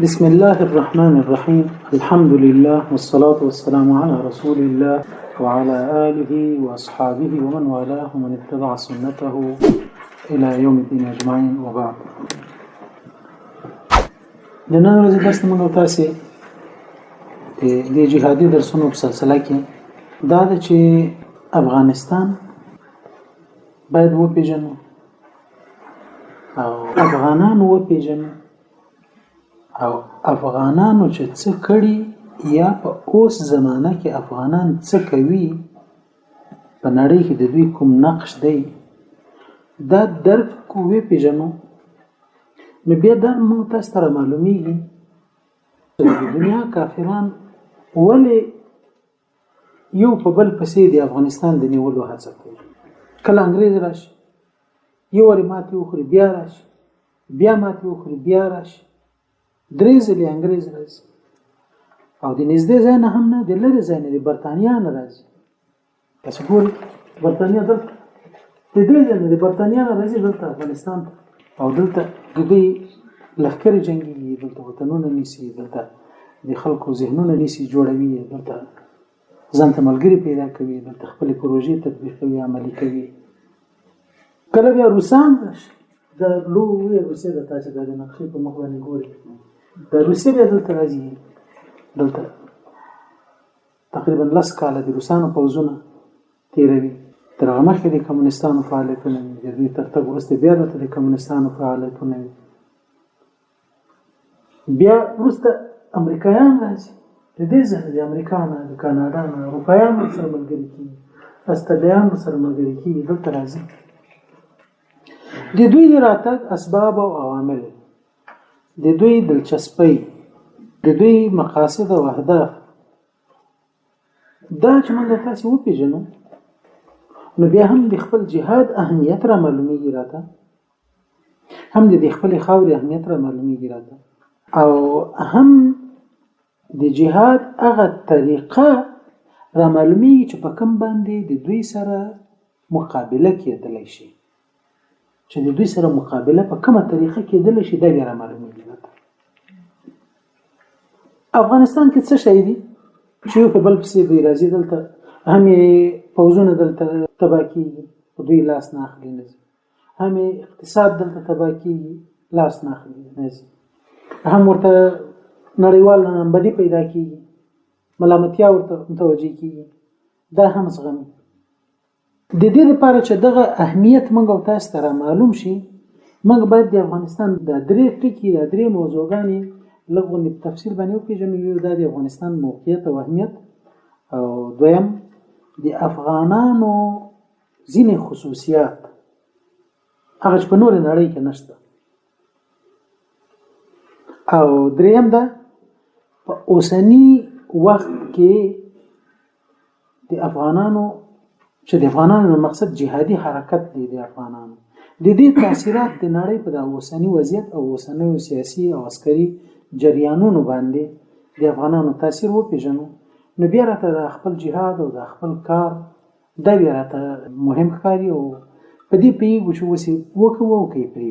بسم الله الرحمن الرحيم. الحمد لله والصلاة والسلام على رسول الله وعلى آله وأصحابه ومن والاه ومن اتبع سنته إلى يوم الدين أجمعين وبعد. نن ورځ درس موږ تاسو د جهادي درسونو په سلسله کې دا چې افغانستان باید وپیژنو او افغانان وپیژنو او افغانانو چې څه کړي یا په اوس زمانه کې افغانان څه کوي په نړۍ کې د دوی کوم نقش دی دا درک کوی پیژنو نو بیا دا موږ تاسو ته معلومیږي چې د دنیا کافران ولې یو په بل پسې د افغانستان د نیولو هڅه کوي. کله انګريز راشي یو ور ماتي وخوري بیا راشي بیا ماتي وخوري بیا راشي درې ځلې انګريز راځي او د نږدې ځای نه هم نه د لرې ځای نه د برتانیا نه راځي. تاسو ګورئ برتانیا دلته د دې ځای نه د برتانیا نه راځي دلته افغانستان او دلته د دوی لښکرې جنګي دلته وطنونه نیسي دلته د خلکو ذهنونه نیسي جوړوي دلته ځانته ملګري پیدا کوي دلته خپل پروژې تطبیقوي عملي کوي. کله بیا روسان راشي د لوی روسیې د تاسو د نقشې په مخ باندې ګورئ د روسیې بیا دلته راځي دلته تقریبا 10 کاله د روسانو پوځونه تیروي تر هغه مخکې د کمونستانو فعالیتونه د دوی تر تګ وروسته بیا دلته د کمونستانو فعالیتونه بیا وروسته امریکایان راځي د دې ځای د امریکا نه د کاناډا نه اروپایان سره ملګري کیږي استرالیا سره ملګري کیږي دلته راځي. د دوی د راتګ اسباب او عوامل د دوی دلچسپي د دوی مقاصد او اهداف دا چې موږ تاسو وپیژنو نو بیا هم د خپل جهاد اهمیت را معلومیږي راته هم د خپل خاورې اهمیت را معلومیږي راته او هم د جهاد هغه طریقه را معلومیږي چې په کوم باندې د دوی سره مقابله کېدلی شي چې د دوی سره مقابله په کومه طریقه کېدلی شي دا بیا را معلومیږي. افغانستان کې څه شي دي چې په بل پسې دوی راځي دلته هم پوځونه دلته تباه کیږي په دوی لاس نه اخلي نه هم اقتصاد دلته تباه کیږي لاس نه اخلي نه هم ورته نړیوال نمبدي پیدا کیږي ملامتیا ورته متوجي کیږي دا هم زغمي. د دې لپاره چې دغه اهمیت موږ او تاسو ته معلوم شي موږ باید د افغانستان د درې ټکي د درې موضوعګانې لغونی تفسیر باندې وپیژنو. یو د افغانستان موقعیت او اهمیت او دویم د افغانانو ځینې خصوصیات هغه چې په نور نړۍ کې نشته او دریم ده په اوسنی وخت کې د افغانانو چې د افغانانو مقصد جهادي حرکت دی د افغانانو د دې تاثیرات د نړۍ په د اوسنی وضعیت او اوسنی سیاسي او عسکري جریانونو باندې د افغانانو تاثیر وپیژنو نو بیا راته د خپل جهاد او د خپل کار دا بیا راته مهم ښکاري او په دې پیږو چې وسی وکړو او کوي پرې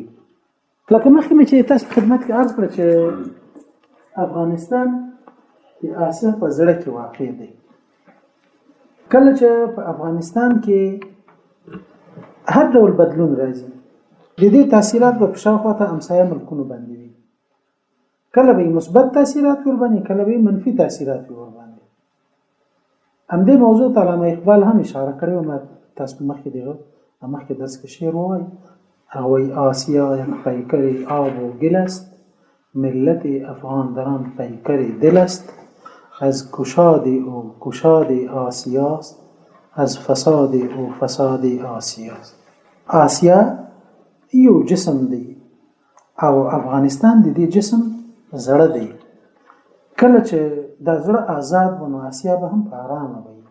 لکه مخکې مې چې تاسو خدمت کې عرض کړ چې افغانستان د آسیا په زړه کې واقع دی. کله چې په افغانستان کې هر ډول بدلون راځي د دې تاثیرات په شاوخوا ته امسایه ملکونو باندې وي کله به مثبت تاثیرات ور باندې کله به منفي تاثیرات ور باندې. همدې موضوع ته علامه اقبال هم اشاره کړې و ما تاسو مخکې درس کې شعر وایي هوای آسیا یک پیکر آب و گل است ملت افغان در آن پیکر دل است از گشاد او گشاد آسیاست از فساد او فساد آسیاست. آسیا یو جسم دی او افغانستان د دې جسم زړه دی. کله چې د زړه آزاد ونه آسیا به هم په آرامه وي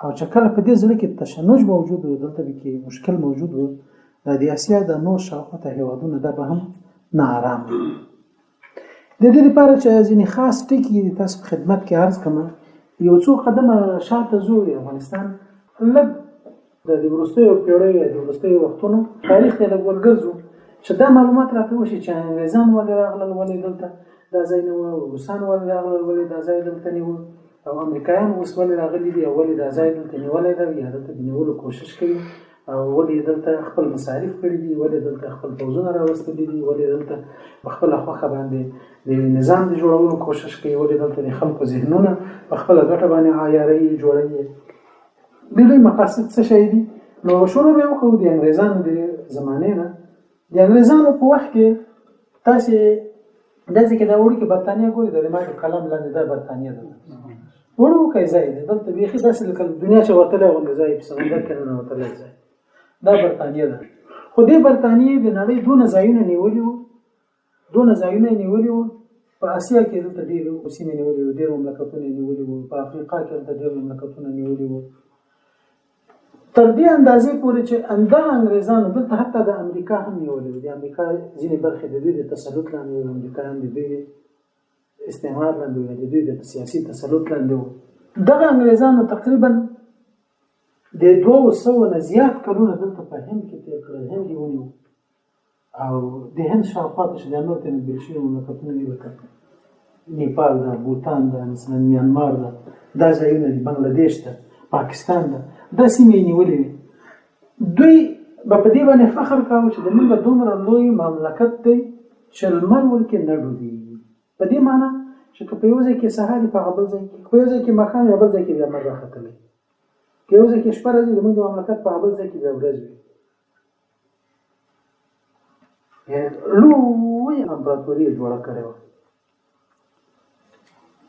او چې کله په دې زړه کې تشنج موجود و دلته کې مشکل موجود و د آسیا د نور شاوخوا ته هیوادونه ده به هم ناارام وي. د دې لپاره چې ځینې خاص ټکي د تاسو خدمت کې عرض کوم یو څو قدمه شاته زو افغانستان لږ د وروستیو پیړیو د وروستیو وختونو تاریخ ته لږ ورګرځو چې دا معلومات راته وشي چې انګریزان ولې راغلل، ولې دلته دا ځای نه و، روسان ولې راغلل، ولې دا ځای دلته نیول، او امریکایان اوس ولې راغلي دي او ولې دا ځای دلته نیولی دی یا دلته د نیولو کوشش کوي، او ولې دلته خپل مصارف کړي دي، ولې دلته خپل پوځونه راوستلي دي، ولې دلته په خپله خوښه باندې د نظام د جوړولو کوشش کوي، ولې دلته د خلکو ذهنونه په خپله ګټه باندې عیاروي جوړوي. د دوی مقاصد څه شی دي؟ نو شروع به وکړو د انګریزانو د زمانې نه. د انګریزانو په وخت کې تاسې داسې کې دا وړوکې برطانیه ګوري، د ما د قلم لاندې دا برطانیه ده، وړوکی ځای دی، دلته بیخي داسې لکه دنیا چې وتلی غوندې ځای په سمندر کې ننوتلی ځای، دا برطانیه ده. خو دې برطانیې د نړۍ دونه ځایونه نیولي وو، دونه ځایونه یې نیولي وو. په اسیا کې دلته ډېر سیمې نیولي وو، ډېر مملکتونه یې نیولي وو، په افریقا کې دلته ډېر مملکتونه نیولي وو، تر دې اندازې پورې چې همدغه انګریزانو دلته حتی د امریکا هم نیولي وو. د امریکا ځینې برخې د دوی د تسلط لاندې وو، امریکایان د دوی استعمار لاندې وو، د دوی د سیاسي تسلط لاندې وو. دغه انګریزانو تقریبا د 200 نه زیات کلونه دلته په هند کې تېر کړل، هند یې ونیو، او د هند شاوخوا ته چې د نور ته نږدې شوي مملکتونه دي لکه نیپال ده، بوتان ده، مثلا میانمار ده، دا ځایونه دي، بنګلادیش ده، پاکستان ده، دا سیمې یې نیولې وي. دوی به په دې باندې فخر کاوه چې زموږ دومره لوی مملکت دی چې لمر ورکې نه ډوبېږي. په دې معنی چې که په یو ځای کې سهار وي په هغه بل ځای کې، په یو ځای کې ماښام یا بل ځای کې بیا لمر راختلی، که یو ځای کې شپه راځي زموږ د مملکت په هغه بل ځای کې بیا ورځ وي. لویه امپراتوري یې جوړه کړې وه.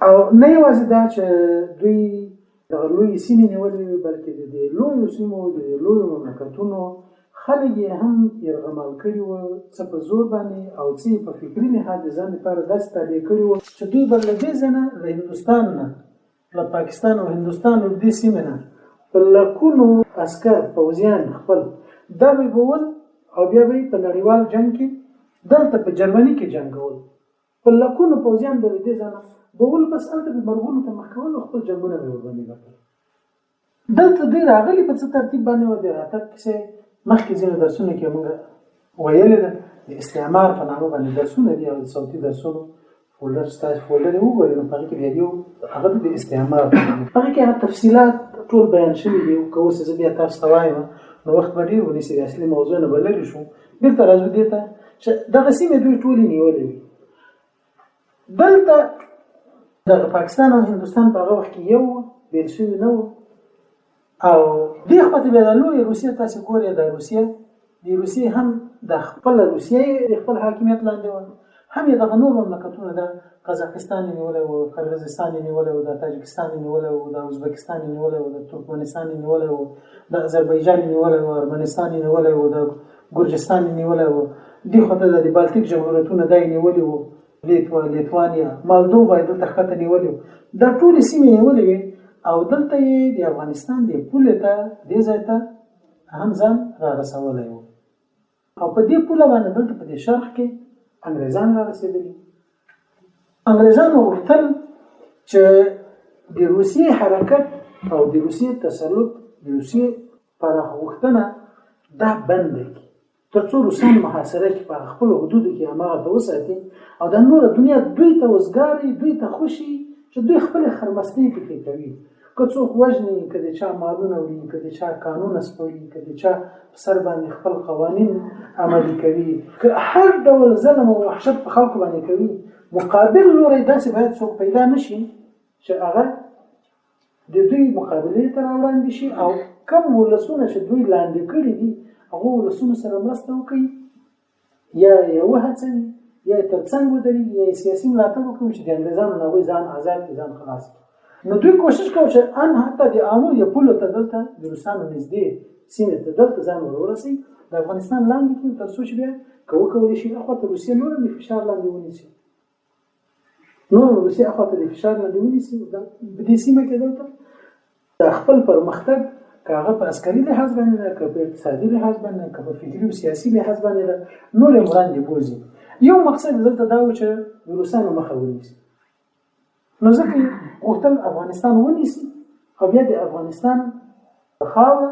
او نه یوازې دا چې دوی دغه لویې سیمې نیولې وې، بلکې د دې لویو سیمو د لویو مملکتونو خلک یې هم یرغمال کړي وو، څه په زور باندې او څه په فکري لحاظ د ځان لپاره داسې تابع کړي وو چې دوی به له دې ځای نه، له هندوستان نه، له پاکستان او هندوستان او دې سیمې نه په لکونو عسکر پوځیان خپل دا به بول، او بیا به په نړیوال جنګ کې دلته په جرمني کې جنګول، په لکونو پوځیان به له دې ځای نه بول، بس هلته به مرغونو ته مخ کول او خپل جنګونه به ورباندې ګټل. دلته دوی راغلي په څه ترتیب باندې و، د راتګ کیسې مخکې ځینو درسونه کې موږ ویلې ده، د استعمار په نامه باندې درسونه دي، او د صوتي درسونو فولډر ستاسو فولډر یې وګورئ، نو په هغې کې بیا دي هغه د استعمار هغې کې هغه تفصیلات ټول بیان شوي دي. که اوس زه بیا تاسو ته وایم نو وخت به ډېر ونیسي، د اصلي موضوع نه به لرې شو. بېرته راځو دې ته چې دغه سیمې دوی ټولې نیولې وي. دلته دغه پاکستان او هندوستان په هغه وخت کې یو بېل شوي نه و، او دې خوا ته بیا د لویې روسیې تاسې ګورئ، د روسیې هم د خپله روسیې د خپل حاکمیت لاندې وه، هم یې دغه نور مملکتونه د قزاقستان یې نیولی و، قرغیزستان یې نیولی و، د تاجکستان یې نیولی و، د ازبکستان یې نیولی و، د ترکمنستان یې نیولی و، د اذربایجان یې نیولی و، ارمنستان یې نیولی و، د ګرجستان یې نیولی و، دې خوا ته د بالتیک جمهوریتونه دا یې نیولي وو، لیتوانیا، مالدووا یې دلته ښکته نیولي وو. دا ټولې سیمې نیولې وې، او دلته یې د افغانستان د پولې ته دې ځای ته هم ځان را رسولی و، او په دې پوله باندې دلته په دې شرق کې انګریزان را رسېدلي. انګریزانو غوښتل چې د روسیې حرکت او د روسیې تسلط، د روسیې پراخ غوښتنه دا بند کړي، تر څو روسان محاصره کړي، په خپلو حدودو کې هماغه ته وساتي، او د نوره دنیا دوی ته وزګاري، دوی ته خوشي چې دوی خپلې خرمستۍ پکې کوي. که څوک وژني، که د چا مالونه وړي، که د چا قانون سپړي، که د چا په سر باندې خپل قوانین عملي کوي، که هر ډول ظلم او وحشت په خلکو باندې کوي، مقابل لوری داسې باید څوک پیدا نشي چې هغه د دوی مقابلې ته راوړاندې شي، او کم ولسونه چې دوی لاندې کړي دي هغو ولسونو سره مرسته وکړي، یا یې وهڅوي، یا یې تر څنګ ودرېږي، یا یې سیاسي ملاتړ وکړي چې د انګریزانو نه هغوی ځان آزاد کړي، ځان خلاص کړي. نو دوی کوشش کوي چې ان حتی د عامو یا پولو ته دلته د روسانو نږدې سیمې ته دلته ځان ورورسوي، د افغانستان لاندې کړي، تر څو چې بیا که وکولی شي اخوا ته روسیه نور د فشار لاندې ونیسي، نور روسیه اخوا ته د فشار لاندې ونیسي. په دې سیمه کې دلته د خپل پرمختګ، که هغه په عسکري لحاظ باندې ده، که په اقتصادي لحاظ باندې ده، که په فکري او سیاسي لحاظ باندې ده، نور یې وړاندې بوځي. یو مقصد دلته دا و چې د روسانو مخه ونیسي. نو ځکه یې غوښتل افغانستان ونیسي، او بیا د افغانستان خاوره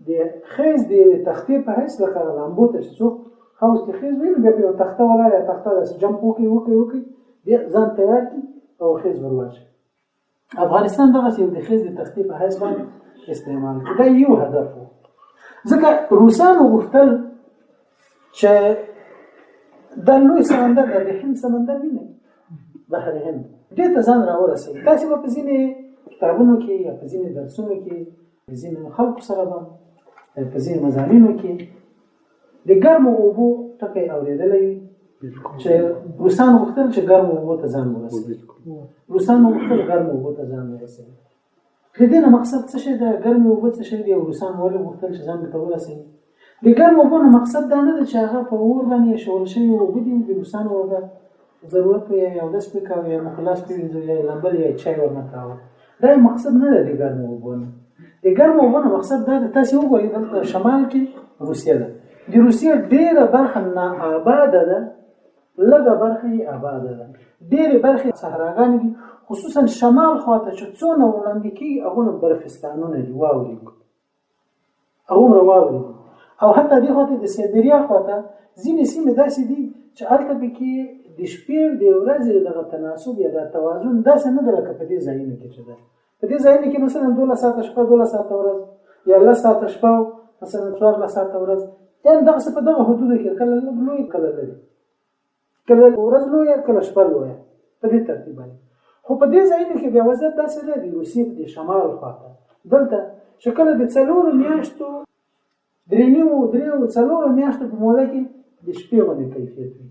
د خیز د تختې په حیث لکه لامبو ته چې څوک حوض کې خیز وي بیا په تخته ولاړ تخته داسې جمپ وکړي بیا ځان تیار کړي او خیز ورواچي. افغانستان دغسې یو د خیز د تختې په حیث باندې استعمال کړي. دا یو هدف و. ځکه روسانو غوښتل چې دا لوی سمندر د هند سمندر ویني بحر هند دې ته ځان راورسوي. تاسې به په ځینې کتابونو کې یا په ځینې درسونو کې په ځینې خلکو سره به په ځینې مضامینو کې د ګرمو اوبو ټکی اورېدلی وي چې روسانو غوښتل چې ګرمو اوبو ته ځان ورسوي. روسانو غوښتل ګرمو اوبو ته ځان ورسوي. د دې نه مقصد څه شی دی؟ ګرمې اوبه څه شی دی او روسان ولې غوښتل چې ځان ته ورسوي؟ د ګرمو اوبو نه مقصد دا نه ده چې هغه په اور باندې اچول شوي اوبه دي د روسانو ورته ضرورت وي یا اودس پرې کوي یا مخلص پرېږدي یا لمبل یا چای ورنه کوي. دا مقصد نه دی د ګرمو اوبو نه. د ګرمو اوبو نه مقصد دا دی تاسې وګورئ دلته شمال کې روسیه ده. د روسیې ډېره برخه ناآباده ده، لږه برخه یې آباده ده. ډېرې برخې صحراګانې دي، خصوصا شمال خواته چې څونه وړاندې کېږي هغونه برفستانونه دي، واورې دي، هغومره واورې دي. او حتی دې خواته د سیبریا خواته ځینې سیمې داسې دي چې هلته پکې د شپې د ورځې دغه تناسب یا د توازن داسې نه ده لکه په دې ځایونو کې چې ده. په دې ځایونو کې مثلا 12 ساعته شپه 12 ساعته ورځ یا 10 ساعته شپه مثلا 14 ساعته ورځ، یعنې دغسې په دغه حدودو کې کله لږ لوی کله لري، کله ورځ لویه کله شپه لویه، په دې ترتیب باندې. خو په دې ځایونو کې بیا وضعیت داسې ده د روسیې د شمال خواته دلته چې کله د 4 میاشتو 3 میاشتو په موده کې د شپې باندې کیفیت وي،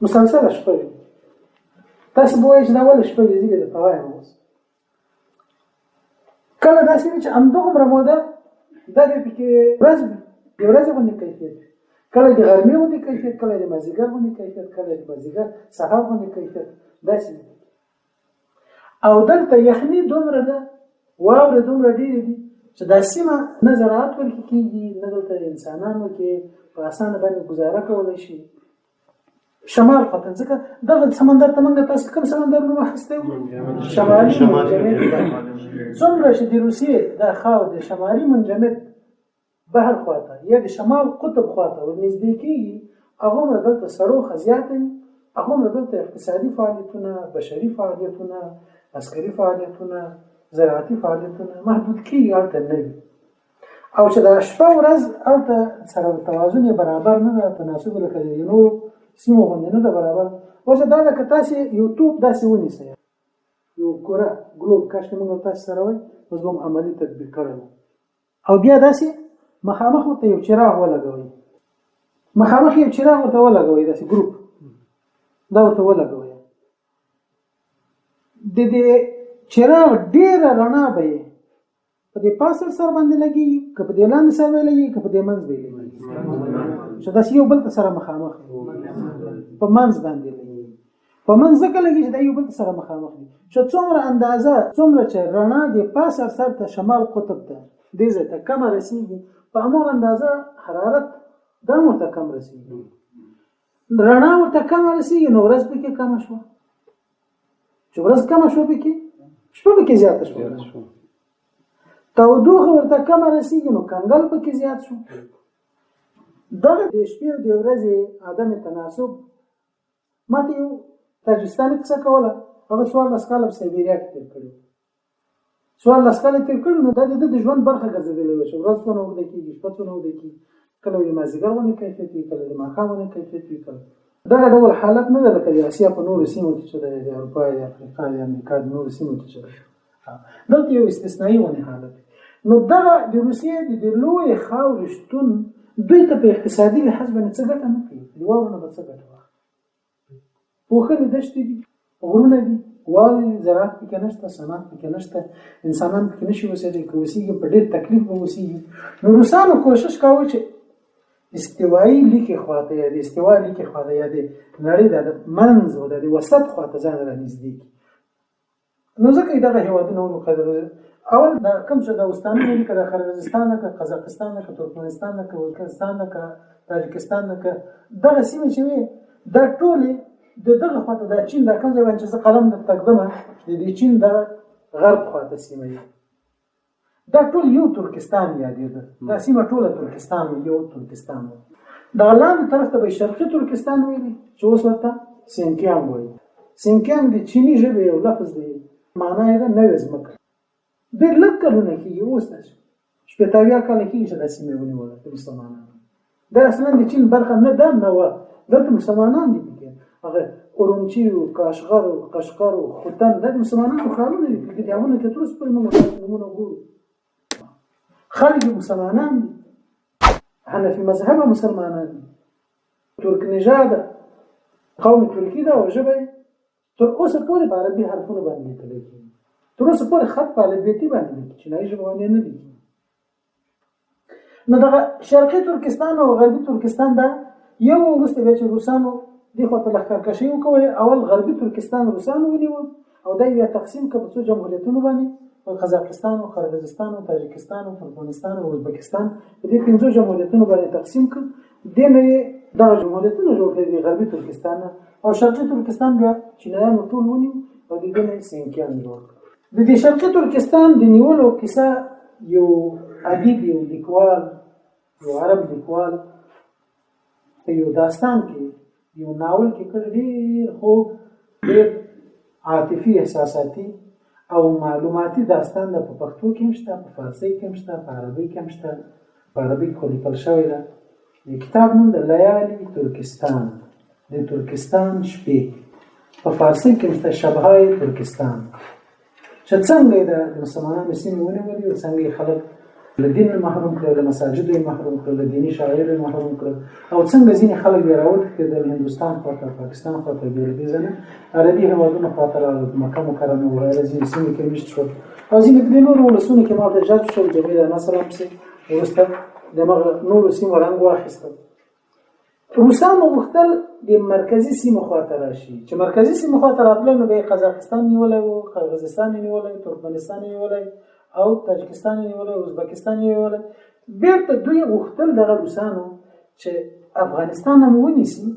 مسلسله شپه وي. تاسې به وایئ چې دا ولې شپه وي؟ زه درته وایم اوس. کله داسې وي چې همدغومره موده دا بیا پکې ورځ وي، د ورځې باندې کیفیت وي، کله د غرمې باندې کیفیت، کله د مازدیګر باندې کیفیت، کله د مازدیګر سهار باندې کیفیت، داسې وي. او دلته یخني دومره ده، واورې دومره ډېرې دي چې دا سیمه نه زراعت ورکې کېږي، نه دلته انسانانو کې په اسانه باندې گزاره کولی شي. شمال خواته ځکه دغه سمندر ته موږ تاسې کوم سمندر نوم اخیستی وو؟ شمالي منجمد. څومره چې د روسیې دا خاوره د شمالي منجمد بحر خواته یا د شمال قطب خواته ورنږدې کېږي، هغومره دلته سړوښه زیاته وي، هغومره دلته اقتصادي فعالیتونه، بشري فعالیتونه، عسکري فعالیتونه، زراعتي فعالیتونه محدود کېږي، هلته نه وي. او چې دا شپه ورځ هلته سره توازن یې برابر نه ده، تناسب لکه د نورو سیمو باندې نه ده برابر. وجه دا ده که تاسې یو توپ داسې ونیسئ، یو کره ګلوب کاشکې موږ تاسې سره وای اوس به هم عملي تطبیق کړی و، او بیا داسې مخامخ ورته یو چراغ ولګوئ، مخامخ یو چراغ ورته ولګوئ، داسې ګروپ دا ورته ولګوئ. د دې چراغ ډېره رڼا به یې په دې پاسل سر باندې لګېږي، که په دې لاندې سر به یې لګېږي، که په دې منځ به یې لګېږي، چې داسې یو بل ته سره مخامخ په منځ باندې لګېږي. په منځ ځکه لګېږي چې دا یو بل ته سره مخامخ دي، چې څومره اندازه څومره چې رڼا د پاسل سر ته شمال قطب ته دې ځای ته کمه رسېږي، په هماغه اندازه حرارت دا هم ورته کم رسېږي. رڼا ورته کمه رسېږي نو ورځ پکې کمه شوه، چې ورځ کمه شوه پکې شپه پکې زیاته شوه. تودوخه ورته کمه رسېږي نو کنګل پکې زیات شو. دغه د شپې او د ورځې عدم تناسب ماته یو تاجکستان کیسه کوله، هغه 14 کاله په سایبریا کې تېر کړي، 14 کاله تېر کړي، نو دا د ژوند برخه ګرځېدلې وه چې ورځ څونه اوږده کېږي، شپه څونه اوږده کېږي، کله د مازدیګر باندې کیفیت وي، کله د ماښام باندې کیفیت وي، کله دغه ډول حالت نه ده لکه د اسیا په نورو سیمو کې چې د اروپا یا افریقا یا امریکا د نورو سیمو کې چې ده. دلته یو استثنایي ونې حالت. نو دغه د روسیې د لویې خاورې شتون دوی ته په اقتصادي لحاظ باندې څه ګټه نه کوي، د واورو نه به څه ګټه واخلي. پوښلې دښتې دي، غرونه دي، واورې دي، زراعت پکې نشته، صنعت پکې نشته، انسانان پکې نشي اوسېدی، که اوسېږي په ډېر تکلیف به اوسېږي. نو روسانو کوشش کاوه چې استوایي لیکې خواته یا د استوا لیکې خواته یا د نړۍ د منځ او د وسط خواته ځان رانږدې کړي. نو ځکه دغه هېوادونه وقدر اول دا کوم چې د اوستانونو دي، که د قرغیزستان ده، که قزاقستان ده، که ترکمنستان ده، که ازبکستان ده، که تاجکستان ده، که دغه سیمې چې وي دا ټولې د دغه خواته د چین دا کوم ځای باندې چې زه قلم درته ږدمه د دې چین د غرب خواته سیمه وي، دا ټول یو ترکستان یادېده، دا سیمه ټوله ترکستان و، یو ترکستان و. د لاندې طرف ته به شرقي ترکستان ویلي چې اوس ورته سینکیانګ وایي. سینکیانګ د چیني ژبې یو لفظ دی، معنا یې ده نوې ځمکه. ډېر لږ کلونه کېږي، اوس ته 80 کاله کېږي چې دا سیمه ونیوله د مسلمانانو. دا اصلا د چین برخه نه ده، نه وه، دلته مسلمانان دي پکې. هغه اورمچي و کاشغر و قشقر و خوتن دا د مسلمانانو ښارونه دي پکې. د هغونه کې تر اوسه پورې موږ نومونه ګورو. خلک مسلمانان دي، حنفي مذهبه مسلمانان دي، ترک نژاده قوم ترکی ده او ژبه تر اوسه پورې په عربي حرفونو باندې لیکل کېږي. تر اوسه پورې خط په الفبیتي باندې لیکي، چینایي ژبه باندې نه لیکي. نو دغه شرقي ترکستان او غربي ترکستان دا یو وروسته بیا چې روسانو دې خواته لښکرکشي وکړې، اول غربي ترکستان روسانو ونیو او دا بیا تقسیم کړ په څو جمهوریتونو باندې، قزاقستان او قرغیزستان او تاجکستان او ترکمنستان او ازبکستان. دې 5 جمهوریتونو باندې تقسیم کړ. دې نه دغه جمهوریتونه جوړ کړي، غربي ترکستان او شرقي ترکستان بیا چینایانو ټول ونیو او د دې نه سینکیان جوړ کړ. د دې شرقي ترکستان د نیولو کیسه یو ادیب، یو لیکوال، یو عرب لیکوال په یو داستان کې، یو ناول کې کړ، ډېر خوب، ډېر عاطفي احساساتي او معلوماتي داستان ده. په پښتو کې هم شته، په فارسي کې هم شته، په عربي کې هم شته. په عربي کې لیکل شوی ده. د کتاب نوم د لیالي ترکستان، د ترکستان شپې. په فارسي کې هم شته شبهای ترکستان، چې څنګه د مسلمانانو سیمې ونیولې او څنګه خلک له دین محروم کړل، له مساجدو یې محروم کړل، له دیني شاعر یې محروم کړل، او څنګه ځینې خلک بیا راوتښتېدل هندوستان خواته، پاکستان خواته، بیا له دې ځایه عربي هېوادونو خواته راغلل، مکه مکرمه وغیره ځینې سیمې کې مېشت شول او ځینې په دې نورو ولسونو کې ماته جذب شول. د میر نسلام پسې وروسته دماغه نورو سیمو رنګ واخیستل. روسانو غوښتل د مرکزي سیمو خواته راشي، چې مرکزي سیمو خواته راتلل نو به یې قزاقستان نیولی و، قرغیزستان یې نیولی، ترکمنستان یې نیولی او تاجکستان یې نیولی، ازبکستان یې نیولی. بیرته دوی غوښتل دغه روسانو چې افغانستان هم ونیسي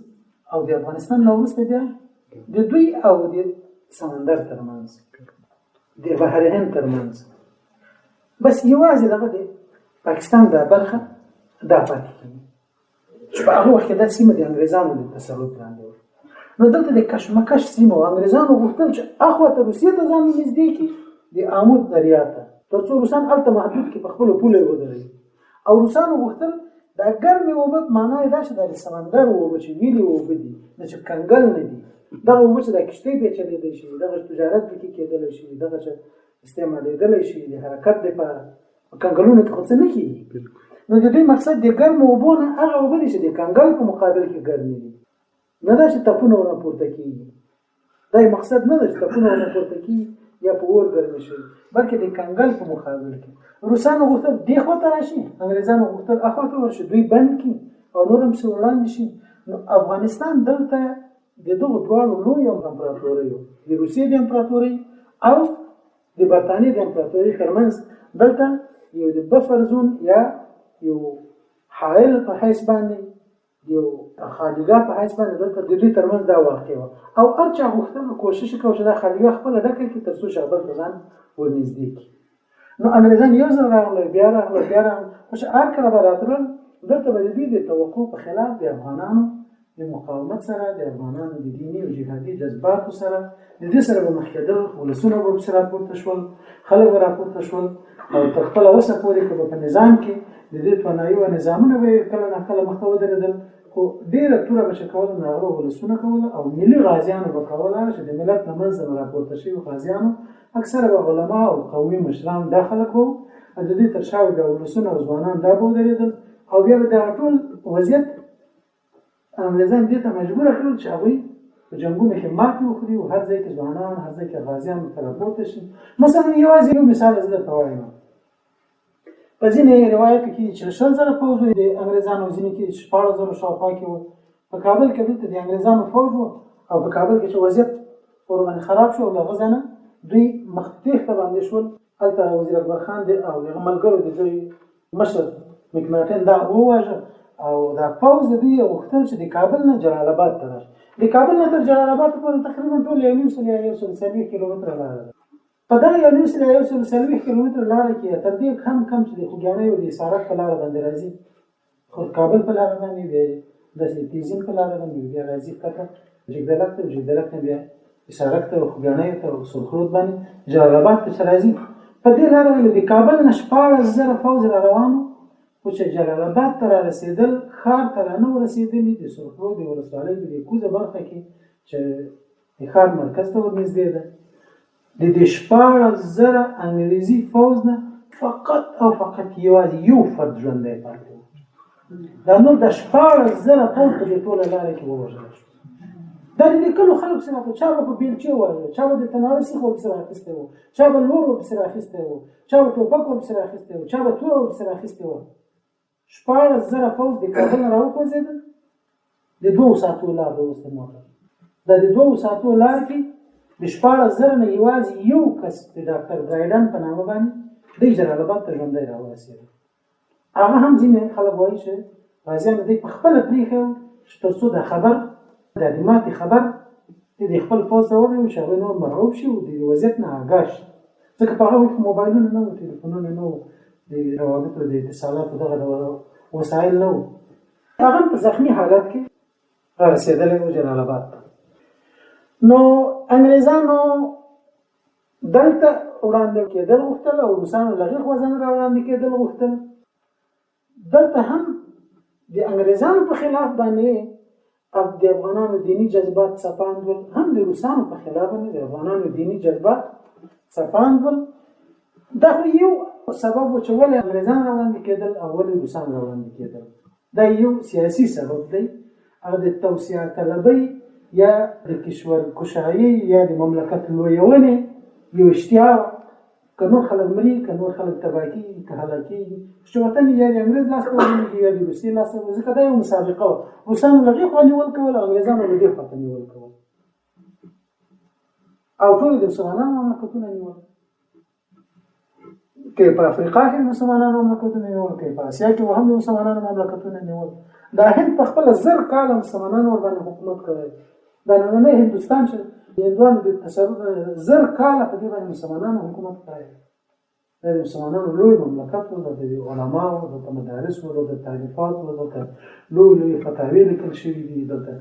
او د افغانستان نه وروسته بیا د دوی او د سمندر ترمنځ، د بحر هند ترمنځ بس یوازې دغه د پاکستان دا برخه دا پاتې کېږي، چې په هغه وخت کې دا سیمه د انګریزانو د تسلط لاندې وه. نو دلته د کشمکش سیمه و. انګریزانو غوښتل چې اخواته روسیې ته ځان نږدې کړي، د آمود دریا ته، تر څو روسان هلته محدود کړي، په خپلو پولو یې ودروي. او روسانو غوښتل دا ګرمې اوبه، معنا یې دا چې دا د سمندر اوبه چې ویلې اوبه دي، دا چې کنګل نه دي، دغه اوبه چې دا کښتۍ پرې چلېدلی شي، دغه تجارت پکې کېدلی شي، دغه چې استعمالېدلی شي د حرکت لپاره، په کنګلونو کې خو څه نه کېږي. نو د دوی مقصد د ګرمو اوبو نه هغه اوبه دي چې د کنګل په مقابل کې ګرمې دي، نه دا چې تپونه ونه پورته کېږي. دا یې مقصد نه ده چې تپونه ونه پورته کېږي یا په اور ګرمې شي، بلکې د کنګل په مقابل کې. روسانو غوښتل دې خواته راشي، انګریزانو غوښتل اخواته ورشي، دوی بند کړي او نور هم پسې وړاندې شي. نو افغانستان دلته د دغو دواړو لویو امپراتوریو، د روسیې د امپراتورۍ او د برټانیې د امپراتورۍ ترمنځ دلته یو د بفر زون یا یو حایل په حیث باندې، یو خالیګاه په حیث باندې دلته د دوی ترمنځ دا واقع وه. او هر چا غوښتل کوشش وکړي چې دا خالیګاه خپله ډکه کړي تر څو شهبل ته ځان ورنږدې کړي. نو انګریزان یو ځل راغلل، بیا راغلل، بیا راغلل، خو چې هر کله به راتلل دلته به د دوی د توقع په خلاف د افغانانو د مقاومت سره، د افغانانو د دیني او جهادي جذباتو سره د دې سره به مخ کېدل، ولسونه به ورسره راپورته شول، خلک به راپورته شول او تر خپله وسه پورې که به په نظام کې د دې توانایي و نظامونه به کله نه کله مخته ودرېدل، خو ډېره توره به چې کوله نو هغه ولسونه کوله او ملي غازیانو به کوله چې د ملت له منځه به راپورته شوي غازیانو اکثره به علما او قومي مشران دا خلک وو، د دوی تر شا بیا ولسونه او ځوانان دا به ودرېدل او بیا به دغه ټول وضعیت انګریزان دې ته مجبوره کړل چې هغوی په جنګونو کې ماتې وخوري او هر ځای کې ځوانان، هر ځای کې غازیان ورته راپورته شي. مثلا یوازې یو مثال زه درته وایم، په ځینې روایتو کې چې 100,000 پوځ د انګریزانو، ځینې کې 14,000 شاوخوا کې وو. په کابل کې دلته د انګریزانو فوج وو او په کابل کې چې وضعیت ورباندې خراب شو او له هغه ځای نه دوی مخ تېښته باندې شول. هلته وزیر اکبر خان او هغه ملګرو د دوی مشر مکناټن دا وواژه او دا پوځ د دوی غوښتل چې د کابل نه جلال آباد ته راشي. د کابل نه تر جلال آباد پورې تقریبا ټول 140 کیلومتره لاره ده. په دغه 140 کیلومتره لاره کې تر دې کم چې د خوږیاڼیو د اسارت په لاره باندې راځي، کابل په لاره باندې بیا داسې تیزین په لاره باندې بیا راځي کته جګدلک ته جګدلک نه بیا اسارک ته خوګانۍ ته سرخرود باندې جلال آباد ته راځي. په دې لاره باندې د کابل نه 14,000 پوځ را روانو خو چې جلال آباد ته را رسېدل ښار ته را نه ورسېدلي د سرخرود د ولسوالۍ د کوزه برخه کې چې د ښار مرکز ته ورنږدې ده د دې 14,000 انګریزي پوځ نه فقط او فقط یوازې یو فرد ژوندی پاتې و. دا نور د 14,000 پوځ په دې ټوله لاره کې ووژل شو. دا د لیکلو خلک سره په چا به په بیلچې ووژل، چا به د تناره سیخ ورپسې راخیستی و، چا به لور ورپسې راخیستی و، چا به ټوپک ورپسې راخیستی و، چا به توره ورپسې راخیستی و. 14,000 پوځ د کابل نه راوخوځېدل د 2 ساعتو لار ده اوس د موټر. دا د 2 ساعتو لار کې د 14,000 نه یوازې یو کس د ډاکټر برایډن په نامه باندې د جلال آباد ته ژوندی راورسېد. هغه هم ځینې خلک وایي چې غازیانو دی په خپله پرېښی و چې تر څو د خبر د ماتې خبر د خپل پوځ ته ووایي چې هغوی نور مرعوب شي او د وضعیت نه آګاه شي. ځکه په هغه وخت کې موبایلونه نه وو، تلیفونونه نه وو، د روابطو د اتصالاتو دغه وسایل نه وو. هغه په زخمي حالت کې رارسېدلی و جلال آباد ته. نو انګریزانو دلته وړاندې کېدل غوښتل او روسانو له هغې خوا ځان را وړاندې کېدل غوښتل. دلته هم د انګریزانو په خلاف باندې د افغانانو دینی جذبات څپاند ول، هم د روسانو په خلاف باندې د افغانانو دینی جذبات څپاند ول. دا یو سبب و چې ولې انګریزان را وړاندې کېدل او ولې روسان را وړاندې کېدل. دا یو سیاسي سبب دی. هغه د توسعه طلبۍ یا د کشور کشایي یا د مملکت لویونې یو اشتها که نور خلک مري، که نور خلک تباه کېږي، که هلاک کېږي، چې وطن یا د انګریز لاس ته ولوېږي یا د روسیې لاس ته ولوېږي. ځکه دا یو مسابقه وه. روسانو له هغې خوا نیول کول او انګریزانو له دې خواته نیول کول او ټول د مسلمانانو مملکتونه نیول. که په افریقا کې د مسلمانانو مملکتونه نیول، که په اسیا کې هم د مسلمانانو مملکتونه نیول. دا هند په خپله 1000 کاله مسلمانانو ورباندې حکومت کړی. دا نننی هندوستان چې د هندوانو د تصرف 1000 کاله په دې باندې مسلمانانو حکومت کړی. دا د مسلمانانو لوی مملکت و، د علماو، د مدارسو، د تالیفاتو، دلته لوی فتاوی لیکل شوي دي، دلته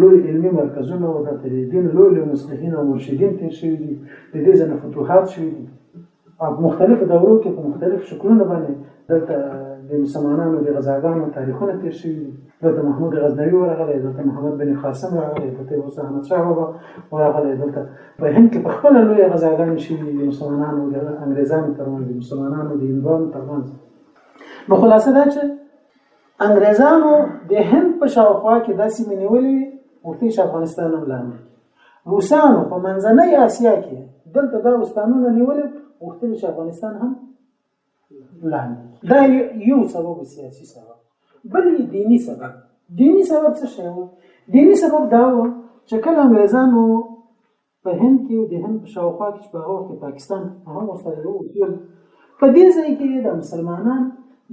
لوی علمي مرکزونه و، دلته د دین لوی مصلحین او مرشدین تېر شوي دي، د دې ځنه فتوحات شوي دي. په مختلفو دورو کې په مختلفو شکلونو باندې دلته د مسلمانانو د غزاګانو تاریخونه تېر شوي دي. دلته محمود غزنوي ورغلی، دلته محمد بن قاسم ورغلی، دلته اوس احمدشاه بابا ورغلی. دلته په هند کې په خپله لویې غزاګانې شوي د مسلمانانو د انګریزانو ترمنځ، د مسلمانانو د هندوانو ترمنځ. نو خلاصه دا چې انګریزانو د هند په شاوخوا کې دا سیمې نیولې وې، غوښتل چې افغانستان هم لاندې. روسانو په منځنۍ اسیا کې دلته دا استانونه نیولې، غوښتل چې افغانستان هم لاندې. دا یو سبب سیاسي سبب. بل دینی سبب. دینی سبب څه شی و؟ دینی سبب دا و چې کله انګریزانو په هند کې د هند په شاوخوا کې په هغه وخت کې پاکستان هم ورسره وو، په دې ځای کې د مسلمانان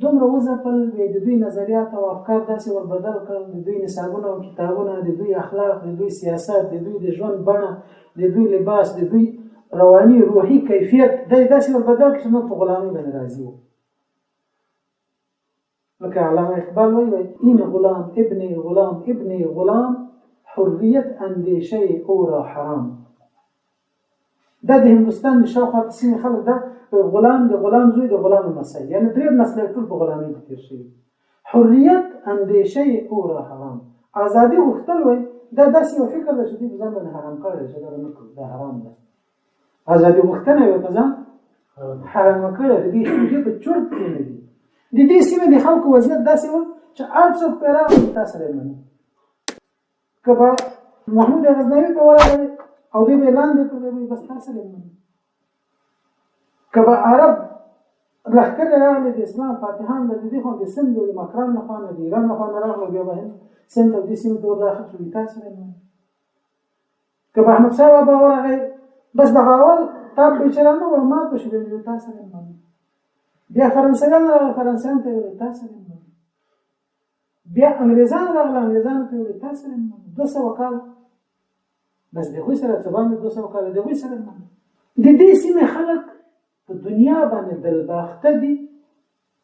دومره وځپل، د دوی نظریات او افکار داسې وربدل کړل، د دوی نصابونه او کتابونه، د دوی اخلاق، د دوی سیاست، د دوی د ژوند بڼه، د دوی لباس، د دوی رواني روحي کیفیت داسې وربدل کړل چې نو په غلامۍ باندې راضي وو. لکه علامه اقبال وایي این غلام ابن غلام ابن غلام حریت اندیشه او را حرام. دا د هندوستان د شاوخوا سیمې خلک دا غلام د غلام زوی د غلام مسیح، یعنې 3 نسل ټول په غلامۍ کې تېر شوي. حریت اندیشه او را حرام. ازادي غوښتل وایي دا داسې یو فکر ده چې دوی په ځان باندې حرام کړی دی چې دا نه کړو، دا حرام ده. ازادي غوښتنه یې په ځان حرامه کړې ده. دې خلک په چورت کې نه دي. د دې سیمې د خلکو وضعیت داسې و چې هر څوک پرې راغلی تا سره یې مني. که به محمود غزنوي په ورغلی او دوی به یې لاندې کړی بس تا سره یې مني. که به عرب لښکر راغلی د اسلام فاتحان به د دې خوا د سند او د مکران له خوا نه د ایران له خوا نه راغلی، بیا به هند سند او دې سیمې ته ورداخل شو، تا سره یې مني. که به احمدشاه بابا ورغی بس دغه اول تاب بیچاره نه ور مات شو، بیا تا سره یې مني. بیا فرانسویان راغله، فرانسویانو ته یې ویل تا سره یې مني. بیا انګریزان راغله، انګریزانو ته یې ویل تا سره یې مني. 200 کاله بس د هغوی سره څه باندې 200 کاله د هغوی سره یې مني. د دې سیمې خلک په دنیا باندې دلباخته دي،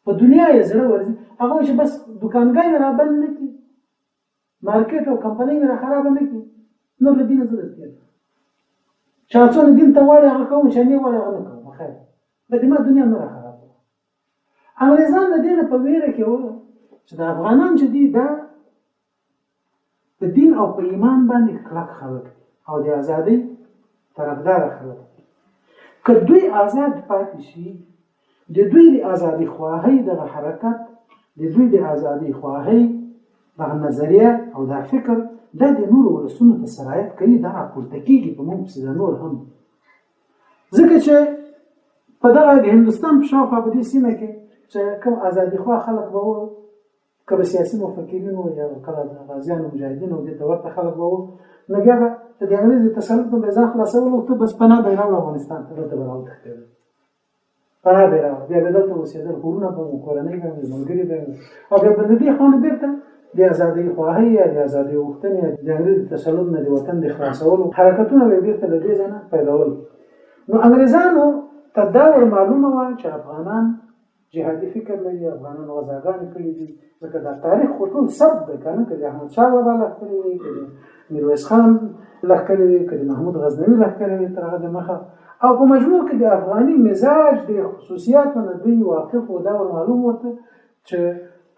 په دنیا یې زړه ورځي. هغه چې بس دکانګای را بند نه کی مارکیټ او کمپنۍ را خراب نه کی نو له دین زړه کېږي چاڅون دین ته وایي هغه کوم چې نه وایي هغه نه کوم خیر به دې ما دنیا نه را خراب انګريزان د دین په ویره کې و چې د افغانان چې دي دا د دین او په ایمان باندې کلک خلک او د ازادۍ طرفدار خلک که دوی آزاد پاتې شي د دوی د ازادۍ خواهی د حرکت د دوی د ازادۍ خواهی د نظریه او د فکر دا د نور ولسونو ته سرایت کوي دا راپورته کېږي په موږ پسې د نور هم ځکه چې په دغه د هندوستان په شاوخوا په دې سیمه کې چې کوم ازادي خواه خلک به وو که به سیاسي مفکرین وو یا کله غازیان او مجاهدین او دې ته ورته خلک به وو نو بیا به د انګریز د تسلط نه به ځان خلاصولو ته بس پناه به یې راوړه افغانستان ته دلته به راوتښتېدل پناه به یې راوړه بیا به دلته اوسېدل کورونه به وو کورنۍ به وو ملګري به وو او بیا به د دې خوا نه بېرته د ازادۍ خواهی یا د ازادۍ غوښتنې د انګریز د تسلط نه د وطن د خلاصولو حرکتونه به یې بېرته له دې ځای نه پیلول نو انګریزانو ته دا ور معلومه وه چې افغانان جهادي فکر لري افغانان غزاګانې کړي دي ځکه دا تاریخ خو ټول ثبت دی که نه که د احمدشاه بابا لښکرې وي که د میرویس خان لښکرې وي که د محمود غزنوي لښکرې وي تر هغه د مخه او په مجموع کې د افغاني مزاج د خصوصیاتو نه دوی واقف و دا ور معلوم ورته چې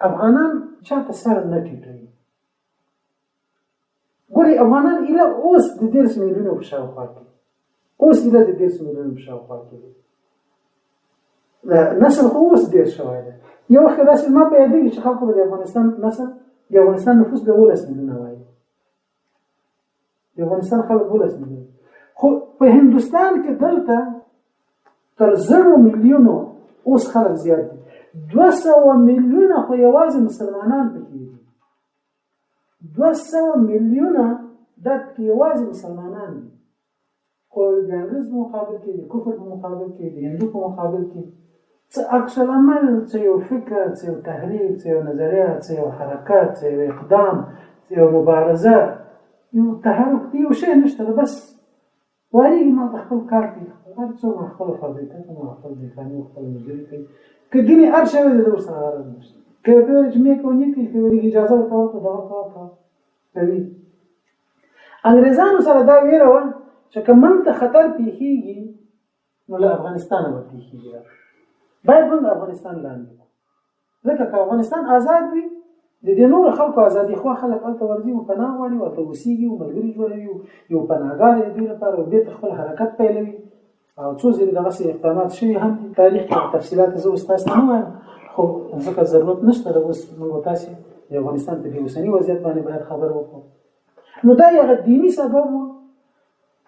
افغانان چاته سر نه ټیټوي ګورې افغانان ایله اوس د 10 میلیونو په شاوخوا کې اوس ایله د 10 میلیونو په شاوخوا کې دي نسل خو اوس ډېر شوی دی یو وخت داسې ما په یادېږي چې خلکو به د افغانستان نسل د افغانستان نفوس به 12 میلیونه وایي د افغانستان خلک 12 میلیونه خو په هندوستان کې دلته تر 0 میلیونو اوس خلک زیات دي 200 میلیونه خو یوازې مسلمانان پکې دي 200 میلیونه دا پکې یوازې مسلمانان دي خو د انګریز په مقابل کې د کفر په مقابل کې د هندو په مقابل کې څه عکس العمل څه یو فکر څه یو تحریک څه یو نظریه څه یو حرکت څه یو اقدام څه یو مبارزه یو تحرک دی یو شی نشته بس وایي ما خپل کار کوي هر څوک خپل فابریکه کوي خپل ځاني خپل مدیریت کوي که دیني هر شی د ور سره غرض نشته که په چې مې کوي چې اجازه ورکوي دا کوي انګريزانو سره دا ویره و چې کوم ته خطر پیښیږي نو له افغانستان به پیښیږي باید موږ افغانستان لاندې ځکه که افغانستان آزاد وي د دې نور خلکو ازادي خو خلک هلته ورځي او پناه غواړي او ته اوسېږي او ملګري جوړوي یو پناهګاه د دې لپاره او بېرته خپل حرکت پیلوي او څو ځلې دغسې اقدامات شوي هم دي تاریخ کې تفصیلات زه اوس تاسو ته نه وایم خو ځکه ضرورت نشته د اوس موږ تاسې د افغانستان په دې اوسني وضعیت باندې باید خبر وکړو نو دا یو دیني سبب و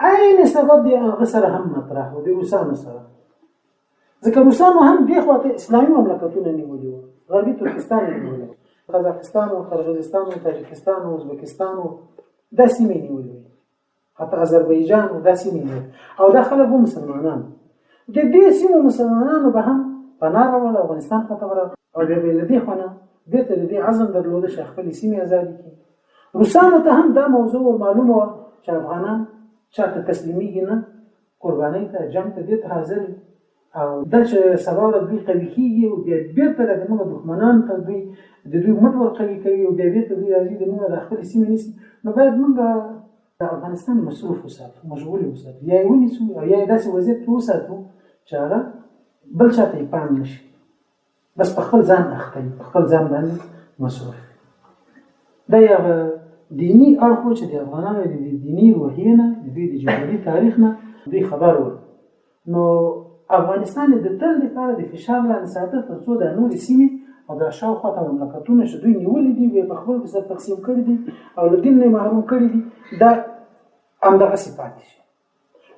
عین سبب دی هغه سره هم مطرح و د روسانو سره ځکه روسانو هم دې خواته اسلامي مملکتونه نیولي وو غربي ترکستان یې نیولي قزاقستان او قرغیزستان او تاجکستان او ازبکستان او دا سیمې نیولي وي حتی آذربایجان او دا سیمې نیولي او دا خلک وو مسلمانان د دې سیمو مسلمانانو به هم پناه راوړل افغانستان خواته ورغلل او بیا به یې له دې خوا نه بېرته د دې عزم درلوده چې خپلې سیمې ازادې کړي روسانو ته هم دا موضوع معلومه وه چې افغانان چاته تسلیمیږي نه قربانۍ ته جنګ ته دې ته حاضر او دا چې سبا ورځ دوی قوي کېږي او بیا بېرته زموږ دښمنان ته دوی د دوی مټ ور قوي کوي او بیا بېرته دوی راځي زموږ د خپلې سیمې نیسي نو باید موږ د افغانستان مصروف وساتو مشغول وساتو یا یې ونیسو او یا یې داسې وضعیت کې وساتو چې هغه بل چا ته یې پام نشي بس په خپل ځان اخته وي په خپل ځان باندې مصروف دا یو دینی اړخ چې د افغانانو د دینی روحیې نه د دوی د جهادي تاریخ نه دوی خبر ول نو افغانستان د تل لپاره د فشار لاندې ساته تر څو د نورې سیمې او د شاوخوا مملکتونه چې دوی نیولي دي بیا په خپل کې تقسیم کړي دي او له دین نه محروم کړي دي دا همدغسې پاتې شي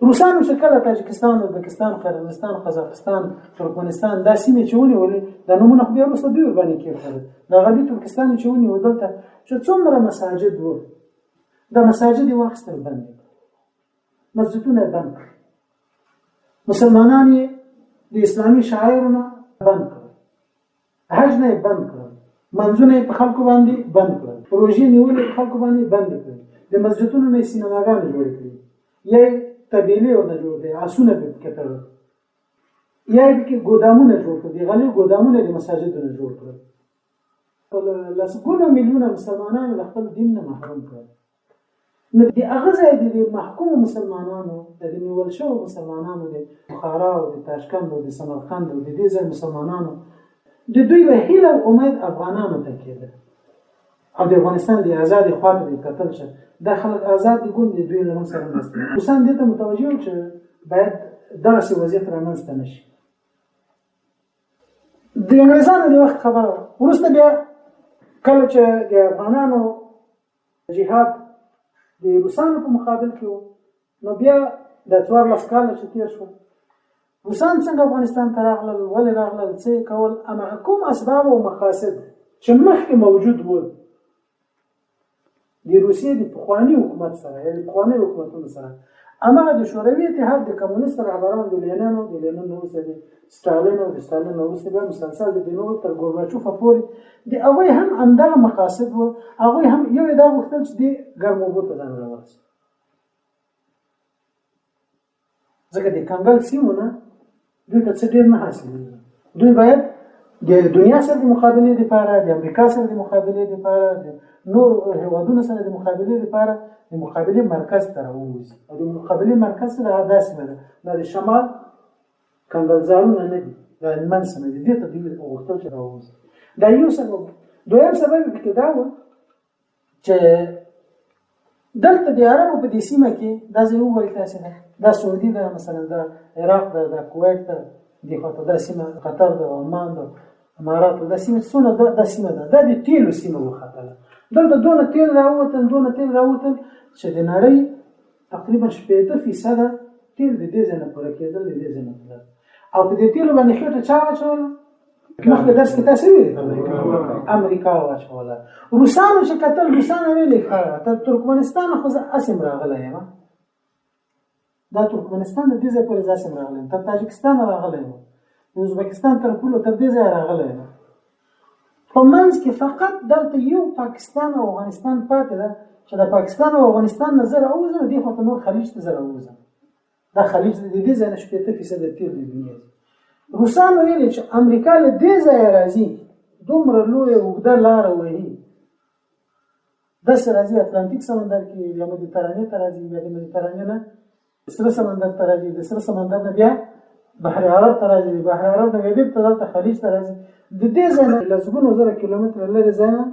روسانو چې کله تاجکستان ازبکستان قرغیزستان قزاقستان ترکمنستان دا سیمې چې ونیولې دا نومونه خو بیا وروسته دوی ورباندې کېښودل دا غربي ترکستان چې ونیول دلته چې څومره مساجد وو دا مساجد یې واخیستل بند کړل مسجدونه یې بند کړل مسلمانان یې د اسلامي شاعرونه بند کړل حج نه یې بند کړل منځونه یې په خلکو باندې بند کړل پروژې نیولې په خلکو باندې بند کړل د مسجدونو نه یې سینماګانې جوړې کړې یا طبیلې ورنه جوړ کړي آسونه به پکې تړل یا یې پکې ګودامونه جوړ کړي غلې ګودامونه د مساجدونو جوړ کړل لسګونه میلیونه مسلمانان له خپل دین نه محروم کړل. نو د هغه ځای د محکوم مسلمانانو د نیول شوو مسلمانانو د بخارا او د تاشکند او د سمرقند او د دې ځای مسلمانانو د دوی به هیله او امید افغانانو ته کېده او د افغانستان د آزادۍ خواته د کتل شه دا خلک آزاد دي ګوند د دوی له موږ سره مرسته روسان دې ته متوجه وو چې باید دغسې وضعیت رامنځته نه شي. د انګریزانو د وخت خبره وروسته بیا کله چې د افغانانو جهاد د روسانو په مقابل کې وو نو بیا د 14 کاله چې تېر شو روسان څنګه افغانستان ته راغلل ولې راغلل څه کول هماغه کوم اسباب او مقاصد چې مخکې موجود وو د روسیې د پخواني حکومت سره یا د پخواني حکومتونو سره هماغه د شوروي اتحاد د کمونیست رهبرانو د لینن وروسته د ستالین او د ستالین وروسته بیا مسلسل د دینو تر ګورباچوف پورې د هغوی هم همدغه مقاصد وو. هغوی هم یو دا غوښتل چې د ګرم اوبو ته ځان راورسوي ځکه د کنګل سیمو نه دوی ته څه ډېر نه حاصلېږي. دوی باید د دنیا سره د مقابلې لپاره د امریکا سره د مقابلې لپاره د نور هیوادونو سره د مقابلې لپاره د مقابلې مرکز ته راووځي او د مقابلې مرکز سره دا سیمه ده دا د شمال کنګلزارونه نه دي دا هلمند سیمه دي دې ته دوی غوښتل چې راووځي. دا یو سبب. دویم سبب پکې دا و چې دلته د عربو په دې سیمه کې دا ځای وګورئ تاسې ده دا سعودي ده مثلا دا عراق ده دا کویت ده دې خواته دا سیمه قطر ده عمان ده امارات دا سیمه څونه دا سیمه ده دا د تیلو سیمه وختله دلته دونه تیل راووتل چې د نړۍ تقریبا 80% تیل د دې ځای نه پوره کېدل د دې ځای نه تلل او په دې تیلو باندې خېټه چا واچوله مخکې درس کې تاسې ویلي امریکا واچوله. روسانو چې کتل روسانو ویلي تر ترکمنستان خو زه اسیم راغلی یم دا ترکمنستان د دې ځای پورې زه اسیم راغلی یم تر تاجکستان راغلی یم ازبکستان تر پولو تر دې ځای راغلی یم په منځ کې فقط دلته یو پاکستان او افغانستان پاتې ده چې د پاکستان او افغانستان نه زه راوځم دې خواته نور خلیج ته زه راوځم دا خلیج د دې ځای نه 80% تیل د دنیا روسانو ویلي چې امریکا له دې ځایه راځي دومره لویه اوږده لاره وهي داسې راځي اتلانتیک سمندر کې یا مدیترانې ته راځي بیا د مدیترانې نه سره سمندر ته راځي د سره سمندر نه بیا بحر عرب ته راځي د بحر عرب نه بیا بیرته دلته خلیج ته راځي د دې ځای نه لسګونو زره کیلومتره لرې ځای نه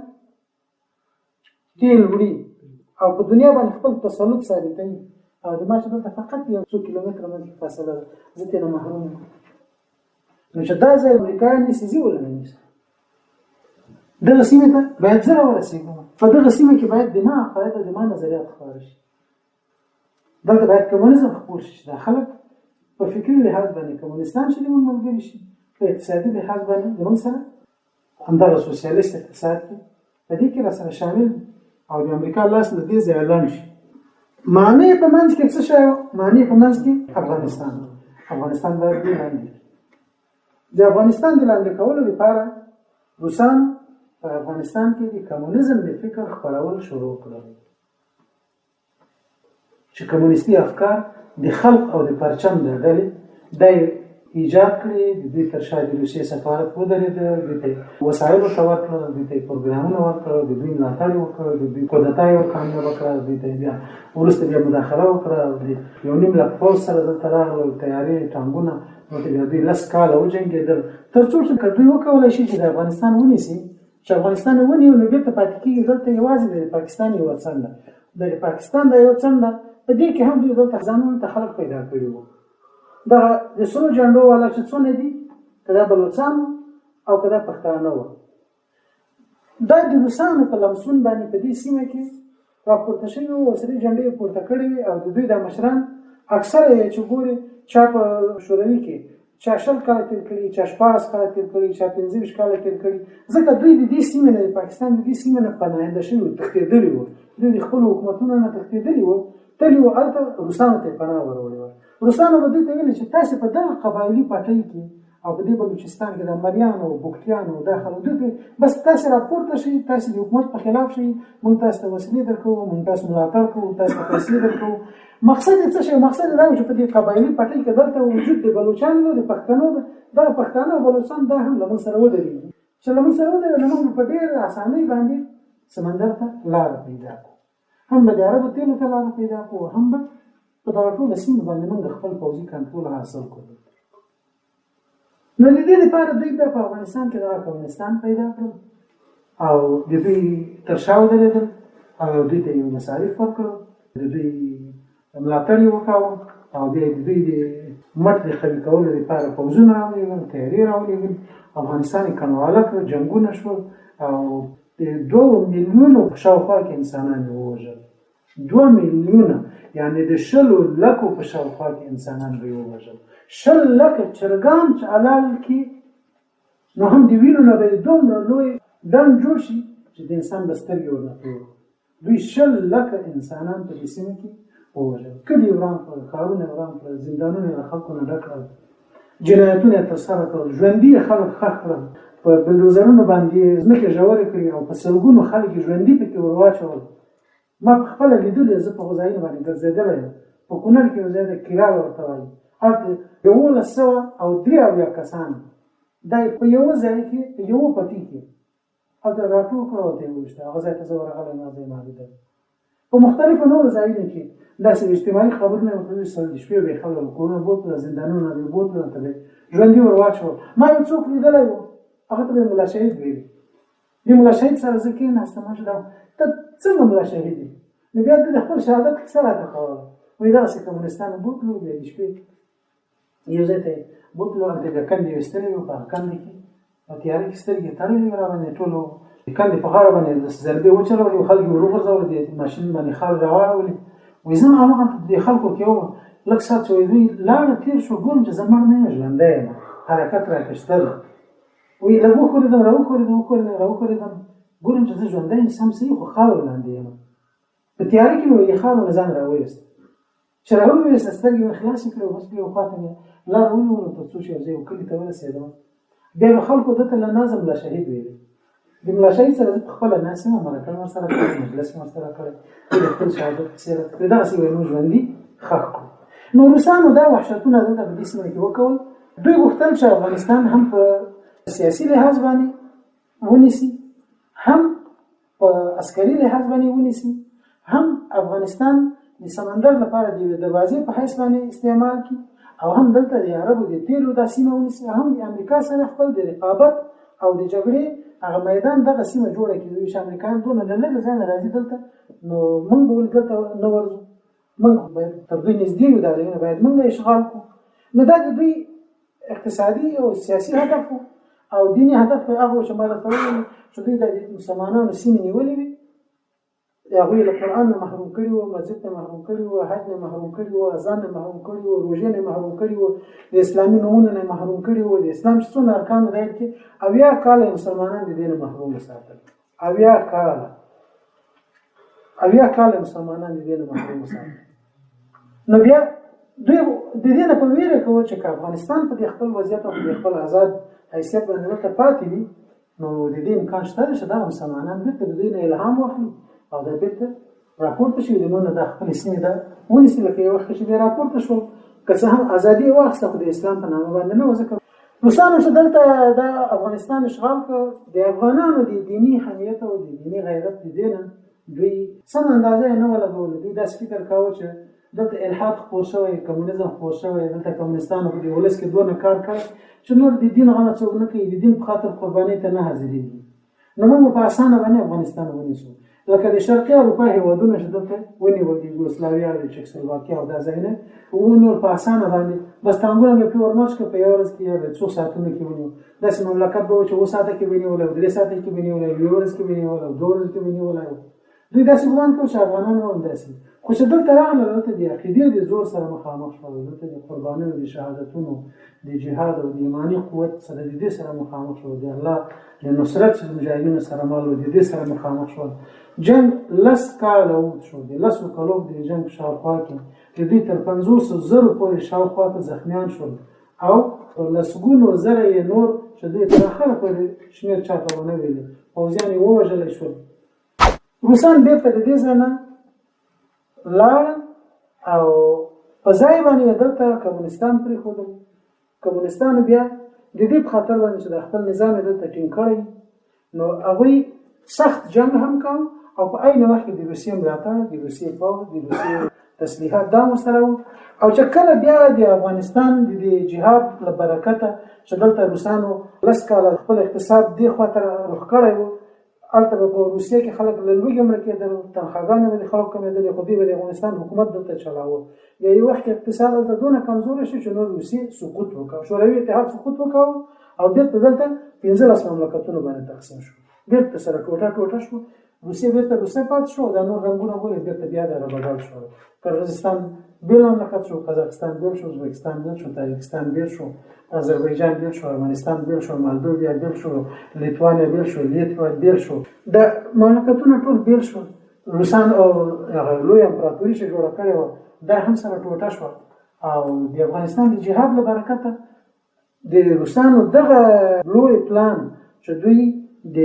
تیل وړي او په دنیا باندې خپل تسلط ثابتوي او د ما چې دلته فقط یو څو کیلومتره منځ کې فاصله ده زه ترې نه محروم یم نو چې دا ځای امریکایان نیسي زه ولې نه نیسم دغه سیمې ته باید زه راورسېږم په دغه سیمه کې باید د ما عقاید او د ما نظریات خپاره شي دلته باید کمونیزم خپور شي چې دا خلک په فکري لحاظ باندې کمونستان چې زموږ ملګري شي په اقتصادي لحاظ باندې زموږ سره همدغه سوسیالیست اقتصاد کې په دې کې راسره شامل او د امریکا لاس له دې ځای اعلان شي معنی په منځ کې څه شی معنی په منځ کې افغانستان باید دې لاندې د افغانستان د لاندې کولو لپاره روسان په افغانستان کې د کمونیزم د فکر خپرول شروع کړل چې کمونیستي افکار د خلق او د پرچم د ډلې د ایجاد کړي د دې تر شا د روسیې سفارت ودرېد د دې وسایل ورته ورکړل د دې پروګرامونه ورکړل د دوی ملاتړ وکړ د دوی کودتا یې کامیابه کړه د دې بیا وروسته بیا مداخله وکړه یو نیم لک پوځ سره دلته راغلل تیارې ټانګونه نو بیا دوی 10 کاله وجنګېدل تر څو چې دوی وکولی شي چې د افغانستان ونیسي چې افغانستان ونیو نو بېرته پاتې کېږي دلته یوازې د پاکستان یوه څنډه د پاکستان د یو څنډه په دې کې هم دوی دلته ځانونو ته خلک پیدا کړي وو دا د سرو جنډو والا چې څونه دي که دا بلوڅان او که دا پښتانه وو دا د روسانو په لمسون باندې په دې سیمه کې راپورته شوي وو سرې جنډې یې پورته کړې وې او د دوی دا مشران اکثره یې چې ګورې چا په شوروي کې چا 20 کاله تېر کړي چا 14 کاله تېر کړي چا 15 کاله تېر کړي ځکه دوی د دې سیمې نه د پاکستان د دې سیمې نه پناهنده شوي وو تښتېدلي وو دوی د خپلو حکومتونو نه تښتېدلي وو تللي وو هلته روسانو ته یې پناه وروړې وه روسانو به دوی ته ویلي چې تاسې په دغه قبایلي پټۍ کې او په دې بلوچستان کې د مریانو بوکټیانو دا خلک دوی بس تاسې راپورته شئ تاسې د حکومت په خلاف شئ موږ تاسو ته وسلې درکوو موږ تاسو ملاتړ کوو تاسو ته پیسې درکوو مقصد یې څه شی مقصد یې دا و چې په دې قبایلي پټۍ کې دلته وجود د بلوچانو د پښتنو دغه پښتانه او بلوچان دا هم له موږ سره ودرېږي چې له موږ سره ودرېږي، موږ په ډېر اسانۍ باندې سمندر ته لاره پیدا کړو. هم به د عربو تیلو ته لاره پیدا کړو، هم به په دغه ټوله سیمه باندې موږ خپل پوځي کنټرول حاصل کړو. نو د دې لپاره دوی بیا په افغانستان کې دغه کمونستان پیدا کړل او د دوی تر شا ودرېدل او دوی ته یې مصارف ورکړل، د دوی ملاتړ یې وکاوه او بیا د دوی د مټ د قوي کولو لپاره پوځونه راولېږل، تیارې راولېږل، افغانستان یې کنډواله کړ، جنګونه شول او د 2 میلیونو په شاوخوا کې انسانان یې ووژل. 2 میلیونه، یعنې د 100 لکو په شاوخوا کې انسانان به یې ووژل. 100 لکه چرګان چې حلال کې، نو هم د وینو نه به دومره لوی ډنډ جوړ شي چې د انسان به سترګې ورنه تویوي. دوی 100 لکه انسانان په دې سیمه کې ووژل. کلي یې وران کړل، ښارونه یې وران کړل، زندانونه یې له خلکو نه ډک کړل، جنایتونه یې ترسره کړل، ژوندي یې خلک ښخ کړل، په بلډوزرونو باندې ځمکې ژورې کړې او په سلګونو خلک یې ژوندي پکې ور واچول. ما په خپله لیدلې، زه په هغو ځایونو باندې ګرځېدلی یم. په کونړ کې یو ځای دی کیراله ورته وایي، هلته 1173 کسان دا په یوه ځای کې په یوه پټي کې هلته راټول کړه او ورته یې وویشته. هغه ځای ته زه ورغلی ما ځای ما لیدل. په مختلفو نورو ځایونو کې داسې اجتماعي خبرونه یې ورته ویل، د شپې به یې خلک له کورونو بوتله، زندانونو نه به یې بوتله، هلته به یې ژوندي ور واچول. ما یو څوک لیدلی و، هغه ته به یې ملا شهید ویلي. د ملا شهید سره زه کېناستم، ما چې ته څنګه ملا شهید یې؟ نو بیا د خپل شهادت کیسه راته کوله. وایي دغسې کمونستانو بوتلو، بیا د شپې یو ځای ته یې بوتلو، هلته بیا کندې یې ویستلې وې، په هغه کنده کې په تیاره کې سترګې یې تړلې وې، راباندې ټولو د کندې په غاړه باندې ضربې وچلولې وې، خلک یې ور وغورځولې، د ماشین باندې خال راواړولې. وایي زه هماغلته د خلکو کې وم لږ ساعت چې وایي دوی لاړه تېر شو، ګورم چې زه مړ نه یم، ژوندی یم، حرکت راته شته ده. وایي لږ وښورېدم، راوښورېدم، وښورېدم، راوښورېدم، ګورم چې زه ژوندی یم، سم صحیح، خو خاورې لاندې یم. په تیاره کې مې د خاورو نه ځان راوویست. چې راوویسته سترګې مې خلاصې کړې، بس بیا یو خواته مې لار ونیولم تر څو چې یو ځای یو کلي ته ورسېدم. بیا به خلکو دته له نازه ملا شهید ویلې. د ملا شهید سره زه پخپله ناست یم، مرکه مې ورسره کړی، مجلس مې ورسره کړی، د خپل شهادت کیسې راته کړې. دغسې وایي موږ ژوندي ښخ کړو. نو روسانو دا وحشتونه دلته په دې سیمه کې وکول. دوی غوښتل چې افغانستان هم په سیاسي لحاظ باندې ونیسي، هم په عسکري لحاظ باندې ونیسي، هم افغانستان د سمندر لپاره د دروازې په حیث باندې استعمال کړي، او هم دلته د عربو د تیلو دا سیمه ونیسي، هم د امریکا سره خپل د رقابت او د جګړې هغه میدان دغه سیمه جوړه کړي. چې امریکایان دونه له لږ ځای نه راځي دلته، نو موږ به ولې دلته نه ورځو؟ موږ باید تر دوی نږدې یو، دا ځایونه باید موږ اشغال کړو. نو دا د دوی اقتصادي او سیاسي هدف او دیني هدف هغه چې ما درته وویل چې دوی د مسلمانانو سیمې نیولې وي، هغوی له قرآن نه محروم کړي وو، مسجد نه محروم کړي وو، حج نه محروم کړي وو، اذان نه محروم کړي وو، روژې نه محروم کړي وو، د اسلامي نومونو نه محروم کړي وو، د اسلام چې څونه ارکان دی کې 80 کاله مسلمانان د دې نه محروم وساتل. 80 کاله مسلمانان د دې نه محروم وساتل. نو بیا دوی د دې نه په ویره کوي چې افغانستان په خپل وضعیت او په خپل آزاد حیثیت باندې ورته پاتې وي، نو د دې امکان شته چې دا مسلمانان بیرته د دې نه الهام واخلي او دا بیرته راپورته شي، د نن د خپل سیمې دا ونیسي. لکه یو وخت چې راپورته شول، که څه هم ازادي واخیسته، خو د اسلام په نامه باندې نه و. ځکه روسانو چې دلته د افغانستان اشغال کړ، د افغانانو د دیني حمیت او د دیني غیرت د دې نه دوی سم اندازه نه ولګوله. دوی داسې فکر کاوه چې دلته الحاد خپور شوی، کمونیزم خپور شوی، دلته کمونستانو په دې ولس کې دونه کار کوي چې نور د دین غنه څوک نه کوي، د دین په خاطر قربانۍ ته نه حاضرېږي. نو موږ په اسانه باندې افغانستان ونیسو. لکه د شرقي اروپا هېوادونه چې دلته ونیول، د یوګوسلاویا، د چکسلواکیا او دا ځایونه ونیول په اسانه باندې، بس ټانګونه مې پرې ورمات کړه، په یوه ورځ کې یا څو ساعتونو کې ونیول. داسې مملکت به و چې 2 ساعته کې ونیول، او 3 ساعته کې ونیول، او 1 ورځ کې ونیول، او 2 ورځې کې ونیول. دوی داسې ګمان کوي چې افغانان هم داسې، خو چې دلته راغله، دلته د عقیدې د زور سره مخامخ شول، دلته د قربانیو، د شهادتونو، د جهاد او د ایماني قوت سره د دې سره مخامخ شول، د الله د نصرت مجاهدینو سره مال و د دې سره مخامخ شول. جنگ 10 کاله اوږد شو. د 10 کالو د جنگ شاوخوا کې د دوی تر 500,000 پورې شاوخوا ته زخمیان شول، او لسګونو زره یې نور چې دوی تر اخره پورې شمېر چاته ونه ویلې، پوځیان یې ووژلی شول. روسان بیرته د دې ځای نه لاړل او په ځای باندې دلته کمونستان پرېښودل. کمونستانو بیا د دې په خاطر باندې چې د خپل نظام دلته ټینګ کړی نو هغوی سخت جنگ هم کاوه او په عین وخت کې د روسیې ملاتړ د روسیې پوځ د روسیې تسلیحات دا ورسره وو او چې کله بیا د افغانستان د جهاد له برکته چې دلته روسانو لس کاله خپل اقتصاد دې خواته رخ کړی وو هلته به په روسیې کې خلک له لوږې مړه کېدل تنخواګانې به د خلکو کمېدلې خو دوی به د افغانستان حکومت دلته چلاوه بیا یو وخت کې اقتصاد هلته دونه کمزوری شو چې نور روسیې سقوط وکړ شوروي اتحاد سقوط وکړ او بیرته دلته 15 مملکتونو باندې تقسیم شو بیرته سره ټوټه شو روسیې بیرته روسیې پاتې شو دا نور رنګونه ګوري بیرته بیا د بدل شو قرغیزستان بیل مملکت شو قزاقستان بیل شو ازبکستان بیل شو تاجکستان بیل شو آذربایجان بیل شو ارمنستان بیل شو مالدویا بیل شو لیتوانیا بیل شو لیتوا بیل شو د مملکتونو ټول بیل شو روسان او لوی امپراتوري چې جوړه کړې و دا هم سره ټوټه شو او د افغانستان د جهاد له برکته د روسانو دغه لوی پلان چې دوی د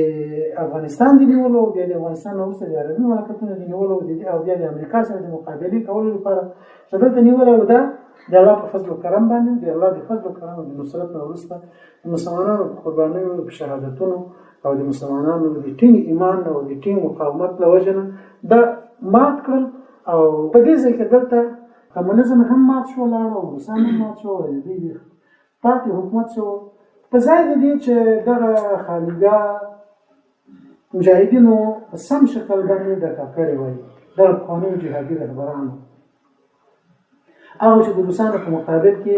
افغانستان د نیولو بیا د افغانستان وروسته د عربي مملکتونو د نیولو او بیا د امریکا سره د مقابلې کولو لپاره چې دلته نیولې و دا د الله په فضل و کرم باندې د الله د فضل و کرم او د نصرت نه وروسته د مسلمانانو په قربانیو په شهادتونو او د مسلمانانو د ټینګ ایمان او د ټینګ مقاومت له وجې نه دا مات کړل او په دې ځای کې دلته کمونیزم هم مات شو لاړ او روسان هم مات شو او د دوی پاتې حکومت شو په ځای د دې چې دغه خالیګاه مجاهدینو په سم شکل باندې د کړی وای د قانون جهادي رهبرانو هغه چې د روسانو په مقابل کې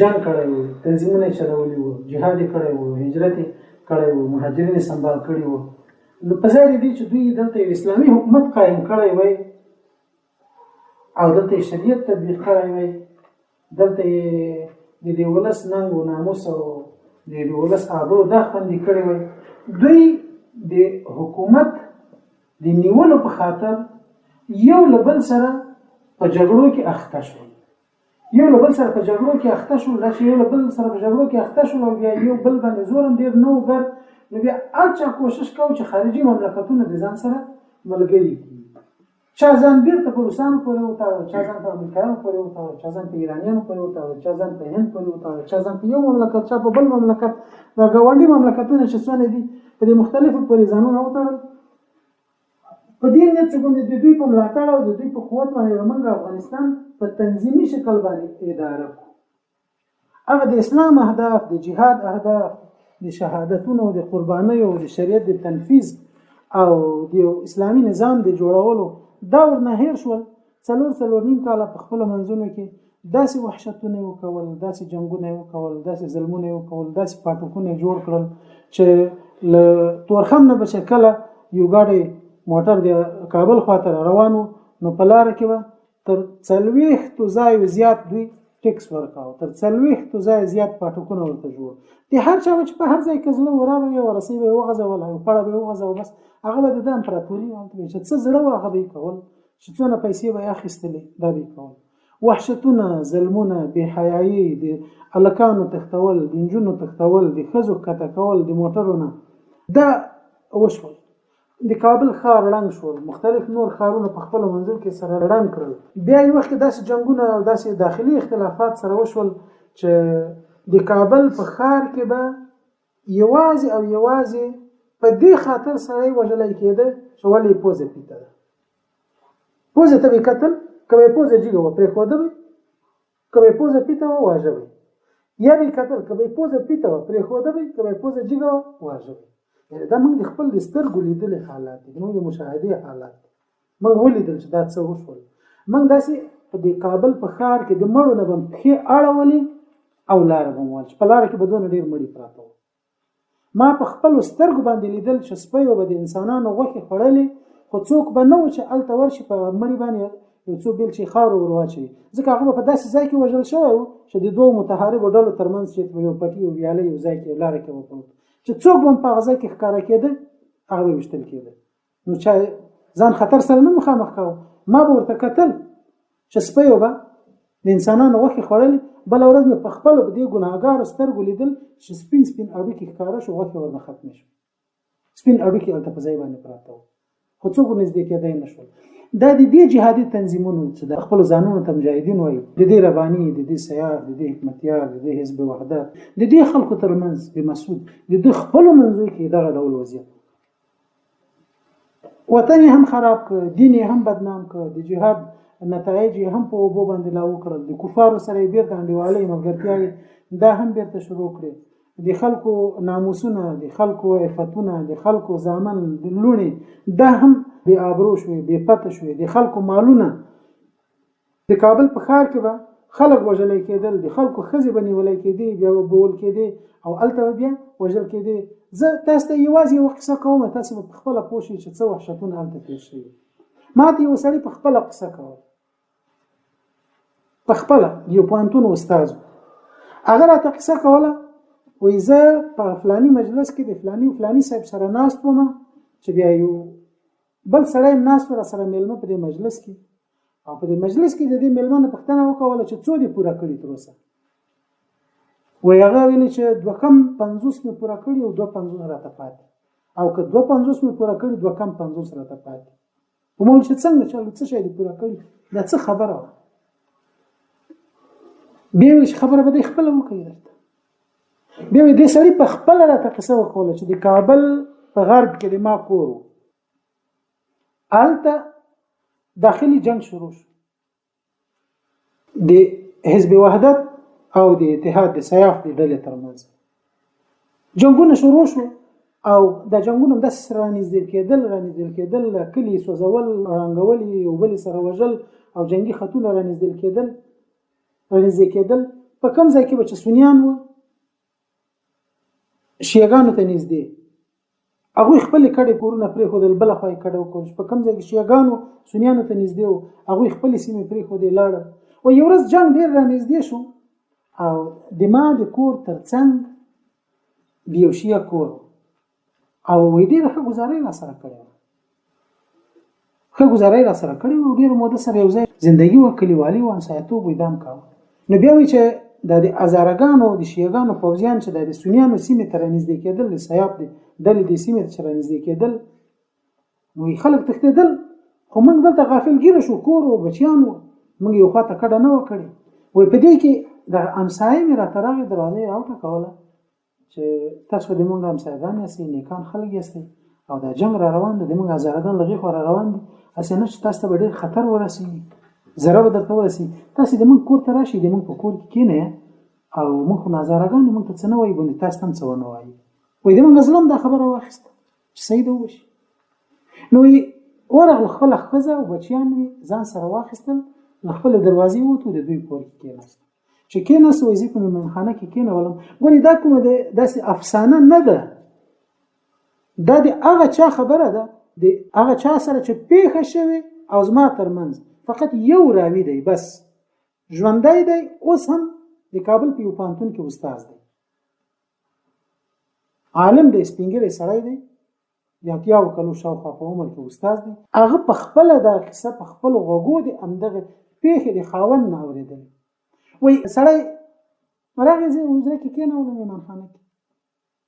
جنگ کړی وو تنظیمونه چلولي وو جهاد کړی وو هجرت کړی وو مهاجرین سنبال کړی وو نو په ځای د دې چې دوی دلته اسلامي حکومت قائم کړی وای او دلته شریعت تطبیق کړی وای دلته د دې ولس ننګ او ناموس او د دې ولس آبرو دا خوندي کړی وای دوی د حکومت د نیولو په خاطر یو له بل سره په جګړو کې اخته شول یو له بل سره په جګړو کې اخته شول دا چې یو له بل سره په جګړو کې اخته شول او بیا یو بل باندې زورم ډیر نو بر نو بیا اچھا کوشش کوي چې خارجي مملکتونه د ځان سره ملګري کړي چا ځان بیرته په روسانو پورې وتاړه چا ځان په امریکایانو پورې وتاړه چا ځان په ایرانیانو پورې وتاړه چا ځان په هند پورې وتاړه چا ځان په یو مملکت چا په بل مملکت دا ګاونډي مملکتونه چې څونه دي په دې مختلفو پورې ځانونه وتاړل په دې نیت چې کوم د دوی په ملاتړ او د دوی په قوت باندې موږ افغانستان په تنظیمي شکل باندې اداره کوو هغه د اسلام اهداف د جهاد اهداف د شهادتونو او د قربانیو او د شریعت د تنفيذ او د اسلامي نظام د جوړولو دا ورنه هیر شول څلور نیم کاله په خپل منځونو کې داسې وحشتونه وکول داسې جنگونه وکول داسې ظلمونه وکول داسې پاتوکونه جوړ کړل چې له تورخم نه بشکله یو ګاډي موټر د کابل خواته روانو نو په لار کې به تر 40 ځای زیات دوی ټیکس ورکاو تر 40 ځای زیات پاتوکونه ورته جوړ دي هر چا چې په هر ځای کې ځله ورابه ورسې به وغځول او پړه به وغځول بس هغه به د امپراتوري او چې څه زړه هغه به کول چې څونه پیسې به اخیستلې دا به کول وحشتونه ظلمونه بے حیايي د الکانو تختول د انجونو تختول د خزو کته کول د موټرونو دا وشول د کابل ښار رنګ شول مختلف نور ښارونه په خپل منځل کې سره رنګ کړل بیا یو وخت داسې جنگونه او داسې داخلي اختلافات سره وشول چې د کابل په ښار کې به یوازې په دې خاطر سره وجلای کېده چې ولې پوزه پیته ده پوزه ته به قتل کوي پوزه جګو پرې خو ده کوي پوزه پیته واجبې یا به قتل کوي پوزه پیته پرې خو ده کوي پوزه جګو واجبې دا موږ د خپل د سترګو لیدل حالات دي موږ د مشاهده حالات موږ ولیدل چې دا څه وشول موږ داسې په د کابل په ښار کې د مړو نه بم پخې اړولې او لار بمول په لار کې بدون ډیر مړي پراته ما په خپل سترګو باندې لیدل چې سپیو به د انسانانو غوښه خړلې خو څوک به نه و چې الته ورشي په مړي باندې یو څو بیل چې خاور ورواچي ځکه هغه په داسې ځای کې وژل شوی و چې د دوه متحاربو ډلو ترمنځ چې یو پټي او ویاله یو ځای کې لار کې وکړ چې څوک هم په غزا کې ښکارا کېده هغه به وشتل کېده نو چې ځان خطر سره نه مخامخ کاوه ما به ورته کتل چې سپیو به د انسانانو غوښه خړلې بل ورځ مې په خپل د ګناهګار سترګو لیدل چې سپین اډو کې ښکارا شو غوښه ورنه ختم شو سپین اډو کې الته په ځای باندې پراته خو څوک نږدې کېدای نشول دا د دې جهادي تنظیمونو چې د خپل ځانونو ته مجاهدین وایي، د دې رباني، د دې سیاف، د دې حکمتیار، د دې حزب وحدت، د دې خلکو ترمنځ د مسعود د دې خپل منځو کې دغه ډول وضعیت، وطن هم خراب کړ، دین هم بدنام کړ، د جهاد نتایج هم په اوبو باندې لاو کړل، د کفارو سره بیرته انډیوالۍ ملګرتیاوې دا هم بیرته شروع کړې، د خلکو ناموسونه، د خلکو عفتونه، د خلکو زامن، د لونې دا هم بې آبرو شوې، بې پته شوې، د خلکو مالونه د کابل په ښار کې به خلک وژلی کېدل، د خلکو ښځې به نیولی کېدې، بیا به بول کېدې او هلته به بیا وژل کېدې. زه تاسو ته یوازې یوه قصه کوم، تاسو به په خپله پوه شئ چې څه وحشتونه هلته تېر شوي. ما ته یو سړي په خپله قصه کوله، په خپله یو پوهنتون استاد هغه راته قصه کوله، وایي زه په فلاني مجلس کې د فلاني و فلاني صاحب سره ناست وم، چې بیا یو بل سړی ناست و راسره میلمه په دې مجلس کې، او په دې مجلس کې د دې میلمه نه پوښتنه وکوله چې څو دې پوره کړي تر اوسه. وایي هغه ویلي چې 250 مې پوره کړي او 250 راته پاتې، او که 250 مې پوره کړي 250 راته پاتې. ومو چې څنګه چې څه شی دې پوره کړي، دا څه خبره وه؟ بیا ویل چې خبره به دې خپله وکړي درته. بیا دې سړي په خپله راته قصه وکوله چې د کابل په غرب کې د ما کور و، هلته داخلي جنگ شروع شو د حزب وحدت او د اتحاد د سیاف د ډلې ترمنځ. جنگونه شروع شو او د جنگونو داسې رانږدې کېدل، کلي سوځول، رنګول، یو بل سره وژل او جنگي خطونه رانږدې کېدل. په کوم ځای کې به چې سنیان وو شیعاګانو ته نږدې، هغوی خپلې کډې کورونه پرېښودل، بله خوا یې کډه وکړل. په کوم ځای کې شیعاګانو سنیانو ته نږدې وو هغوی خپلې سیمې پرېښودې لاړل. و یو ورځ جنګ ډېر رانږدې شو او د ما د کور تر څنګ د یو شیعه کور او وایي ډېره ښه ګزارۍ راسره کړې وه، ډېره موده سره یو ځای زندګي وه، کلیوالي وه، همسایه‌توب وایي دا هم کاوه. نو بیا وایي چې دا د هزارهګانو د شیعهګانو پوځیان چې د سنیانو سیمې ته رانږدې کېدل، د سیاف د ډلې د سیمې ته رانږدې کېدل، وایي خلک تښتېدل، خو موږ دلته غافلګیره شو، کور و، بچیان وو، موږ یو خوا ته کډه نه وه کړې. وایي په دې کې د همسایه مې راته راغی، دروازه یې راوټکوله چې تاسو د موږ همسایهګان یاستئ، نیکان خلک یاستئ او دا جنګ را روان دی، د موږ هزارهګان له غېږ را روان دي، هسې نه چې تاسو ته به ډېر خطر ورسېږي، ضرر به درته ورسېږي، تاسې د موږ کور ته راشئ، د موږ په کور کې کښېنئ او موږ خو هزارهګان دي، موږ ته څه نه وایي، باندې تاسو ته هم څه ونه وایي. وایي د موږ زړه هم دا خبره واخیسته چې صحیح ده وشي. نو وایي ورغلو، خپله ښځه او بچیان مې ځان سره واخیستل، له خپلې دروازې ووتو، د دوی کور کې کېناستو. چې کېناستو وایي زه په مېلمانخانه کې کېنولم. ګورې دا کومه داسې افسانه نه ده، دا د هغه چا خبره ده، د هغه چا سره چې پیښه شوې او زما ترمنځ فقط یو راوي دی، بس ژوندی دی، اوس هم د کابل په یو پوهنتون کې استاد دی، عالم دی، سپینګیری سړی دی، د 80 کلو شاوخوا په عمر کې استاد دی. هغه په خپله دا قصه په خپلو غوږو د همدغه پیښې د خاوند نه اورېدلې. وایي سړی راغی، زه حجره کې کېنولم مېلمانخانه کې،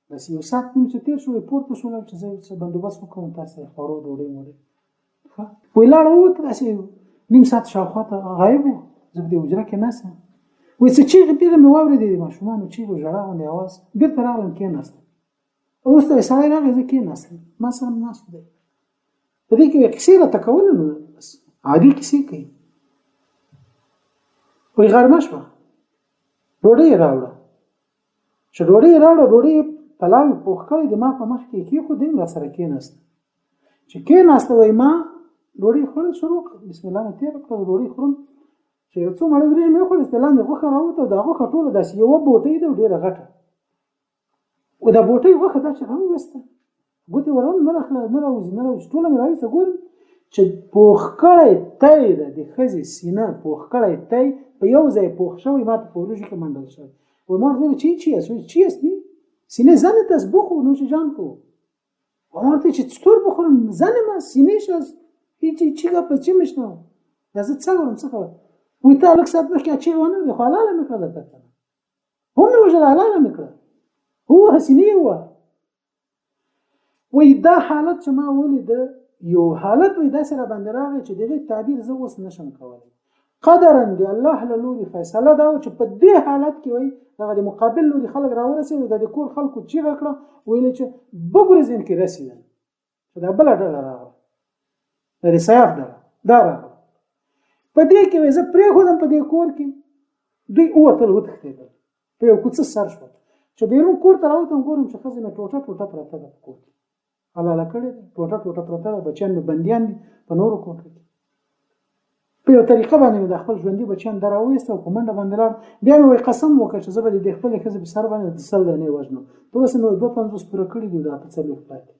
بس یو ساعت نیم چې تېر شو، پورته شولم چې زه څه بندوبست وکړم، تاسو یې خوړو ډوډۍ موډۍ. وایي لاړه ووته، داسې نیم ساعت شاوخوا ته غایب و، زه په دې حجره کې ناست یم. وایي څه چیغې پیغې مې واورېدې، د ماشومانو چیغې، ژړا غوندې اواز. بېرته راغلم کېناستم، وروسته یې سړی راغی، زه کېناستم، ما سره هم ناست دی. په دې کې یې کیسې راته کولې، نو بس عادي کیسې کوي. وایي غرمه شوه، ډوډۍ یې راوړه، چې ډوډۍ یې راوړه، ډوډۍ یې پلاو پوخ کړی د ما په مخ کې کېښود، دی را سره کېناسته. چې کېناسته وایي ما ډوډۍ خوړل شروع کړه، بسم الله مې تېره کړه، ډوډۍ خورم، چې یو څو مړۍ وریجې مې وخوړې، چې لاندې غوښه راووته، دا غوښه ټوله داسې یوه بوټۍ ده، ډېره غټه، و دا بوټۍ غوښه دا چې راوویسته، ګوتې ورم نه راوځي، ټوله مې راویسته، ګورم چې پوخ کړی تی ده، د ښځې سینه پوخ کړی تی په یو ځای پوخ شوی، ما ته په وریجو کې منډل شوی. وایي ما ورته ویل چی است؟ چی است سینه زنت است، بخور نوش جان کو. و ما ورته چې چطور بخورم، زنم است، سینه‌ش است، هیچی چی گپ چی میشنوم، ازت څه ورم څه خبر. وایي ته لږ ساعت مخکې چیغه ونه وکړې، خو حلاله مې کړه درته کنه، هم مې وژله، حلاله مې کړه، هو حسینې وه. وایي دا حالت چې ما ولیده یو حالت وي داسې را باندې راغی چې دغه تعبیر زه اوس نشم کولی. قدرا دی الله له لوري فیصله دا و چې په دې حالت کې وي دغه د مقابل لوري خلک راورسېدل، د کور خلکو چیغه کړه ویل چې بګورځین کې رسیدل چې دا بل ډله راغله د سیاف ډله دا راغله. په دې کې زه پرېښودم په دې کور کې دوی ووتل وتښتېدل په یو کوڅه سر شول چې بیرون کور ته راوتم ګورم چې ښځې مې ټوټه ټوټه پرته ده په کور کې حلاله کړې ده، ټوټه ټوټه پرته ده، بچیان مې بندیان دي په نورو کوټو کې. په یو طریقه باندې مې د خپل ژوندي بچیان در راوایست او په منډه باندې لاړ. بیا مې قسم وکړ چې زه به د خپلې ښځې په سر باندې د سل دانې وژنم. په اوسه مې 250 پوره کړي دي، دا په څلوېښت پاتې.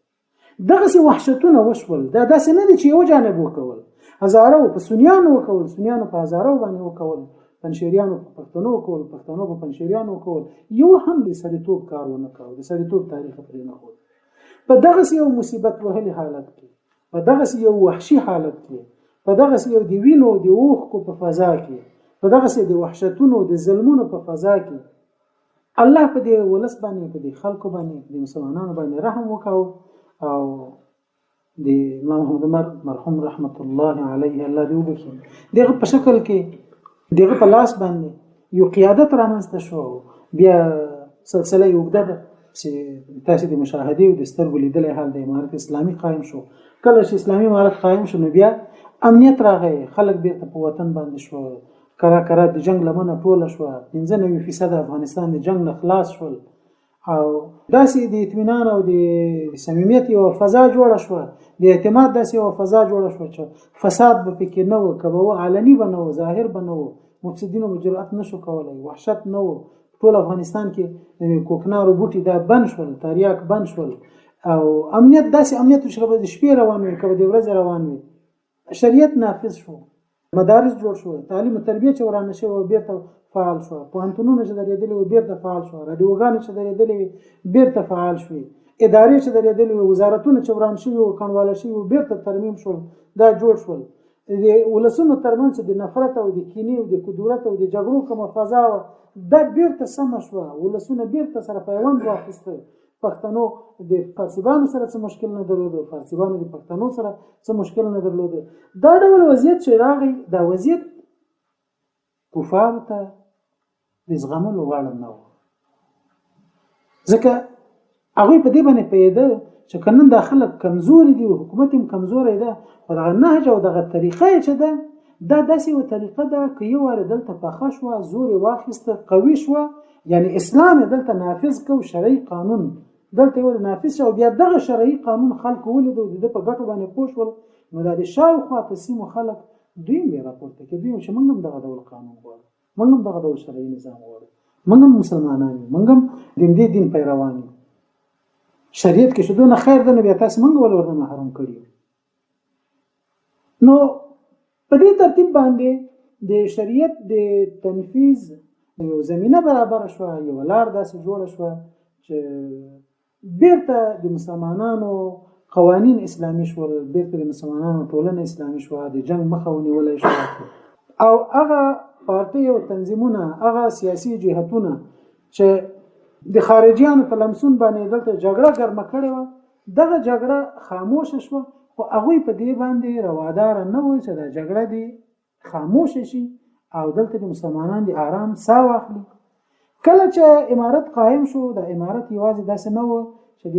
دغسې وحشتونه وشول. دا داسې نه دي چې یو جانب وکول، هزارو په سنیانو وکول، سنیانو په هزارو باندې وکول، پنجشیریانو په پښتنو وکول، پښتنو په پنجشیریانو وکول. یو هم د سړیتوب کار ونه کاوه، د سړیتوب تاریخ پرې نه ښود. په دغسې یو مصیبت وهلي حالت کې، په دغسې یو وحشي حالت کې، په دغسې یو د وینو د اوښکو په فضا کې، په دغسې د وحشتونو د ظلمونو په فضا کې الله په دې ولس باندې، په دې خلکو باندې، په دې مسلمانانو باندې رحم وکاو او د امام محمد عمر مرحوم رحمت الله علیه الله دې وبخي دغه په شکل کې دغه په لاس باندې یو قیادت رامنځته شو. بیا سلسله یې اوږده ده چې تاسو د مشاهدې او د سترګو لیدلې حال د امارت اسلامي قائم شو. کله چې اسلامي امارت قائم شو نو بیا امنیت راغی، خلک بیرته په وطن باندې شو، کرا د جنگ لمنه ټوله شو، 95% افغانستان د جنگ نه خلاص شول او داسې د اطمینان او د صمیمیت یو فضا جوړه شو، د اعتماد داسې یو فضا جوړه شو چې فساد به پکې نه و، کبه علني به نه و، ظاهر به نه و، مفسدینو به جرأت نشو کولی، وحشت نه و. ټول افغانستان کې کوکنارو بوټي دا بند شول، تریاک بند شول او امنیت داسې امنیت چې کبه د شپې روان وي، کبه د ورځې روان وي. شریعت نافذ شو، مدارس جوړ شو، تعلیم او تربیه چې ورانه شو بیرته فعال شو، پوهنتونونه چې درېدلې وي بیرته فعال شو، رادیوګانې چې درېدلې وي بیرته فعال شوې، ادارې چې درېدلې وي، وزارتونه چې وران شوي او کنډواله شوي وو بیرته ترمیم شول، دا جوړ شول. د ولسونو ترمنځ د نفرت او د کینې او د کدورت او د جګړو کومه فضا وه دا بیرته سمه شوه، ولسونه بیرته سره پیوند واخیسته. پښتنو د فارسیبانو سره څه مشکل نه درلود، فارسیبانو د پښتنو سره څه مشکل نه درلود. دا ډول وضعیت چې راغی دا وضعیت کفارو ته د زغملو وړ نه و، ځکه هغوی په دې باندې پوهېده چې که نن دا خلک کمزوري دي او حکومت هم کمزوری ده، خو دغه نهج او دغه طریقه یې چې ده دا داسې یوه طریقه ده که یو وارې دلته پخه شوه، زور یې واخیسته، قوي شوه، یعنې اسلام یې دلته نافظ کو، شرعي قانون دلته یې نافذ شو، بیا دغه شرعي قانون خلکو ولیدو، د ده په ګټو باندې پوه شول، نو دا د شاوخوا سیمو خلک دوی هم بیا راپورته کړي، دوی چې موږ هم دغه ډول قانون غواړو، موږ هم دغه ډول شرعي نظام غواړو، موږ هم مسلمانان یو، موږ هم د دې دین پیروان یو، شریعت کې شو دونه خیر ده نو بیا تاسو موږ ولې ورته محروم کړي. نو په دې ترتیب باندې د شریعت د تنفیذ یو زمینه برابر شوه، یو لار داسې جوړه شوه چې بیرته د مسلمانانو قوانین اسلامي شول، بیرته د مسلمانانو ټولنه اسلامي شوه، د جنگ مخه ونیولی شوه او هغه پارټۍ او تنظیمونه، هغه سیاسي جهتونه چې د خارجیانو په لمسون باندې دلته جګړه ګرمه کړې وه، دغه جګړه خاموشه شوه، خو هغوی په دې باندې رواداره نه وو چې دا جګړه دې خاموشه شي او دلته د مسلمانان د آرام ساه واخلي. کله چې امارت قائم شو، د امارت یوازې داسې نه و چې د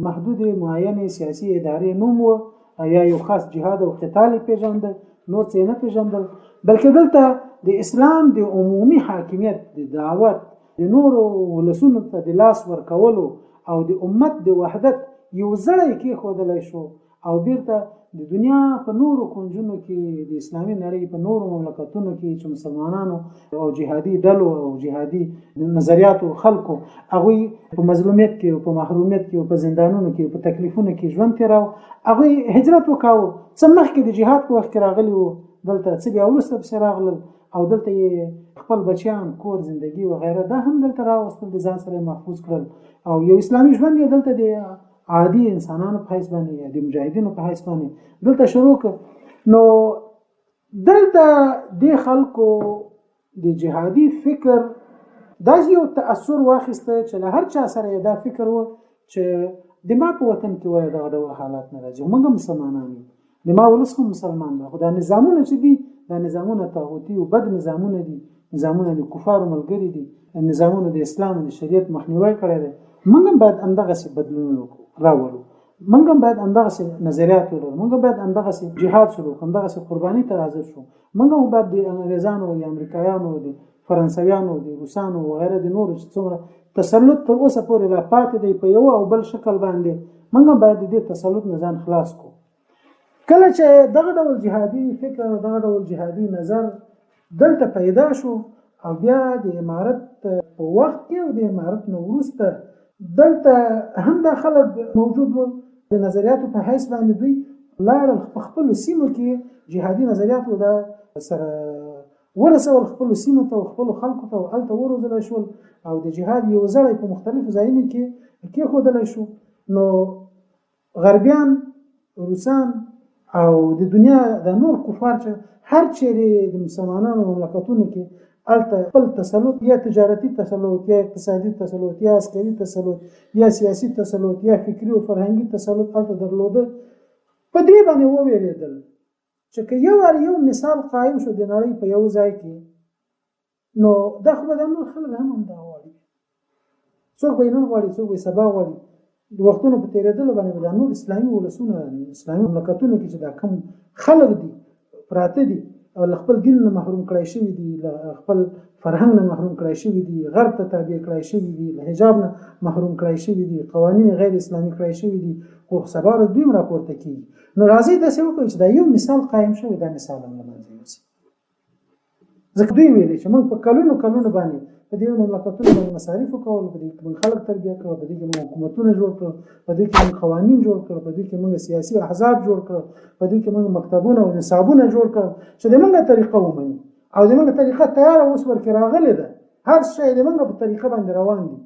محدود معینې سیاسي ادارې نوم و یا یو خاص جهاد او قتال پیژنده، نور څه نه پیژندل، بلکې دلته د اسلام د عمومي حاکمیت، د دعوت، د نورو ولسونو ته د لاس ورکولو او د امت د وحدت یو زړی کېښودلی شو او بیرته د دنیا په نورو کنجونو کې، د اسلامي نړۍ په نورو مملکتونو کې چې مسلمانانو او جهادي ډلو او جهادي نظریاتو خلکو هغوی په مظلومیت کې او په محرومیت کې او په زندانونو کې په تکلیفونو کې ژوند تېراو، هغوی هجرت وکاوه. څه مخکې د جهاد په وخت کې راغلي وو دلته، څه بیا وروسته پسې راغلل او دلته یې خپل بچیان، کور، زندگی وغیره دا هم دلته راوستل، د ځان سره محفوظ کړل او یو اسلامي ژوند یې دلته د عادي انسانانو په حیث باندې یا د مجاهدینو په حیث باندې دلته شروع کړ. نو دلته د خلکو د جهادي فکر داسې یو تأثر واخیسته چې له هر چا سره دا فکر و چې د ما په وطن کې وای دا ډول حالات نه راځي موږ مسلمانان یو د ما ولس هم مسلمان دی خو دا نظامونه چې دي دا نظامونه طاغوتي او بد نظامونه دي نظامونه د کفارو ملګري دي نظامونه د اسلام او د شریعت مخنیوي کړی دی موږ هم باید همدغه څه بدلون راولو موږ هم باید همدغه څه نظریات ولرو موږ باید همدغه څه جهاد شروع کړو همدغه څه قرباني ته حاضر شو موږ هم باید د انګریزانو او د امریکایانو او د فرانسویانو د روسانو او غیره د نورو چې څومره تسلط تر اوسه پورې لا پاتې دی په یو او بل شکل باندې موږ باید د دې تسلط نه ځان خلاص کړو کله چې دغه ډول جهادي فکر او دغه ډول جهادي نظر دلته پیدا شو او بیا د امارت په وخت کې او د امارت نو وروسته دلته هم د خلک موجود وو د نظریاتو په حیث باندې دوی لاړل په خپل سیمو کې جهادي نظریاتو د سره ورسول خپل سیمو ته خپل خلکو ته الته ورزل شول او د جهاد یو ځای په مختلفو ځایونو کې خودل شو نو غربیان روسان او د دنیا د نور کفار چې هر چیرې د مسلمانانو مملکتونو کې الته خپل تسلط یا تجارتي تسلط یا اقتصادي تسلط یا عسکري تسلط یا سیاسي تسلط یا فکری او فرهنګي تسلط الته درلوده په دې باندې وویریدل چې یو مثال قائم شو د نړۍ په یو ځای کې نو دا خو د نور خلک هم دا وایي څوک به نن غواړي څوک به سبا غواړي د وختونو په تیریدلو باندې د نور اسلامي ولسونه اسلامي مملکتونو کې چې دا کم خلک دي پراته دي او خپل دین نه محروم کړای شوی دي خپل فرهنګ نه محروم کړای شوی دي غرب ته تابع کړای شوی دي له حجاب نه محروم کړای شوی دي قوانین غیر اسلامي کړای شوی دي خو سبا دوی راپورته کیږي نو راځي د څه وکړي چې دا یو مثال قائم شوی دا مثال هم لمنځه یوسي ځکه دوی ویلي چې موږ په کلونو باندې په دې مملکتونو باندې مصارف وکول په دې کې موږ خلک تربیه کړو په دې کې موږ حکومتونه جوړ کړو په دې کې موږ قوانین جوړ کړو په دې کې موږ سیاسي احزاب جوړ کړو په دې کې موږ مکتبونه او نصابونه جوړ کړو چې د موږ طریقه ومني او د موږ طریقه تیار اوس ورکې راغلې ده هر شی د موږ په طریقه باندې روان دي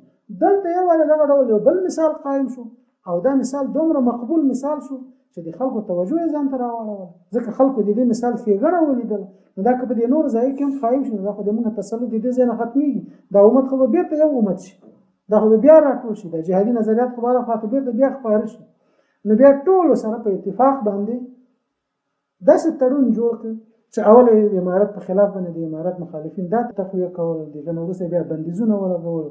دلته یو دغه ډول بل مثال قائم شو او دا مثال دومره مقبول مثال شو چې د خلکو توجه ځان ته راوړل ځکه خلکو د دې مثال ښېګڼه ولیدل نو دا که په دې نور ځای کې هم قایم شي دا خو د موږ تسلط د دې ځای نه ختمېږي دا امت خو به بېرته یو امت شي دا خو به بیا راټول شي دا جهادي نظریات خو به هغه بېرته بیا خپاره شي نو بیا ټولو سره په اتفاق باندې داسې تړون جوړ کړ چې اول د امارت په خلاف باندې د امارت مخالفین دا تقویه کول دغه نو وروسته بیا بندیزونه ولګول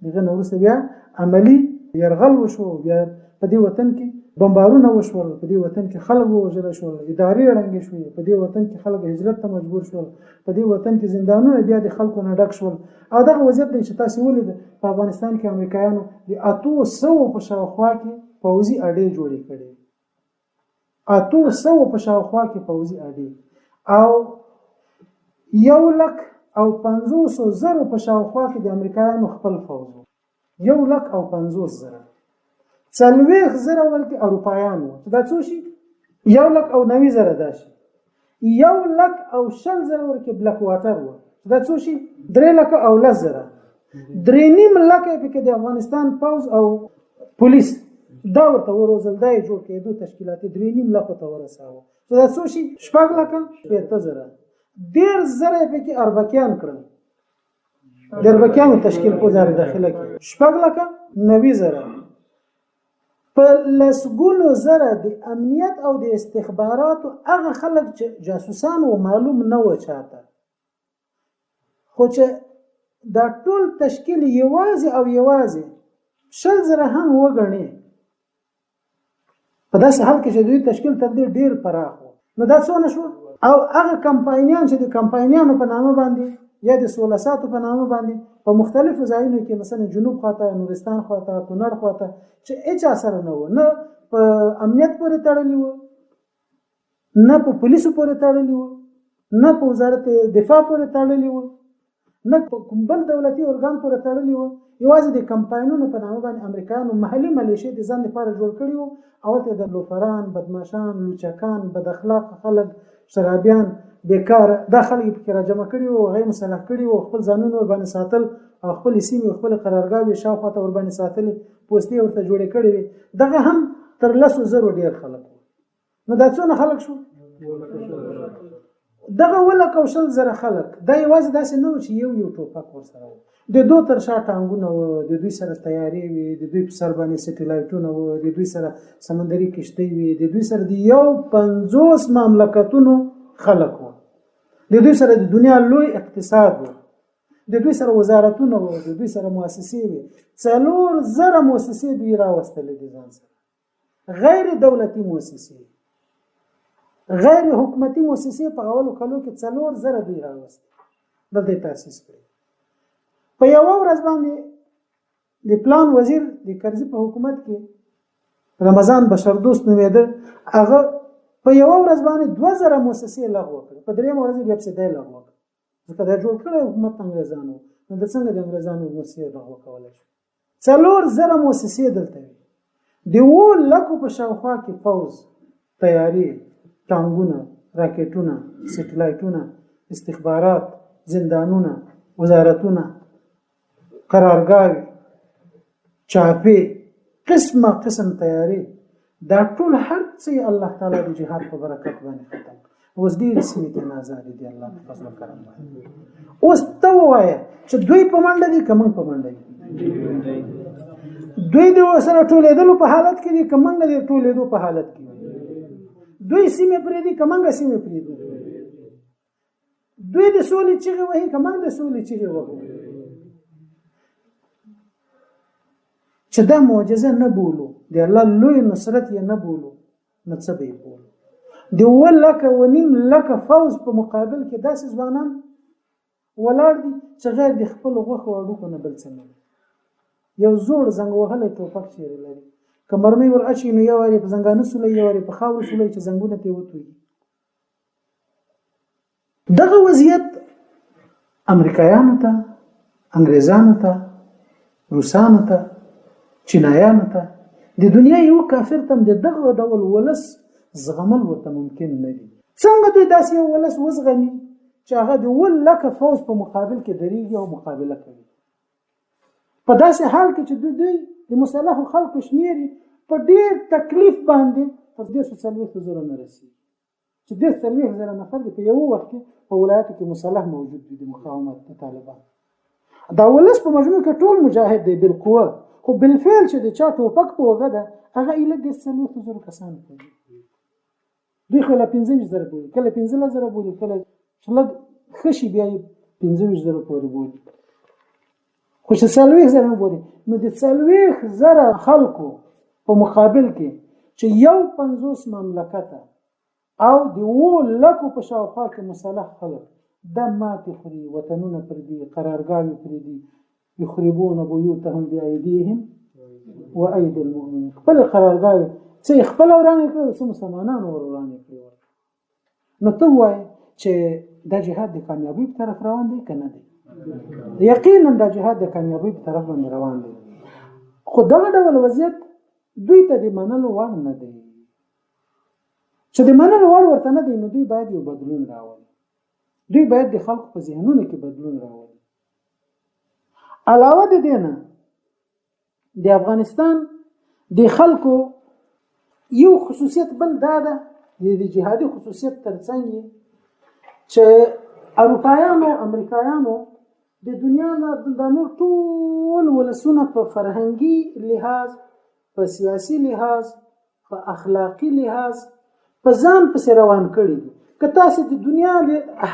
دغه نو وروسته بیا عملی يرغل وشو بیا په دې وطن کې بمبارونه وشول په دې وطن کې خلک وژل شول ادارې ړنګې شوې په دې وطن کې خلک هجرت ته مجبور شول په دې وطن کې زندانونه بیا د خلکو نه ډک شول او دغه وضعیت دی چې تاسو ولید په افغانستان کې امریکایانو د 800 په شاوخوا کې پوځي اډې جوړې کړې 800 په شاوخوا کې پوځي اډې او 1,50,000 په شاوخوا کې د امریکایانو خپل فوج 1,50,000 40,000 ولکه اروپایانو دا څو شي 1,90,000 دا شي 1,20,000 ورکه بلک واټر و دا څو شي 3,10,000 3,500,000 په د افغانستان پوز او پولیس دا ورته ورزل دای جوړ کېدو تشکیلات 3,500,000 ته ورساوه دا څو شي 4,00,000 ډیر زره په کې اربکیان کړل دربکیانو تشکیل په وزارت داخله کې 4,90,000 په لسګونو زره د امنیت او د استخباراتو هغه خلک چې جاسوسان او معلوم نه و چاته خو چې دا ټول تشکیل یوازې 1,000 هم وګڼي په داسې حال کې چې دوی تشکیل تر دې ډیر پراخ نو دا څونه شو او هغه کمپاینیان چې د کمپاینیانو په نامه باندې یا د سولساتو په نامه باندې په مختلفو ځایونو کې مثلا جنوب خواته نورستان خواته کونړ خواته چې هیڅ اثر نه و نه په امنیت پورې تړلی و نه په پولیسو پورې تړلی و نه په وزارت دفاع پورې تړلی و نه په کوم بل دولتي ارګان پورې تړلی و یوازې د کمپاینونو په نامه باندې امریکایانو محلي ملیشې د ځان لپاره جوړ کړي وو او ته د لوفران بدمعشان لوچکان بد اخلاق خلک شرابیان بیکار داخلي په را جمع کړي وو غیر مسلح کړي وو خپل ځانونه باندې ساتل او خپل سیمې خپل قرارګاوي شاوخته ور باندې ساتل پوسټي ورته جوړې کړي وي دغه هم تر 10,000 ډیر خلک نو دا څونه خلک شو دغه ولک او شل زره خلک دا یوازې داسې نه و چې یو ټوپک ورسره و، د دوی تر شا ټانګونه وو، د دوی سره تیارې وي، د دوی په سر باندې سټلایټونه وو، د دوی سره سمندري کشتۍ وي، د دوی سره د 50 مملکتونو خلک وو، د دوی سره د دنیا لوی اقتصاد وو، د دوی سره وزارتونه وو، د دوی سره مؤسسې وي، 4000 مؤسسې دوی راوستلې دي ځان سره، غیر دولتي مؤسسې، غیر حکومتي مؤسسې په اولو کلو کې 4000 دوی راوستل، دلته تاسیس کړي. په یو ورځ باندې د پلان وزیر د کرزي په حکومت کې رمضان بشردوست نومېده، هغه په یو ورځ باندې 2000 مؤسسې لغوه کړې، په درېیمه ورځ بیا پسې دی لغوه کړ، ځکه دا جوړ کړی حکومت انګریزانو، نو د څنګه د انګریزانو مؤسسې لغوه کولی شو؟ 4000 مؤسسې دلته وي، د 2 لکو په شاوخوا کې پوځ، تیارې، ټانګونه، راکټونه، سټلایټونه، استخبارات، زندانونه، وزارتونه، قرارګاوي، چاپې، قسمه قسم تیاری، دا ټول هر څه الله تعالی د جهاد په برکت باندې ختم. اوس ډېرې سیمې ته آزادې دي الله په فضل کرم باندې. اوس ته ووایه چې دوی په منډه دي که موږ په منډه دي؟ دوی د سره ټولېدلو په حالت کې دي که موږ د ټولېدو په حالت کې دي؟ دوی سیمې پرېږدي که موږ سیمې پرېږدو؟ دوی د سولې چغې وهي که موږ د سولې چغې وهو؟ چې دا معجزه نه بولو، د الله لوی نصرت یې نه بولو، نو څه به یې بولو؟ د 2.5 لکه فوز په مقابل کې داسې ځوانان ولاړ دي چې غیر د خپلو غوښو اړوکو نه بل څه نه دي. یو زوړ زنګ وهلی ټوپک چېرې لري، که مرمۍ ور اچوي نو یو وارې په زنګانه سولی، یو وارې په خاورو سولی چې زنګونه ترې وتوږي. دغه وضعیت امریکایانو ته، انګریزانو ته، روسانو ته، چینایانو ته، د دنیا یو کافر ته د دغه ډول ولس زغمل ورته ممکن نه دي. څنګه دوی داسې یو ولس وزغمي چې هغه د 2 لکه فوز په مقابل کې درېږي او مقابله کوي، په داسې حال کې چې دوی د مسلحو خلکو شمېر په ډېر تکلیف باندې تر 140,000 نه رسېږي، چې 140,000 نفر په یو وخت کې په ولایاتو کې مسلح موجود دي د مقاومت د طالبان. دا ولس په مجموع کې ټول مجاهد دی بالقوه، خو بالفعل چې د چا ټوپک په وګه ده هغه ایله 140,000 کسان کوي. دوی خو له 15,000 بولي، کله 15,000 بولي، کله چې لږ ښه شي بیا یې 15,000 پورې بولي، خو چې 40,000 بولي نو د 40,000 خلکو په مقابل کې چې 50 مملکته او د 2 لکو په شاوخوا کې مسلح خلک د ماتې خوري، وطنونه پرېږدي، قرارګاوې پرېږدي، یخربون بیوتهم بأیدیهم وأیدی المؤمنین، خپل قرارګاوې څه یې خپله ورانې کړې، څه مسلمانانو ور ورانې کړې. نو ته ووایې چې دا جهاد د کامیابۍ په طرف روان دی که نه دی؟ یقینا دا جهاد د کامیابۍ په طرف باندې روان دی، خو دغه ډول وضعیت دوی ته د منلو وړ نه دی. چې د منلو وړ ورته نه دی نو دوی باید یو بدلون راولي، دوی باید د خلکو په ذهنونو کې بدلون راولي. علاوه د دې نه د افغانستان د خلکو یو خصوصیت بل دا ده، د جهادي خصوصیت ترڅنګ چې اروپایانو، امریکایانو د دنیا نه د نور ټول ولسونه په فرهنګي لحاظ، په سیاسي لحاظ، په اخلاقي لحاظ په ځان پسې روان کړي دي. که تاسو د دنیا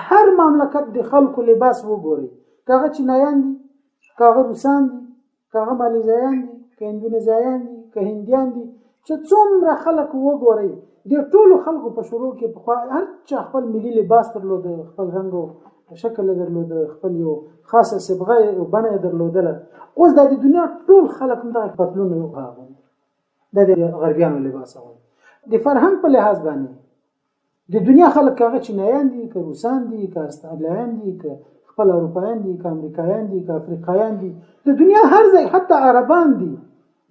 هر مملکت د خلکو لباس وګورئ، که هغه چینایان دي، که هغه روسان دي، که هغه مالیزیان دي، که اندونیزیان دي، که هندیان دي، چې څومره خلک وګورئ د ټولو خلکو په شروع کې پخوا هر چا خپل ملي لباس درلوده، خپل رنګ او شکل درلوده، خپل یو خاصه صبغه او بڼه درلودله. اوس د دنیا ټول خلک دغه پتلون واغوندي، د غربیانو لباس اغوندي. د فرهنګ په لحاظ باندې د دنیا خلک هغه چینایان دي، که روسان دي، که استرالیایان دي، که خپل اروپایان دي، که امریکایان دي، که افریقایان دي، د دنیا هر ځای، حتی عربان دي،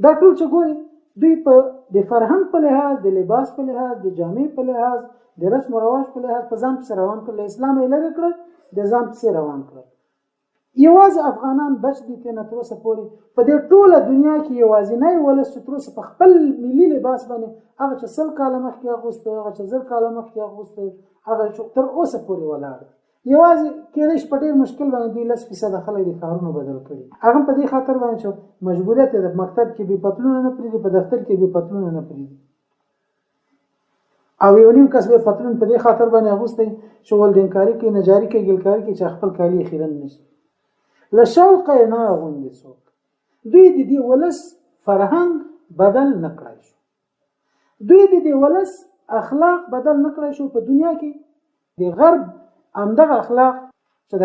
دا ټول چې ګوري دوی په د فرهنګ په لحاظ، د لباس په لحاظ، د جامې په لحاظ، د رسم و رواج په لحاظ په ځان پسې روان کړل. اسلام یې لرې کړل، د ځان پسې روان کړل. یوازې افغانان بچ دي تنه تر اوسه پورې په دې ټوله دنیا کې یوازینی ولس چې تر اوسه په خپل ملي لباس باندې هغه چې 100 کاله مخکې اغوسته، هغه چې 1000 کاله مخکې اغوسته، هغه چې تر اوسه پورې ولاړ یوازې کېدای شي په ډېر مشکل باندې 2% خلک د کارونو بدل کړي. هغه په دې خاطر باندې چې مجبوریت د مکتب کې به پتلون نه پریږدي، په دفتر کې به پتلون نه پریږدي، او یو نیم کس به پتلون په دې خاطر باندې اغوسته چې ولدینکاری کې نجاری کې ګلکاری کې چې خپل کالی خیرن نشي. له شوقه نه غوندي څوک دوی د دې ولس فرهنګ بدل نه کړای شو، دوی د دې ولس اخلاق بدل نه کړای شو. په دنیا کې د غرب همدغه اخلاق چې د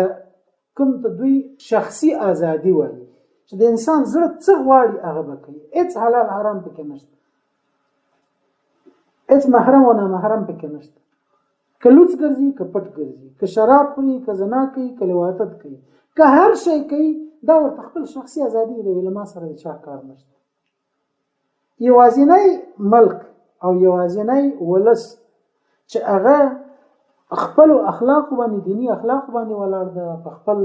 کوم ته دوی شخصي ازادي وایي چې د انسان زړه څه غواړي هغه به کوي، هیڅ حلال حرام پکې نشته، هیڅ محرم او نامحرم پکې نشته، که لوڅ ګرځي که پټ ګرځي، که شراب خوري که زنا کوي که لواطت کوي که هر شی کوي، دا ورته خپل شخصي ازادي دی، ولما سره د چا کار نشته. یوازینی ملک او یوازینی ولس چې هغه خپل اخلاق باندې دینی اخلاق باندې ولاړ ده، په خپل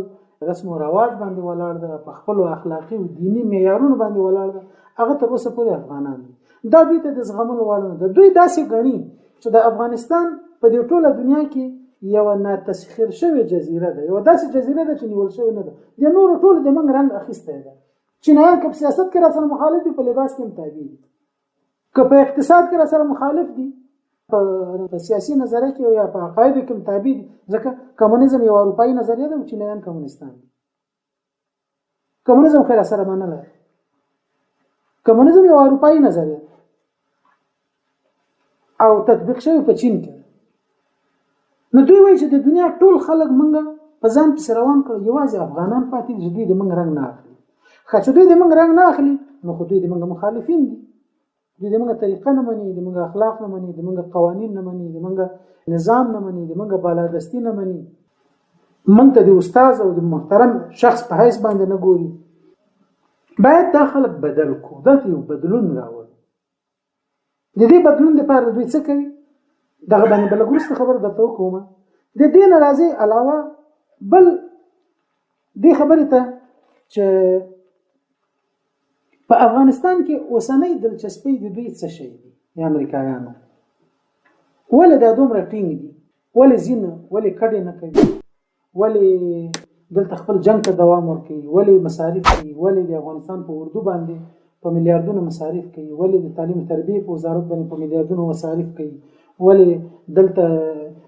رسم او رواج باندې ولاړ ده، په خپل اخلاقی او دینی معیارونو باندې ولاړ ده، هغه تر اوسه پورې افغانان دي. دا دوی ته د زغملو وړ نه ده. دوی داسې ګڼي چې د افغانستان په دې ټوله دنیا کې یو ناتسخیر شوی جزیره ده، یو داسې جزیره ده چې نیول شوی نه ده، د نور ټول د منګ رنګ اخیسته ده. چینایان که په سیاست کې را سره مخالف دي، په لباس کې متابع دي، که په اقتصاد کې را سره مخالف دي، په سیاسي نظریه کې یا په عقایدو کې متابع دي، ځکه کمونیزم یو اروپایي نظریه ده او چینایان کمونستان دي. کمونیزم خیر سره منله، کمونیزم یو اروپایي نظریه او تطبیق شوی په چین کې. نو دوی وایي چې د دنیا ټول خلک منګه په ځان پسې روان کړ، یوازې افغانان پاتې دي چې دوی د منګ رنګ نه اخلي. خو چې دوی د منګ رنګ نه اخلي نو خو دوی د منګ مخالفین دي، دوی د منګ طریقه نه مني، د منګ اخلاق نه مني، د منګ قوانین نه مني، د منګ نظام نه مني، د منګ بالادستی نه مني، منګ ته د استاد او د محترم شخص په حیث باندې نه ګوري. باید دا خلک بدل کو، دا یو بدلون راوړي. د دې بدلون لپاره دوی څه کوي؟ دغه باندې بل ګرست خبر درته وکوم. د دې نه راځي علاوه بل دې خبرې ته چې په افغانستان کې اوسنۍ دلچسپي د دوی څه شي دي، د امریکایانو ولې دا دومره ټینګ دي، ولې ځینه ولې کډې نه کوي، ولې دلته خپل جنگ ته دوام ورکوي، ولې مصارف کوي، ولې د افغانستان په اردو باندې په میلیارډونو مصارف کوي، ولې د تعلیم تربیه په وزارت باندې په میلیارډونو مصارف کوي، ولې دلته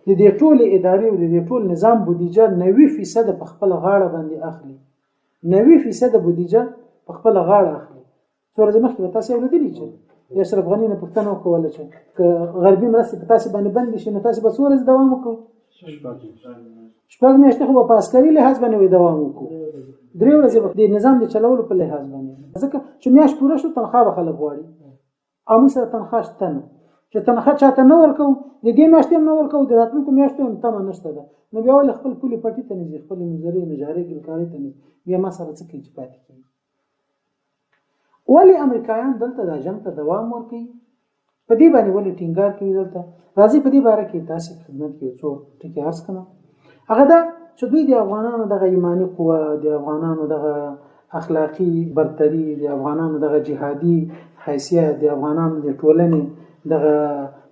د دې ټول ادارې او د دې ټول نظام بودیجه 90% په خپل غاړه باندې اخلي، 90% بودیجه په خپل غاړه اخلي. څو ورځې مخکې تاسو ولرئ چې اشرف غنی نه پوښتنه وکړه چې غربي مرستې په تاسو باندې بند شي نو تاسو به څو ورځې دوام وکړئ؟ شپږ میاشتې خو په عسکري لحاظ باندې دوام وکړو، 3 ورځې د نظام د چلولو په لحاظ باندې، ځکه چې میاشت پوره شو تنخواه به خلک غواړي او موږ سره تنخواه شته نه، چې تنخواه چاته نه ورکو، د دې میاشتې هم نه ورکو، د راتلونکو میاشتو هم تمه نشته ده، نو بیا ولې خپل پولې پټي ته نه ځي، خپل مزرې نجارې ګلکاري ته نه ځي، بیا ما سره څه کوي چې پاتې کېږي؟ ولې امریکایان دلته د جنګ ته دوام ورکوي؟ په دې باندې ولې ټینګار کوي؟ دلته راځي په دې باره کې تاسو خدمت کې څو ټکي عرض کړم. هغه دا چې دوی د افغانانو دغه ایمانی قوه، د افغانانو دغه اخلاقی برتری، د افغانانو دغه جهادي حیثیت، د افغانانو د ټولنې دغه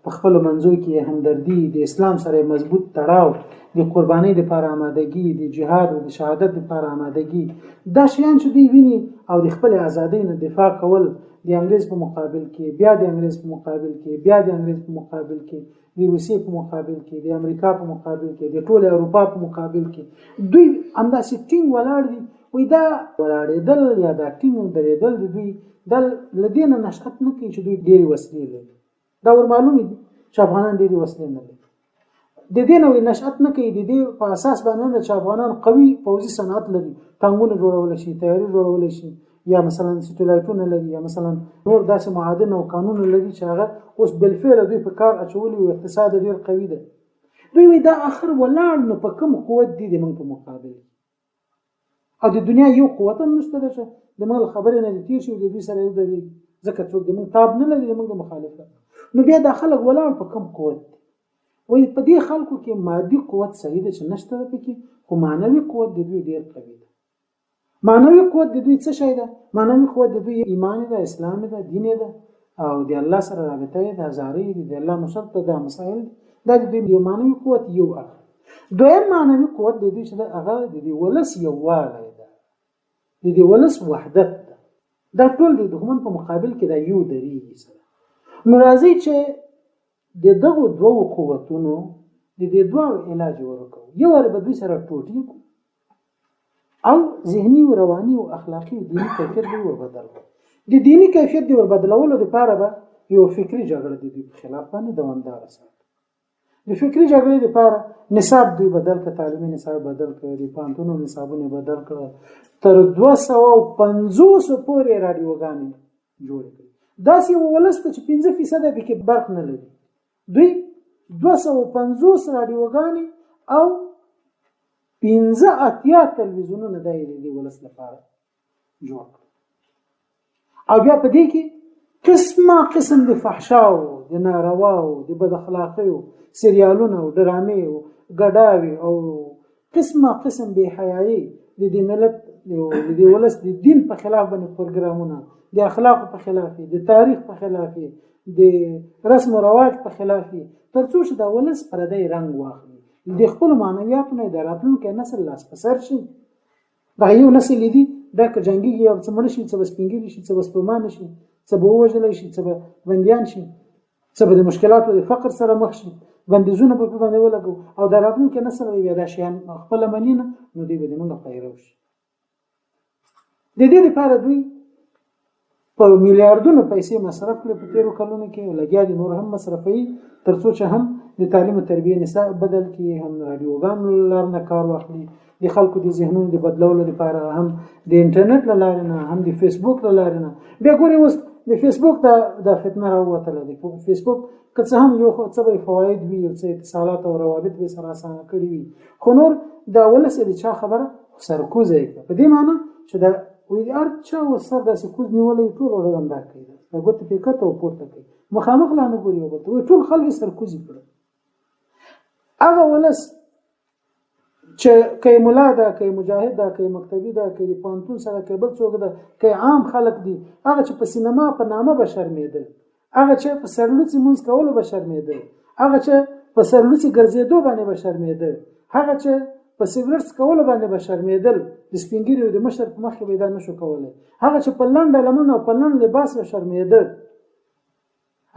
په خپل منځو کې همدردي، د اسلام سره مضبوط تړاو، د قربانۍ لپاره آمادګي، د جهاد او د شهادت لپاره آمادګي، دا شیان چې دوی ویني او د خپل ازادۍ نه دفاع کول، د انګریز په مقابل کې، بیا د انګریز په مقابل کې، بیا د انګریز په مقابل کې، د روسیې په مقابل کې، د امریکا په مقابل کې، د ټول اروپا په مقابل کې دوی همداسې ټینګ ولاړ دي. وایي دا ولاړېدل یا دا ټینګ درېدل د دوی دا له دې نه نشأت نه کوي چې دوی ډېرې وسلې لري. دا ور معلومې دي چې افغانان ډېرې وسلې نه لري، د دې نه نشأت نه کوي، د دې په اساس باندې چې افغانان قوي پوځي صنعت لري، ټانګونه جوړولی شي، تیاري جوړولی شي، یا مثلا سټلایټونه لري، یا مثلا نور داسې معادن او قانون لري چې هغه اوس بالفعل دوی په کار اچولي او اقتصاد ډېر قوي ده. دوی وایي دا اخر ولاړ نو په کوم قوت دي د موږ په مقابل او د دنیا یو قوت هم نشته ده چې د موږ خبرې نه دي تېر شي او د دوی سره یو درېږي، ځکه څوک د موږ تاب نه لري د موږ د مخالفت. نو بیا دا خلک ولاړ په کوم قوت دي؟ وایي په دې خلکو کې مادي قوت صحیح ده چې نشته ده پکې، خو معنوي قوت د دوی ډېر قوي ده. معنوي قوت د دوی څه شی ده؟ معنوي قوت د دوی ایمان ده، اسلام ده، دین ده او د الله سره رابطه ده، هزاري د الله نصرت ده، مسائل دا د دوی یو معنوي قوت یو اخر. دویم معنوي قوت د دوی چې هغه د دې ولس یووالی ده، د دې ولس وحدت ده. دا ټول د دښمن په مقابل کې دا یو درېږي سره. نو راځي چې د دغو دوو قوتونو د دې دوه علاج ورکړو. یو ور به دوی سره ټوټې او ذهني او رواني او اخلاقي او دینی کیفیت دی ور بدل. د دینی کیفیت دی ور بدلولو لپاره به یو فکری جګړه د دوی په خلاف باندې دوامدار ساتي. د فکری جګړې لپاره نصاب دوی بدل کړ، تعلیمي نصاب بدل کړ، د پانتونو نصابونه بدل کړ، تر 250 پورې رادیوګانې جوړ کړې. داسې ولسته چې 15% به کې برق نه لري. دوی 250 رادیوګانې او 15 تلویزیونونه د ولس لپاره جوړ کړ. او بیا په دې کې قسم د فحشاو، د نارواو، د بد اخلاقیو سریالونه او ډرامې او ګډاوي او قسم بے حیايي د دې ملت د دې ولس د دین په خلاف باندې پروګرامونه، د اخلاق په خلاف، د تاریخ په خلاف، د رسم او رواج په خلاف، ترڅو چې دا ولس پردی رنگ واخلي، د خپل معنویاتو نه د راتلونکي نسل لاس په سر شي. دا یو نسل دی دا که جنگي یو څه مړ شي، څه بسپینګری شي، څه بسپومان شي، څه به وژل شي، څه به بنديان شي، څه به د مشکلاتو د فقر سره مخ شي، بندیزونه په باندې ولګو او د راتلونکي نسل به دا شیان خپل منینه، نو دوی به موږ پیرو شي. د دې لپاره دوی په میلیارډونو پیسې مصرف کړي په تیرو کلونو کې، لګیا دي نور هم مصرفي، ترڅو چې هم د تعلیم او تربیه نصاب بدل کړي، هم رادیوګانو لار نه کار واخلي، د خلکو د ذهنونو د بدلولو لپاره هم د انټرنیټ له لارې نه، هم د فیسبوک له لارې نه. بیا ګوري اوس د فیسبوک د فتنه راووتله. د فیسبوک که څه هم یو څه به فواید وي، یو څه اتصالات او روابط به سره اسانه کړي وي، خو نور دا ولس د چا خبره سرکوزه کوي. په دې معنی چې دا وی ار چا وسر د سکوز نیولې ټول ورغم دا کوي، دا ګوت په کته او پورته کوي، مخامخ لا نه ګوري، او ټول خلک سرکوزي کړي. هغه ولس چې کای مولا ده، کای مجاهد ده، کای مکتبی ده، کای پانتون سره کابل څوک ده، کای عام خلک دي، هغه چې په سینما په نامه به شرمېدل، هغه چې په سرلوڅي مونږ کولو به شرمېدل، هغه چې په سرلوڅي ګرځېدو باندې به شرمېدل، هغه چې په سیګریټ کولو باندې به شرمېدل، د سپینګری او د مشر په مخ کې به دا نشو کولای، هغه چې په لنډه لمن او په لنډ لباس به شرمېدل،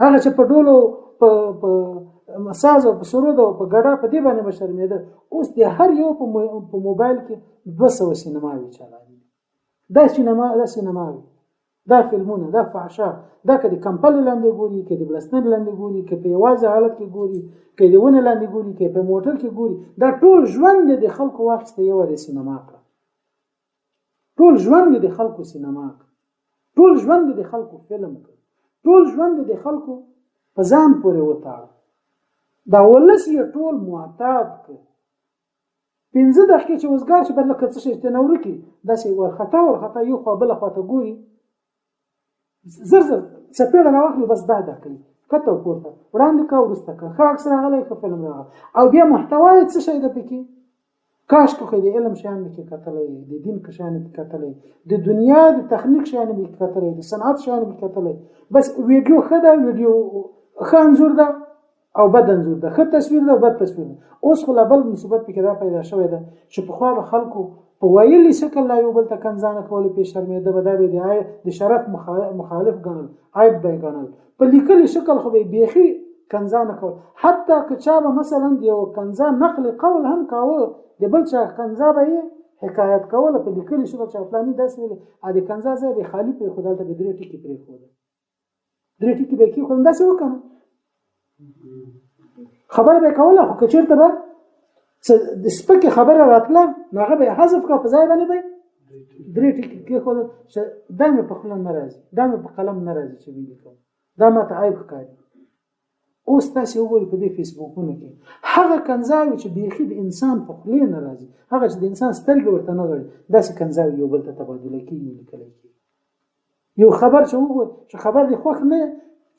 هغه چې په ډولو په مساز او په سرود او په ګډا په دې باندې به شرمېدل. اوس د هر یو په موبایل کې 200 سینماوي چلایي. دا سینماوي، دا فلمونه، دا فحشا، دا که د کمپل لاندې ګوري، که د بلستان لاندې ګوري، که په یوازې حالت کې ګوري، که د ونه لاندې ګوري، که په موټر کې ګوري، دا ټول ژوند د خلکو واخسته یو د سینما کړ. ټول ژوند د خلکو سینما کړ. ټول ژوند د خلکو فلم کړ. ټول ژوند د خلکو په ځان پورې وتاړ. دا ولس یې ټول معتاد کړ. 15 دقیقې چې وزګار چې بدل کړ څه شي تنور کی داسې ورخطا یو خو بل خواته ګوري، زر سپېړه راوخلي، بس دا کوي کته پورته وړاندې کا ورسته کا خاص سره غلې په فلم راغ او بیا محتوا یې څه شي د پکې کاش کو د علم شان کې کتلې، د دین کې شان کې کتلې، د دنیا د تخنیک شان کې کتلې، د صنعت شان کې کتلې. بس ویډیو خدا ویډیو خانزور ده او بد انزور ده، ښه تصویر ده او بد تصویر ده. اوس خو بل مصیبت پکې دا پیدا شوې ده چې په خو خلکو په ویلي شکل لا یو بل ته کنځانه کول، په شرمېده به دا به د شرف مخالف ګڼل، عیب به ګڼل، په لیکلي شکل خو به بیخي کنځانه کول. حتی که چا به مثلا یو کنځا نقل قول هم کاوه، د بل چا کنځا به حکایت کوله په لیکلي شکل چې فلاني داسې ویل، ا دې کنځا ځای به خالی په خدای ته به درې ټکی پرې خو درې ټکی به کې خو داسې وکړه خبر به کوله، خو کچیرته به د سپکه خبره راتله نو هغه به حذف کړه، په ځای باندې به درې ټکی کې خو دا مې په خپل ناراضي، دا مې په قلم ناراضي چې ویل کوم، دا ماته عیب ښکاري. اوس تاسو وګورئ په دې فیسبوکونو کې هغه کنځاوي چې بیخي د انسان په خلی ناراضي، هغه چې د انسان سترګې ورته نه غړي، داسې کنځاوي یو بل ته تبادله کیږي، لیکل کیږي. یو خبر چې وګورئ چې خبر دی خوښ نه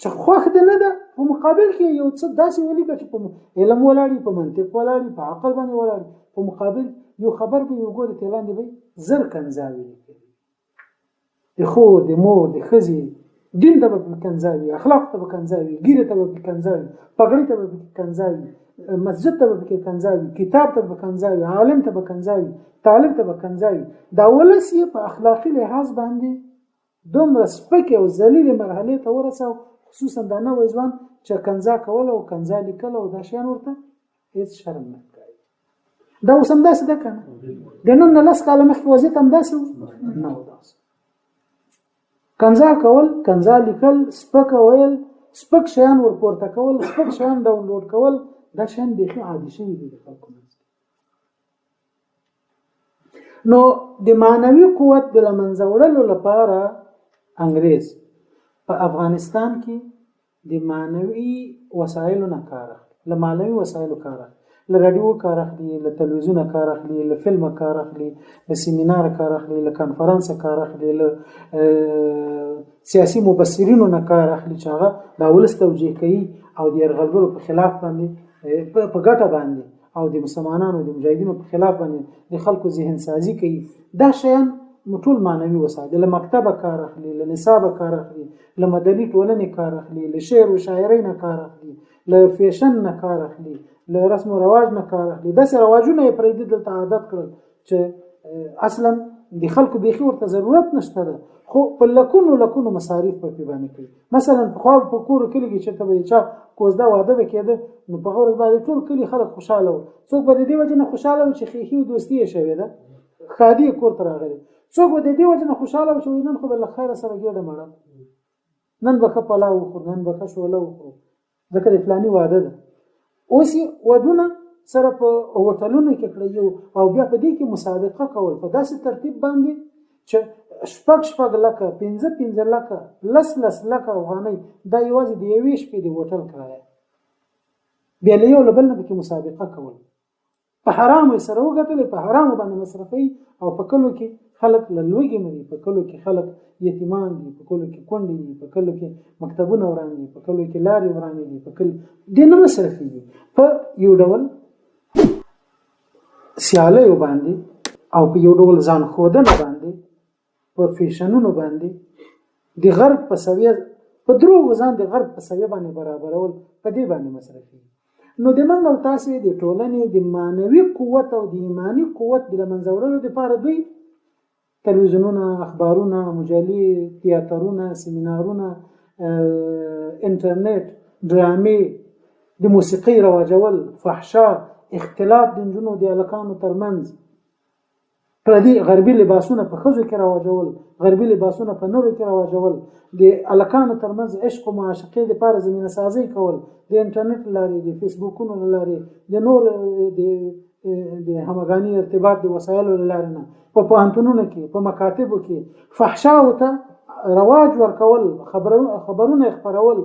چې خوښ دی نه ده، په مقابل کې یو څه داسې ولیکه چې په علم ولاړی، په منطق ولاړی، په عقل باندې ولاړی، په مقابل یو خبر به یو ګوري تلاندې به زر کنځاوي کوي د خو د مور د ښځې دین ته به کنځاوي اخلاق ته به کنځاوي ګیره ته به کنځاوي پګړۍ ته به کنځاوي مسجد ته به کنځاوي کتاب ته به کنځاوي عالم ته به کنځاوي طالب ته به کنځاوي دا ولس یې په اخلاقي لحاظ باندې دومره سپکې او ذلیلې مرحلې ته ورساو خصوصا دا نوی ځوان چې کنځا کول او کنځا لیکل او دا شیان ورته هیڅ شرم نه کوي دا اوس هم داسې ده که نه د نن نه لس کاله مخکې وضعیت هم داسې نه و داسې کنځا کول کنځا لیکل سپک ویل سپک شیان ورپورته کول سپک شیان ډاونلوډ کول دا شیان بیخي عادي شوي دي د خلکو منځ نو د معنوي قوت د له منځه وړلو لپاره انګریز په افغانستان کې د معنوي وسایلو نه کار اخلي له معنوي وسایلو کار اخلي له راډیو کار اخلي له تلویزیون کار اخلي له فلم کار اخلي له سیمینار کار اخلي له کانفرنس کار اخلي له سیاسي مبصرینو نه کار اخلي چې هغه د ولس توجیه کوي او د یرغلګرو په خلاف باندې په ګټه باندې او د مسلمانانو د مجاهدینو په خلاف باندې د خلکو ذهن سازي کوي دا شیان ټول معنوي وسایل له مکتبه کار اخلي له نصابه کار اخلي له مدني ټولنې کار اخلي له شعر او شاعرۍ نه کار اخلي له فیشن نه کار اخلي له رسم او رواج نه کار اخلي داسې رواجونه یې پرېږدي دلته عادت کړل چې اصلا د خلکو بیخي ورته ضرورت نشته ده خو په لکونو مصارف په باندې کوي مثلا په کور کلی کې چې ته به چا کوزده واده وکړي نو په غوړ باندې ټول کلی خلک خوشاله وو څوک به د دې وجه نه خوشاله و چې خېخي او دوستي شوي ده خادي کور ته راغلي څوک به د دې وجه نه خوشاله و چې نن خو بل خیر سره ګډه مړه نن به خپلا وخور نن به شوله وخور ځکه د فلاني واده ده اوس ودونه سره په هوټلونو کې کړی او بیا په دې کې مسابقه کول په داسې ترتیب باندې چې شپږ لکه 15 لکه لس لکه افغانۍ دا یوازې د یوې شپې د هوټل کرایه بیا له یو بل نه کې مسابقه کول په حرام سره وګټل په حرام باندې مصرفي او په کلو کې خلک لوګي مری په کلو کې خلک یتیمان دي په کلو کې کونډې دي په کلو کې مکتبونه وران دي په کلو کې لارې وران دي په کل دي نه مصرفي په یو ډول سیاله باندې او په یو ډول ځان خودنه باندې په فیشنونو باندې د غرب په سویه په درو ځان د غرب په سویه باندې برابرول په دې باندې مصرفي نو د منګ او تاسو د ټولنې د معنوي قوت او د ایمانی قوت د منځورلو لپاره دوی تلویزیونونه اخبارونه مجلې تیاترونه سیمینارونه انټرنیټ ډرامې د موسیقي رواجول فحشا اختلاط د جنونو د الکانو ترمنځ پردي غربي لباسونه په خزو کې رواجول غربي لباسونه په نورو کې رواجول د الکانو ترمنځ عشق او معاشقه د لپاره زمينه سازي کول د انټرنیټ لارې د فیسبوکونو لارې د نور د همغاني ارتباط د وسایلو لارې نه په پوهنتونونو کې په مکاتبو کې فحشا او ته رواج ورکول خبرونه خبرول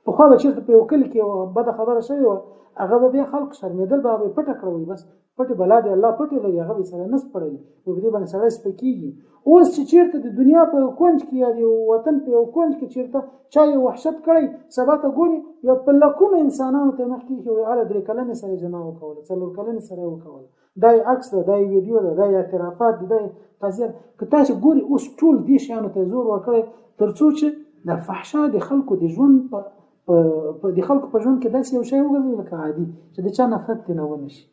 په خو به چیرته په وکیل کې بد خبره شوی و هغه بیا خلق شرمېدل به پټه کړوي بس پټه بلا دی الله پټه لري هغه سره نس پړي په دې باندې سره سپکیږي اوس چې چیرته د دنیا په کونج کې یا د وطن په کونج کې چیرته چا یو وحشت کړی سبا ته ګوري یو په لکونو انسانانو ته مخکې یو اعلی درې کلنې سره جنا وکول څلور کلنې سره وکول دای عکس ده دای ویډیو ده دای اعترافات ده دای تاسو که تاسو ګوري اوس ټول دې شیانو ته زور ورکړي ترڅو چې د فحشا د خلکو د ژوند په د خلکو په ژوند کې داسې یو شی وګرځي لکه عادي چې د چا نفرت نه ونشي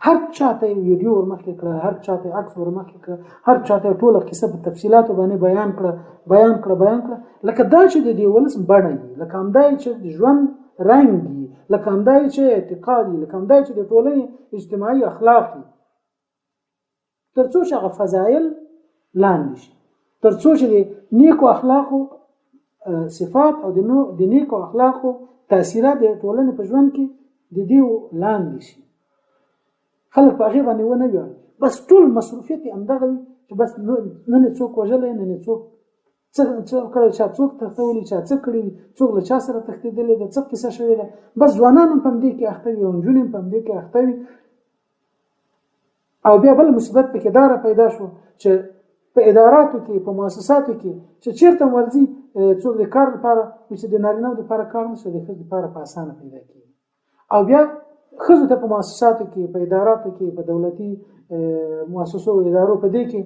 هر چاته ویډیو ورمخکې کړه هر چاته عکس ورمخکې کړه هر چاته ټوله قصه په تفصیلات باندې بیان کړه لکه دا چې د دې ولس بڼه لکه همدای چې د ژوند رنګ لکه همدای چې اعتقاد لکه همدای چې د ټولنې اجتماعي اخلاق ترڅو چې هغه فضایل لاندې شي ترڅو چې د نیکو اخلاقو صفات او د نیکو اخلاقو تاثیرات د ټولنې په ژوند کې د دې لاندې شي خلک په هغه باندې ونه وي بس ټول مصروفیت همدغه چې بس نن څوک وژلې نن څوک څه کړي چې څوک تختولي چې څه کړي څوک له چا سره تختیدلې د څه قصه شوې ده بس ځوانان په دې کې اخته وي او جنون په دې کې اخته وي او بیا بل مصیبت پکې دار پیدا شو چې په اداراتو کې په مؤسساتو کې چې چیرته ورځي څوک د کار لپاره چې د نارینه لپاره کار نشي د خځې لپاره په اسانه پیدا کیږي او بیا ښځو ته په مؤسساتو کې په اداراتو کې په دولتي مؤسسو او ادارو په دې کې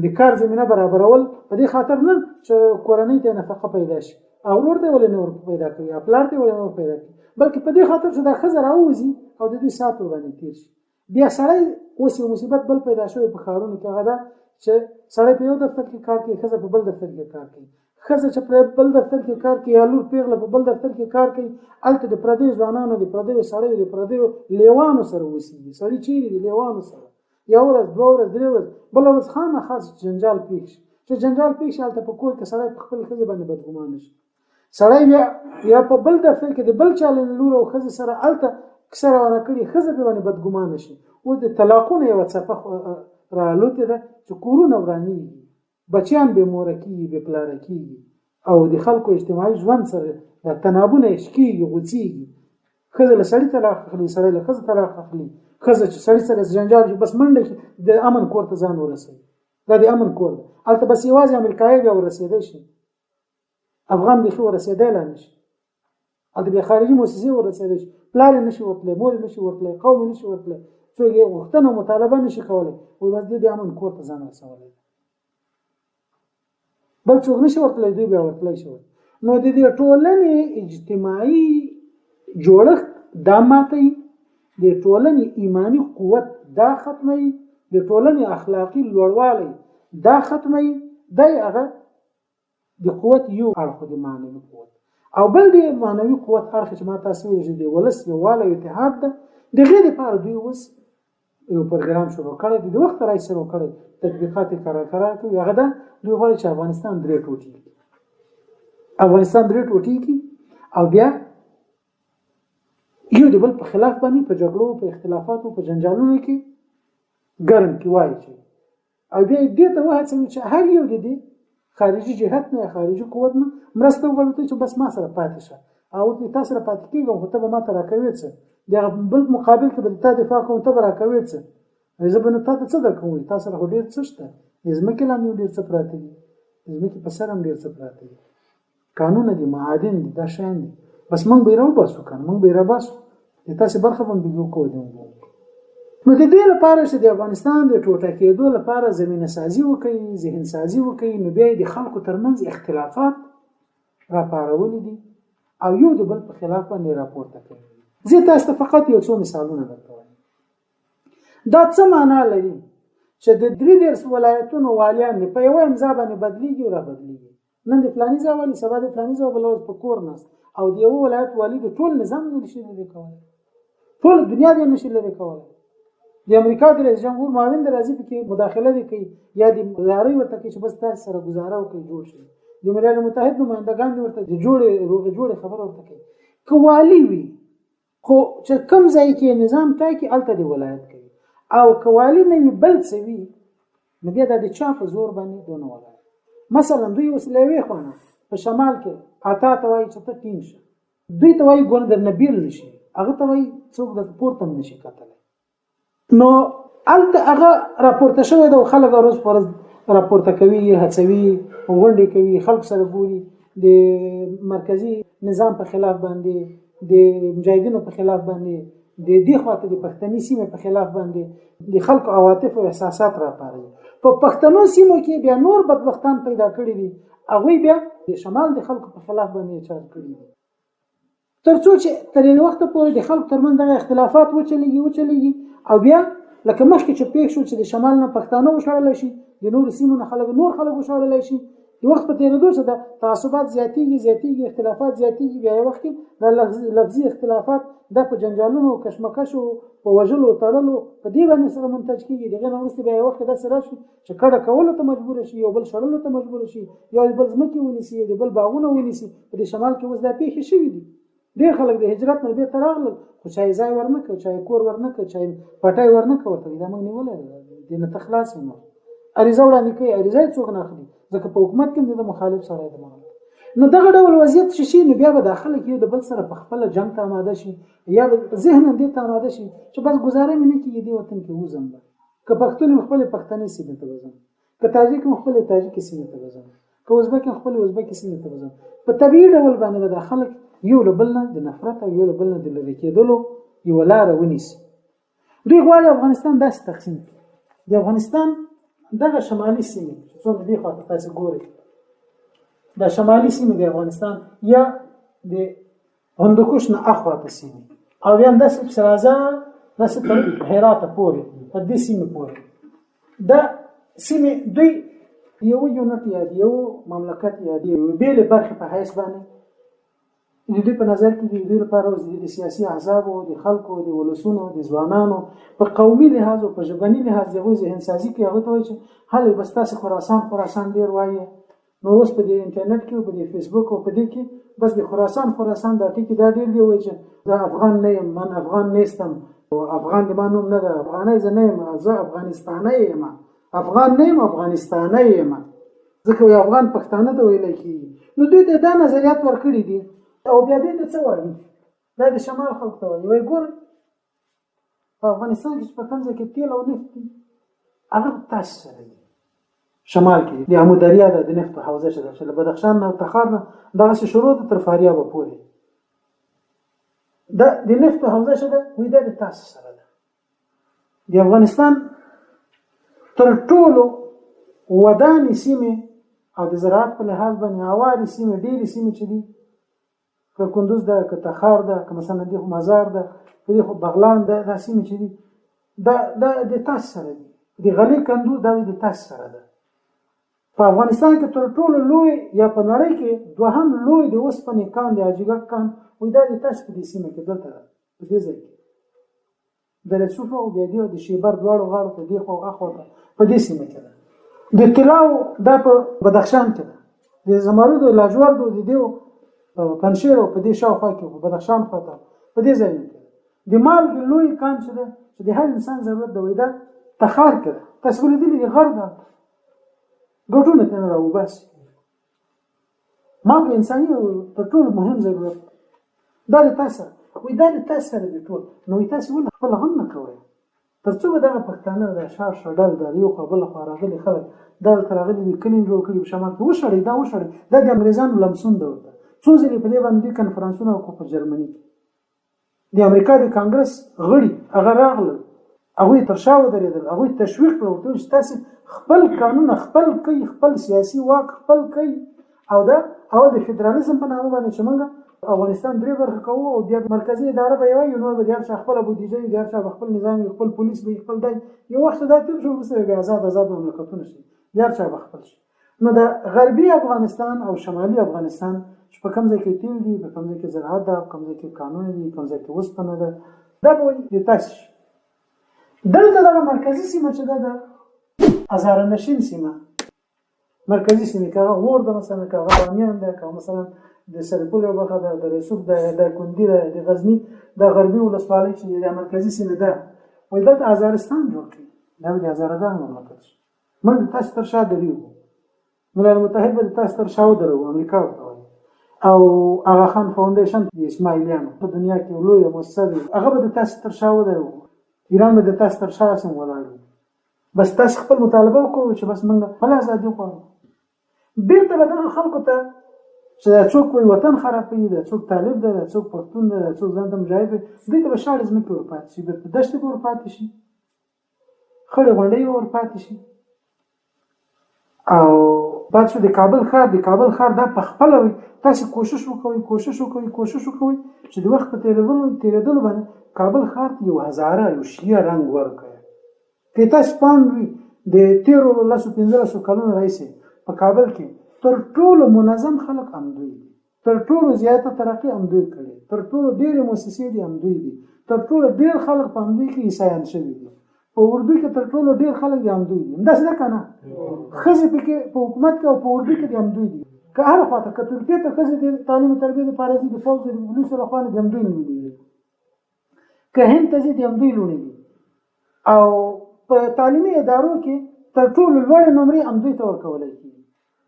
د کار زمینه برابرول په دې خاطر نه چې کورنۍ ته نفقه پیدا شي او ورور ته ولې نور پیدا کوي خپلار ته ولې نور پیدا کوي بلکې په دې خاطر چې دا ښځه راوځي او د دې ساتو باندې تیر شي بیا سړی اوس یو مصیبت بل پیدا شوی په ښارونو کې هغه ده چې سړی په یو دفتر کې کار کوي ښځه په بل دفتر کې کار کوي ښځه چې په بل دفتر کې کار کوي یا لور پیغله په بل دفتر کې کار کوي هلته د پردیو ځوانانو د پردیو سړیو د پردیو لیوانو سره اوسېږي سړي چیرې د لیوانو سره یو ورځ دوه ورځ درې ورځ بله ورځ خامخا جنجال پېښ شي چې جنجال پېښ شي هلته په کور کې سړی په خپل ښځې باندې بدګمانه شي سړی بیا یا په بل دفتر کې د بل چا له لور او ښځې سره هلته کیسه روانه کړي ښځه پرې باندې بدګمانه شي اوس د طلاقونو یوه څپه رالوتې ده چې کورونه ورانېږي بچیان بې موره کېږي بې پلاره کېږي او د خلکو اجتماعي ژوند سره د تنابونه یې شکېږي غوڅېږي ښځه له سړي طلاق اخلي سړی له ښځې طلاق اخلي ښځه چې سړي سره جنجال شي بس منډه شي د امن کور ته ځان ورسوي دا د امن کور ده هلته بس یوازې امریکایي بیا ورسېدی شي افغان بیخي ورسېدی لا نه شي هلته بیا خارجي مؤسسې ورسېدی شي پلار یې نه شي ورتلی مور یې نه شي ورتلی قوم یې نه شي ورتلی څوک یې غوښتنه او مطالبه نه شي کولی وایي بس دې د امن کور ته ځان رسولی بل څوک نه شي ورتلی دوی بیا ورتلی شي نو د دې ټولنې اجتماعي جوړښت دا ماتوي د ټولنې ایمانی قوت دا ختموي د ټولنې اخلاقي لوړوالی دا ختموي دی هغه د قوت یو اړخ د معنوي قوت او بل د معنوي قوت اړخ چې ما تاسو ویل چې د ولس یووالی او اتحاد ده د هغې دپاره دوی اوس یو پروګرام شروع کړی د وخت رای شروع کړی تطبیقات یې کرار کوي هغه ده دوی غواړي چې افغانستان درې ټوټې کړي افغانستان درې ټوټې کړي او بیا یو د بل په خلاف باندې په جګړو په اختلافاتو په جنجالونو کې ګرم کې واچوي او بیا دې ته وهڅوي چې هر یو د دې خارجي جهت نه خارجي قوت نه مرسته وکړي چې بس ما سره پاتې شه او تاسو سره پاتې کېږم خو ته به ما ته راکوي څه د بل مقابل کې به تا دفاع کوم ته به راکوي څه زه به نه تا ته څه درکوم تاسو سره خو ډېر څه شته د ځمکې لاندې ډېر څه پراته دي د ځمکې په سر هم ډېر څه پراته دي قانون دي معادن دي دا شیان دي بس موږ به یې راوباسو که موږ به یې راباسو د تاسې برخه به موږ کوو نو د دې لپاره چې د افغانستان د ټوټه کېدو لپاره زمینه سازي وکړي ذهن سازي وکړي نو بیا د خلکو ترمنځ اختلافات راپارولي دي او یو د بل په خلاف باندې راپورته کوي زه تاسو ته فقط یو څو مثالونه درکوم دا څه معنا لري چې د 13 ولایتونو والیان په یو امضا باندې بدلیږي او را بدلیږي نن د فلاني ځای والی سبا د فلاني ځای بل په کور ناست او د یو ولایت والی د ټول نظام نه شي لري کولای ټول دنیا دې نشي لري کولای د امریکا د رئیس جمهور معاون د راځي په کې مداخله دي کوي یا د گزارې ورته کې چې بس تاسو سره گزاره وکړي جوړ شي د ملل متحد نمائندگان ورته د جوړې خبره ورته کوي کوالی وي خو چې کم ځای کې نظام ټاکي الته دی ولایت کوي او کوالی نه وي بل څه وي نو بیا د چا په زور باندې دونه ولایت مثلا دوی وسلوي خونه په شمال کې اتا ته وایي چې ته ټینګ شه دوی ته وایي ګوندر نبیل نشي هغه ته وایي څوک د پورته نشي کتلی نو الته هغه راپورته شوی د خلک روز پر راپورته کوي هڅوي غونډې کوي خلک سره ګوري د مرکزی نظام په خلاف باندې د مجاهدینو په خلاف باندې د دې خواته د پښتني سیمه په خلاف باندې د خلکو عواطف او احساسات راپاري په پښتنو سیمو کې بیا نور بدبختان پیدا کړي دي هغه بیا د شمال د خلکو په خلاف باندې چار کړي دي ترڅو چې تر یو وخت پورې د خلکو ترمنځ د اختلافات وچلېږي او بیا لکه مخکې چې پېښ شو چې د شمال نه پښتانه وشړل شي د نور سیمو نه نور خلک وشړل شي د وخت په تیریدو چې د تعصبات زیاتېږي اختلافات زیاتېږي بیا یو وخت د لفظي اختلافات د په جنجالونو کشمکشو په وژلو تړلو په دې باندې سره منتج کېږي دغه نه وروسته بیا یو وخت داسې راشي چې کډه کولو ته مجبور شي یو بل شړلو ته مجبور شي یو بل ځمکې ونیسي د بل باغونه ونیسي په دې شمال کې اوس دا پیښې شوي دي ډېر خلک د هجرت نه بیرته راغلل خو چا یې ځای ورنه کړ چا یې کور ورنه کړ چا یې پټی ورنه کړ ورته دا موږ نیولی دې نه ته خلاص یې نو عریضه وړاندې کوي عریضه یې څوک نه اخلي ځکه په حکومت کې د مخالف سره دی نو دغه ډول وضعیت شي نو بیا به داخله کې د بل سره په خپل جنگ ته آماده شي یا ذهن دې ته آماده شي چې بس گزاره مې نه کیږي دې وطن کې وزم که پښتون خپل پښتني سیمه ته وزم که تاجک خپل تاجکي سیمه ته وزم که ازبک خپل ازبکي سیمه ته وزم په طبيعي ډول باندې داخله یو له بل نه د نفرت او یو له بل نه د لری کېدلو یو لار ونیسي. دوی غواړي افغانستان داسې تقسیم کړي. د افغانستان دغه شمالي سیمې چې څومره دې خواته تاسې ګورئ، د شمالي سیمې د افغانستان یا د هندوکش نه اخواته سیمې او بیا همداسې پسې راځه داسې تر هراته پورې په دې سیمې پورې دا سیمې دوی یو یونټ یا یو مملکت یا د یوې بېلې برخې په حیث باندې د دوی په نظر کې د دوی لپاره د سیاسي احزابو، د خلکو، د ولسونو، د ځوانانو په قومي لحاظ او په ژبني لحاظ د هغوی ذهن سازي کوي. هغه ته وایي چې هلې بس تاسې خراسان ډېر وایي، نو اوس په دې انټرنیټ کې او په دې فیسبوک او په دې کې بس د خراسان دا ټکي دا ډېر دی، وایي چې زه افغان نه یم، من افغان نیستم، افغان د ما نوم نه ده، افغانۍ زه نه یم، زه افغانستانی یم، افغان نه یم افغانستانی یم، ځکه وایي افغان پښتانه ته ویلی کېږي. نو دوی ته دا نظریات ورکړي دي او بیا دې ته څه وایي؟ دا د شمال خلکو ته وایي، وایي ګورئ په افغانستان کې چې په کوم ځای کې تیل او نفت دي هغه تاسې سره دي. شمال کې د امو دریا ده، د نفتو حوزه شته چې له بدخشان نه تخار نه دغسې شروع ده تر فاریابه پورې د نفتو حوزه شته، وایي دا د تاسې سره ده. د افغانستان تر ټولو ودانې سیمې او د زراعت په لحاظ باندې هوارې سیمې ډېرې سیمې چې دي، که کندوز ده، که تخار ده، که مثلا دې خو مزار ده، که دې خو بغلان ده، دا سیمې چې دي دا د تاسې سره دي. د غلې کندو دا د تاسې سره ده. په افغانستان کې تر ټولو لوی یا په نړۍ کې دوهم لوی د اوسپنې کان د حاجي ګک کان، وایي دا د تاسې په دې سیمه کې دلته ده، په دې ځای کې د رسوف او بیا د شیبر دواړو غاړو ته دې خوا او اخوا ته په دې سیمه کې ده. د طلاو دا په بدخشان کې ده، د زمرودو لاجوردو د دې پنشیر او په دې شاوخوا کې په بدخشان خواته په دې ځایونو کې د مالګې لوی کان چې ده چې د هر انسان ضرورت ده، وایي دا تخار کې ده. تاسو ولیدلي د غر ده ګټونه ترې نه راوباسي. مالګه انساني تر ټولو مهم ضرورت دا د تاسو سره، وایي دا د تاسو سره دي ټول. نو وایي تاسې ولې خپله غم نه کوئ؟ تر څو به دغه پښتانه د شار شډل د یو خوا بله خوا راغلي خلک دلته راغلي دي، کلین جوړ کړي په شمال کې وشړئ، دا وشړئ. دا د انګرېزانو لمسون ده ورته. څو ځلې په دې باندې کنفرانسونه وکړو په جرمني کې. د امریکا د کانګرس غړي هغه راغلل، هغوی تر شا ودرېدل، هغوی تشویق کړل ورته چې تاسې خپل قانونه خپل کوي، خپل سیاسي واک خپل کوي. او دا اول د فدرالیزم په نامه باندې چې موږ افغانستان درې برخې کوو او بیا مرکزي اداره به یوه وي، نور به د هر چا خپله بودیجه وي، د هر چا به خپل نظام وي، خپل پولیس به خپل دی. یو وخت دا تېر شو، وروسته به ازاد مملکتونه شي، د هر چا به خپل شي. نو د غربي افغانستان او شمالي افغانستان چې په کوم ځای کې تیل دي، په کوم ځای کې زراعت ده، په کوم ځای کې کانونه دي، په کوم ځای کې اوسپنه ده، دا به وایي د تاسې شي. دلته دغه مرکزي سیمه چې ده د هزارهنشین سیمه، مرکزي سیمه که هغه غور ده، مثلا که هغه بامیان ده، که مثلا د سرپل یو برخه ده، د رسوب ده، د کندي ده، د غزني د غربي ولسوالۍ چې د مرکزي سیمه ده، وایي دلته هزارستان جوړ کړي، دا به د هزارهګانو مملکت شي. موږ د تاسې تر شا درېږو، ملل متحد به د تاسې تر شا ودرو، امریکا ورته وایي. او آغا خان فاونډیشن د اسماعیلیانو په دنیا کې لویه مؤسسه ده، هغه به د تاسې تر شا ودرو. ایران به د تاسې تر شا سم ولاړ وي. بس تاسې خپل مطالبه وکړو چې بس موږ خپله ازادي غواړو. بېرته به دغه خلکو ته چې دا څوک وایي وطن خرابوي، دا څوک طالب ده، دا څوک پښتون ده، دا څوک ځان ته مجاهد دی، دوی ته به شاړې ځمکې ورپاتې شي، بېرته دښتې به ورپاتې شي، خړې غونډۍ به ورپاتې شي. او بعد شو د کابل ښار دا په خپله وي. تاسې کوشش وکوئ چې د وخت په تېرېدلو باندې کابل ښار ته یو هزاره یو شیعه رنګ ورکړئ. که تاسې پام وي د تېرو 15 کلونو راهیسې په کابل کې تر ټولو منظم خلک همدوی دي، تر ټولو زیاته ترقي همدوی کړې، تر ټولو ډېرې مؤسسې دي همدوی دي، تر ټولو ډېر خلک په همدوی کې عیسایان شوي دي، په اردو کې تر ټولو ډېر خلک دي همدوی دي. همداسې ده که نه؟ ښځې پکې په حکومت کې او په اردو کې دي همدوی دي. که هر خوا ته که ترکیې ته ښځې د تعلیم و تربیې دپاره ځي، د پوځ د پولیسو له خوا نه د همدوی لوڼې دي. که هند ته ځي د همدوی لوڼې دي. او په تعلیمي ادارو کې تر ټولو لوړې نمرې همدوی ته ورکولی کېږي.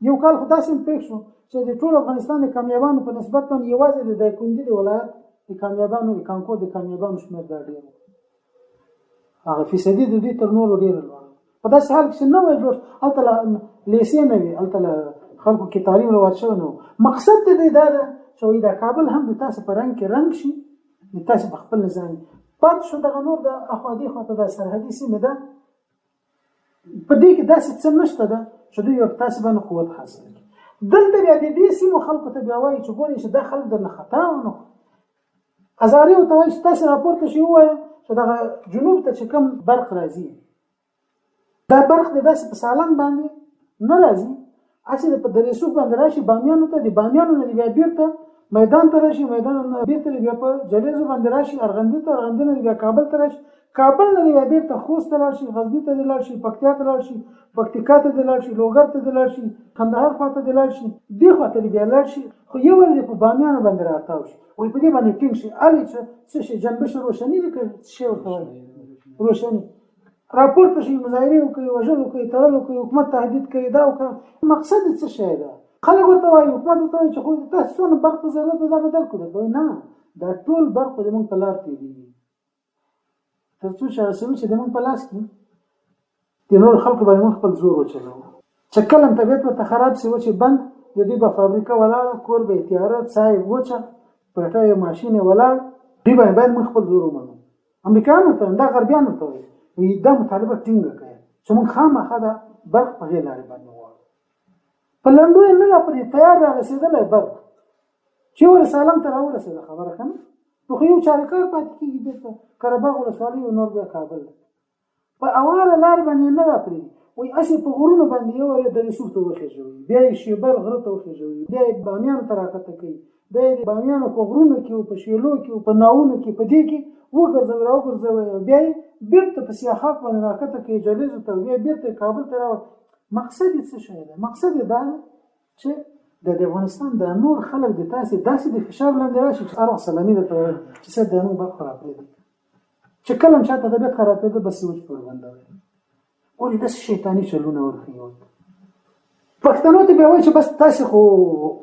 یو کال خو داسې پېښ شو چې د ټول افغانستان د کامیابانو په نسبت باندې یوازې د دایکنډي د ولایت د کامیابانو، د کانکور د کامیابانو شمېر دا ډېر و، هغه فیصدي د دوی تر نورو ډېره لوړه. په داسې حال کې چې نوی جوړ، هلته لیسې نه وي، هلته خلکو کې تعلیم رواج شوی نه و. مقصد د دوی دا ده چې وایي دا کابل هم د تاسې په رنګ کې رنګ شي، د تاسې په خپل نظام پاتې شو دغه نور د اخوا دې خواته د سرحدي سیمې ده په دې کې داسې څه نشته ده چې دوی یو تاسې باندې قوت حاصل کړي. دلته بیا د دې سیمو خلکو ته بیا وایي چې ګورئ چې دا خلک درنه خطا ونه ازاري ورته وایي چې تاسې راپورته شئ ووایه چې دغه جنوب ته چې کوم برق راځي دا برق د داسې په سالنګ باندې نه راځي، هسې د په دریسوب باندې راشي بامیانو ته، د بامیانو نه بیا بیرته میدان ته راشي، میدان نه بیرته بیا په جلیزو باندې راشي ارغندې ته، ارغندې نه بیا کابل ته راشي، کابل نه بیا بیرته خوست ته لاړ شي، غزني ته دې لاړ شي، پکتیا ته لاړ شي، پکتیکا ته دې لاړ شي، لوګر ته دې لاړ شي، کندهار خواته دې لاړ شي، دې خواته دې بیا لاړ شي، خو یو ول دې په بامیانو باندې راتاو شي وایي په دې باندې ټینګ شي الې چې څه شي جنبش روشني دې کوي شی ورته وایي روشني راپورته شي مظاهرې وکړي وژل وکړي تړل وکړي حکومت تهدید کوي دا وکړه مقصد څه شی ده خلک ورته وایي حکومت ورته وایي چې خو تاسو څونه برق ته ضرورت ده دا بدل کړو نه دا ټول برق په زموږ په لار تېرېږي تر څو چې رسوي چې زموږ په لاس کې د نور خلکو باندې موږ خپل زور وچلوو چې کله هم طبیعت ورته خراب شي وچې بند د دوی به فابریکه ولاړه کور به یې تیاره څای وچه پټه یې ماشین یې ولاړ دوی باید موږ خپل زور ومنو امریکایانو ته دا غربیانو ته وایي دا مطالبه ټینګه کړئ چې موږ خامخا دا برق په دې لارې باندې غواړو په لنډو یې نه لا پرې تیار را رسېدلی برق چې ور سالم ته راورسېده خبره که نه نو خو یو چارهکار پاتې کېږي بېرته قرهباغ ولسوالۍ او نور بیا کابل ده په اواره لار باندې نه را پرېږدي وایي هسې په غرونو باندې یو ور یې دریسوب ته وخېژوي بیا یې شیبر غره ته وخېژوي بیا یې بامیانو ته راکښته کوي بیا یې د بامیانو په غرونو کې او په شیلو کې او په ناونو کې په دې کې وګرځوي راوګرځوي بیا یې بېرته په سیاحت باندې راکښته کوي جلیزو ته بیا بېرته یې کابل ته راوړي مقصد یې څه شی دی مقصد یې دا ده چې د افغانستان د نور خلک د تاسې داسې د فشار لاندې راشي چې اړخ سلامي درته ویل چې څه د موږ برق خرابېږي چې کله هم چاته طبیعت خرابېده بس یې وچ پورې بندوي ولې داسې شیطاني چلونه ورښیي پښتنو ته بیا وایي چې بس تاسې خو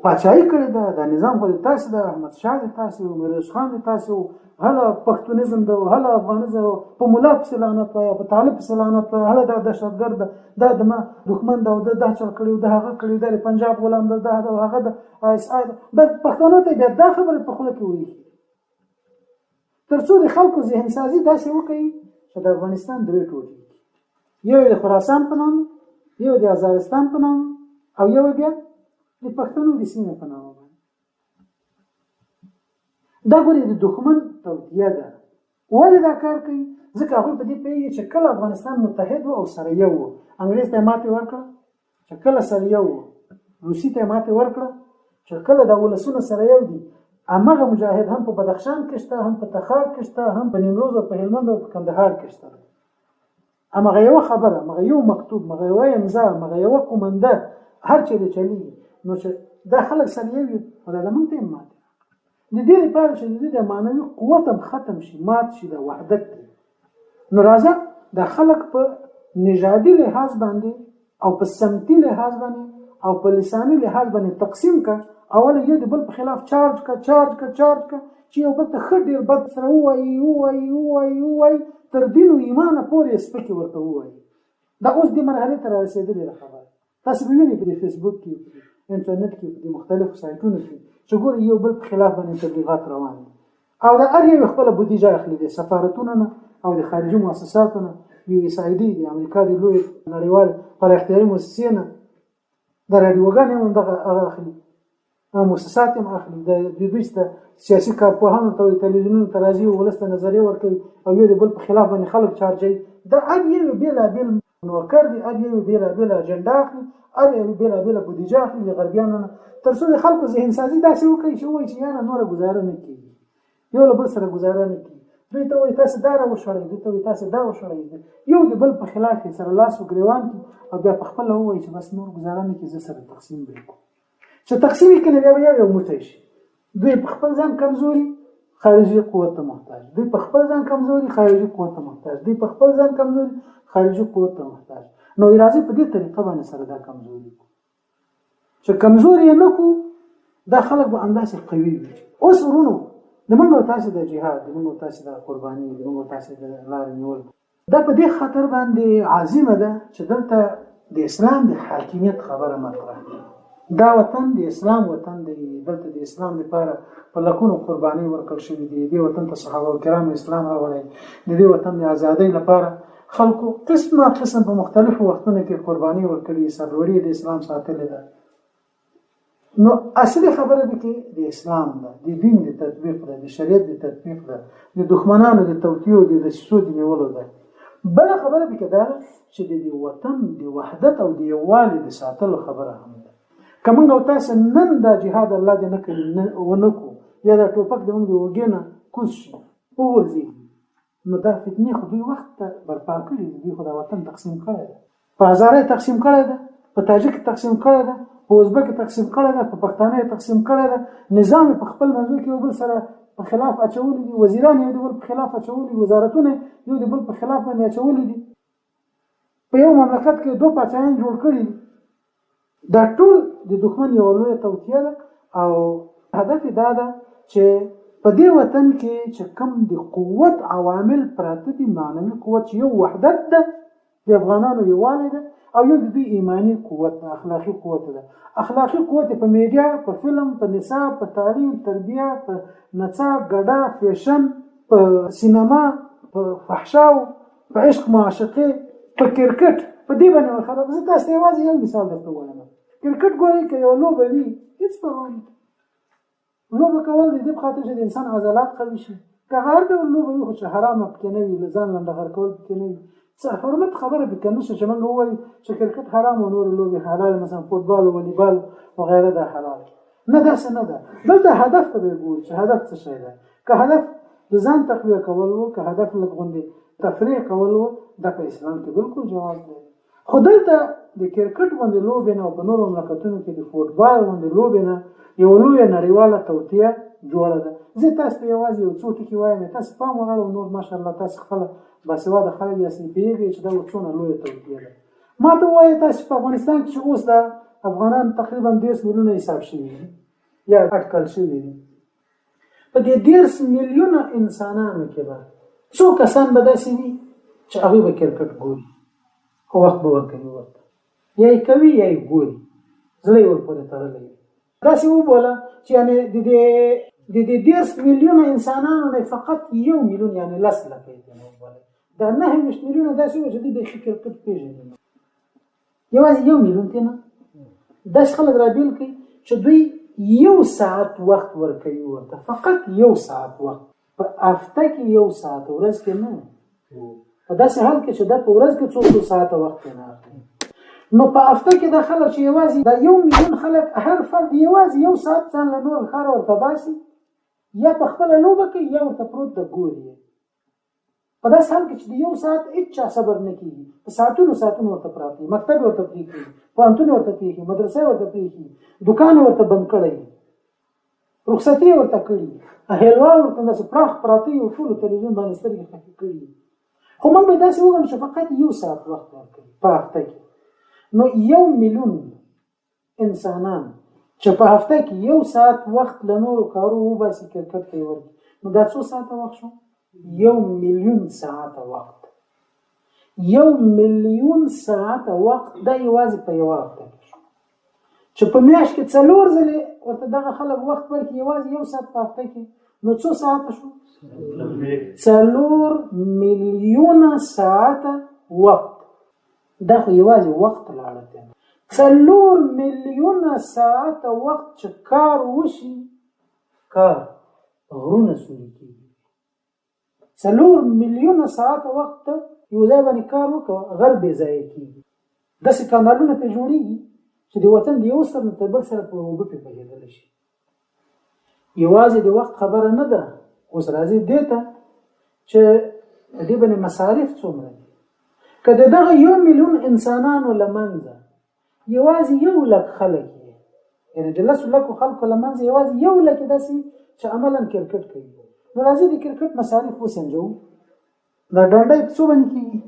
پاچاهي کړې ده دا نظام خو د تاسې ده احمدشاه د تاسې و میرویس خان د تاسې و هله پښتونیزم ده هله افغانیزم په ملا پسې لعنت وایه په طالب پسې لعنت وایه هله دا دهشتګرد ده دا د ما دښمن ده او ده دا چل کړي ده هغه کړي ده د پنجاب غلام ده دا ده هغه ده اس آی ده بس پښتنو ته بیا دا خبرې په خوله کې وایي تر څو د خلکو ذهن سازي داسې وکړي چې د افغانستان درې ټوټې یو د خراسان په نام یو د ازارستان په نام او یو بیا د پښتنو د سیمې په نام دا ګورې د دښمن توطیه ده ولې دا کار کوي ځکه هغوی په دې پوهېږي چې کله افغانستان متحد و او سره یو و انګریز ته یې ماتې ورکړه چې کله سره یو و روسي ته یې ماتې ورکړه چې کله دا ولسونه سره یو دي همغه مجاهد هم په بدخشان کې شته هم په تخار کې شته هم په نیمروز او په هلمند او په کندهار کې شته همغه یوه خبره همغه یو مکتوب همغه یوه امضا همغه یوه قومنده هر چې د چلیږي نو چې دا خلک سره یو وي خو دا لمونږ ته یې ماتې د دې لپاره چې د دې د معنوي قوت هم ختم شي مات شي د وحدت دی نو راځه دا خلک په نژادي لحاظ باندې او په سمتي لحاظ باندې او په لساني لحاظ باندې تقسیم کا اول یو د بل په خلاف چارج کا چې یو بل ته ښه ډېر بد سره ووایي تر دین او ایمانه پورې سپکې ورته ووایي دا اوس دې مرحلې ته رارسېدلې ده خبره تاسو به وینئ په فیسبوک کې انټرنیټ کې په مختلفو سایټونو کې چې ګورئ یو بل په خلاف باندې تبلیغات روان دي او دا هر یو خپله بودیجه اخلي د سفارتونو نه او د خارجي مؤسساتو نه یو USAID د امریکا د لوی نړیوال پراختیایي مؤسسې نه د راډیوګانې هم دغه هغه اخلي مؤسسات هم اخلي د دوی ته سیاسي کارپوهانو ته تلویزیونونو ته راځي ولس ته نظریه ورکوي او یو د بل په خلاف باندې خلک چارجوي دا هر یو بېلابېل نوکر دي هر یو بېلابېله اجنډا اخلي هر یو بېلابېله بودیجه اخلي د غربیانو نه تر څو د خلکو ذهن سازي داسې وکړي چې ووایي چې یاره نوره ګزاره نه کېږي یو له بل سره ګزاره نه کېږي دوی ته وایي تاسې دا راوشړئ دوی ته وایي تاسې دا وشړئ یو د بل په خلاف یې سره لاس و ګرېوان کړي او بیا په خپله ووایي چې بس نور ګزاره نه کړي زه سره تقسیم به یې کړو چې تقسیم یې کړي بیا به یو موټی شي دوی په خپل ځان کمزوري خارجي قوت ته محتاج دوی په خپل ځان کمزوري خارجي قوت ته محتاج دوی په خپل ځان کمزوري خارجي قوت ته محتاج نو راځي په دې طریقه باندې سره دا کمزوري چې کمزوري نه کو دا خلک به انداسې قوي وي اوس ورونو د موږ تاسو د جهاد د موږ تاسو د قرباني د موږ تاسو د لارې نیول دا په دې خاطر باندې عظیمه ده چې دلته د اسلام د حاکمیت خبره مطرح ده دا وطن د اسلام وطن دی، دلته د اسلام لپاره په لکونو قرباني ورکړل شوې دي. دې وطن ته صحابه کرام اسلام راوړی، د دې وطن د ازادۍ لپاره خلکو قسمه قسم په مختلفو وختونو کې قرباني ورکړي، سرلوړي د اسلام ساتلې ده. نو اصلي خبره به کې د اسلام ده، د دین د تطبیق ده، د شریعت د تطبیق ده، د دښمنانو د توطیو د دسیسو د نیولو ده. بل خبره به کې ده چې د وطن د وحدت او د یووالي د ساتلو خبره هم ده. که موږ او تاسو نن دا جهاد الله دې نه کړي ونه کړو، یا دا ټوپک د موږ د وږې نه کوز شي وغورځي، نو دا فتنې خو دوی وخت ته برپا کړي دي. دوی خو دا وطن تقسیم کړی ده، په هزاره تقسیم کړی ده، په تاجک تقسیم کړی ده، په ازبک تقسیم کړی ده، په پښتانه تقسیم کړی ده. نظام په خپل منځو کې یو بل سره په خلاف اچولي دي، وزیران یو د بل په خلاف اچولي دي، وزارتونه یو د بل په خلاف باندې اچولي دي. په یو مملکت کې دوه پاچاهان جوړ کړي دي. دا ټول د دښمن یو لویه توطیه ده، او هدف دا ده چې په دې وطن کې چې کوم د قوت عوامل پراته دي، معنوي قوت، یو وحدت ده، د افغانانو یووالی ده، او یو د دوی ایمانی قوت ده، اخلاقی قوت ده. اخلاقی قوت په میډیا، په فلم، په نصاب، په تعلیم، تربیه، په نڅا، ګډا، فیشن، په سینما، په فحشاو، په عشق معاشقه، په کرکټ، په دې باندې خلک. زه تاسو ته یوازې یو مثال درته وایم. کرکټ ګورئ که یو لوبه وي، هېڅ پروا نه کوي. لوبه کول د دې په خاطر چې د انسان عضلات قوي شي. که هر ډول لوبه وي خو چې حرامه پکې نه وي، له ځان لنډغر کول پکې نه وي، څه حرمت خبره پکې نشته چې موږ ووایو چې کرکټ حرام او نورې لوبې حلال، مثلا فوټبال او والیبال وغیره دا حلال. نه، داسې نه ده. دلته هدف ته به ګورو چې هدف څه شی ده. که هدف د ځان تقویه کول و، که هدف لږ غوندې تفریح کول و، دا په اسلام کې بالکل جواز دی. خو دلته د کرکټ غوندې لوبې نه او په نورو مملکتونو کې د فوټبال غوندې لوبې نه یو لویه نړیواله توطیه جوړه ده. زه تاسو ته یوازې یو څو ټکي وایم، تاسو پام وراړئ. نور ماشاءالله تاسو خپله باسواده خلک یاست، پوهېږئ چې دا څومره لویه توطیه ده. ما ته ووایئ تاسو په افغانستان کې چې اوس د افغانان تقریبا 10 میلیونه حساب شوي دي یا اټکل شوي دي، په دې 10 میلیونه انسانانو کې به څو کسان به داسې وي چې هغوی به کرکټ ګوري او وخت به ورکوي ورته، یا یې کوي یا یې ګوري، زړه یې ورپورې تړلی وي. داسې وبوله چې یعنې د دې 10 میلیونه انسانانو نه فقط 1 میلیون یعنې 10 لکه یې وبوله، دا 9 میلیونه داسې وو چې دوی بیخي کرکټ پېژني. یوازې 1 میلیون ته نه، داسې خلک رابېل کړي چې دوی 1 ساعت وخت ورکوي ورته، فقط 1 ساعت وخت په هفته کې، 1 ساعت ورځ کې نه، په داسې حال کې چې دا په ورځ کې څو ساعته وخت نه اخلي. نو په هفته کې دا خلک چې یوازې دا 1 میلیون خلک، هر فرد یوازې 1 ساعت ځان له نور ښار ورته باسي، یا په خپله لوبه کوي یا ورته پروت د ګوري. په داسې حال کې چې د 1 ساعت هېچا صبر نه کېږي، په ساعتونو ورته پراته، مکتب ورته پرېږي، پوهنتون ورته پرېږي، مدرسه ورته پرېږي، دکان ورته بند کړی، رخصتي ورته کړي، هیلوال ورته داسې پراخ پراته یو ټولو تلویزیون باندې سترګې خښې کړي. خو موږ به داسې وګڼو چې فقط 1 ساعت وخت ورکوي په هفته کې. نو 1 میلیون انسانان چې په هفته کې 1 ساعت وخت له نورو کارو وباسي، کرکټ ته یې ورکړي، نو دا څو ساعته وخت شو؟ 1 میلیون ساعته وخت. 1 میلیون ساعته وخت دا یوازې په یوه هفته کې شو. چې په میاشت کې 4 ځلې ورته دغه خلک وخت ورکړي، یوازې 1 ساعت په هفته کې، نو څو ساعته شو؟ 4 میلیونه ساعته وخت. دا خو یوازې وخت لاړه دی. 4 میلیونه ساعته وخت چې کار وشي، کار غرونه سوري کېږي. 4 میلیونه ساعته وخت یو ځای باندې کار وکړه، غر بې ځایه کېږي. داسې کانالونه پرې جوړېږي چې د وطن د یو سر نه تر بل سره په اوبه پرې بهېدلی شي. یوازې د وخت خبره نه ده، اوس راځي دې ته چې د دې باندې مصارف څومره دي. که د دغه 1 میلیون انسانانو له منځه یوازې 1 لک خلک یې، یعنې د 10 لکو خلکو له منځه یوازې 1 لک داسې چې عملاً کرکټ کوي، نو راځي د کرکټ مصارف وسنجوو. دا ډنډۍ په څو باندې کېږي؟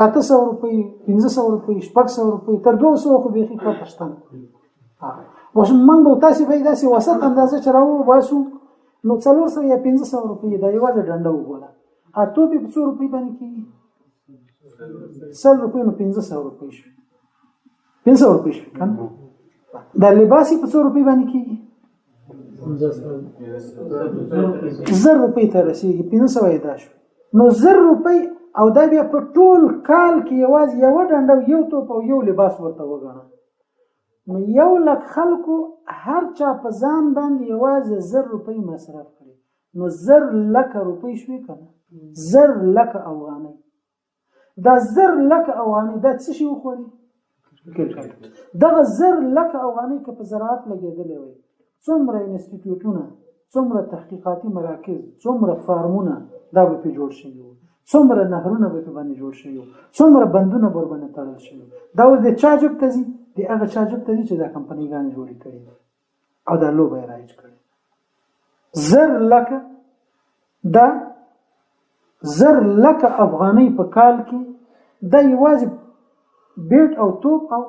800 روپۍ، 500 روپۍ، 600 روپۍ، تر 200 خو بیخي کاته شته. اوس موږ به تاسې به داسې وسط اندازه چې راوباسو، نو 400 یا 500 روپۍ دا یوازې ډنډه وبوله. توپې په څو روپۍ باندې کېږي؟ 100 روپۍ، نو 500 روپۍ شوي، 500 روپۍ شوي که نه؟ دا لباسي په 100 روپۍ باندې کېږي 1000 روپۍ ته رسېږي 500 یې دا شو نو 1000 روپۍ او دا بیا په ټول کال کې یوازې یو ډنډه یو توپ او یو لباس ورته وګڼه نو 100,000 خلکو هر چا په ځان باندې یوازې 1000 روپۍ مصرف کړي نو 10,00,000 روپۍ شوې کنه 10,00,000 افغانۍ دا 10,00,000 افغانۍ دا څه شي وخوري دغه 10,00,000 افغانۍ که په زراعت لګېدلې وي څومره انسټیټیوټونه څومره تحقیقاتي مراکز څومره فارمونه دا به پې جوړ شوي وو څومره نهرونه به پې باندې جوړ شوي وو څومره بندونه به ورباندې تړل شوي دا اوس د چا جب ته ځي د هغه چا جب ته ځي چې دا کمپنیګانې جوړې کړي او دا لوبه یې رایج کړې 10,00,000 دا 10,00,000 افغانۍ په کال کې دا یوازې بیټ او توپ او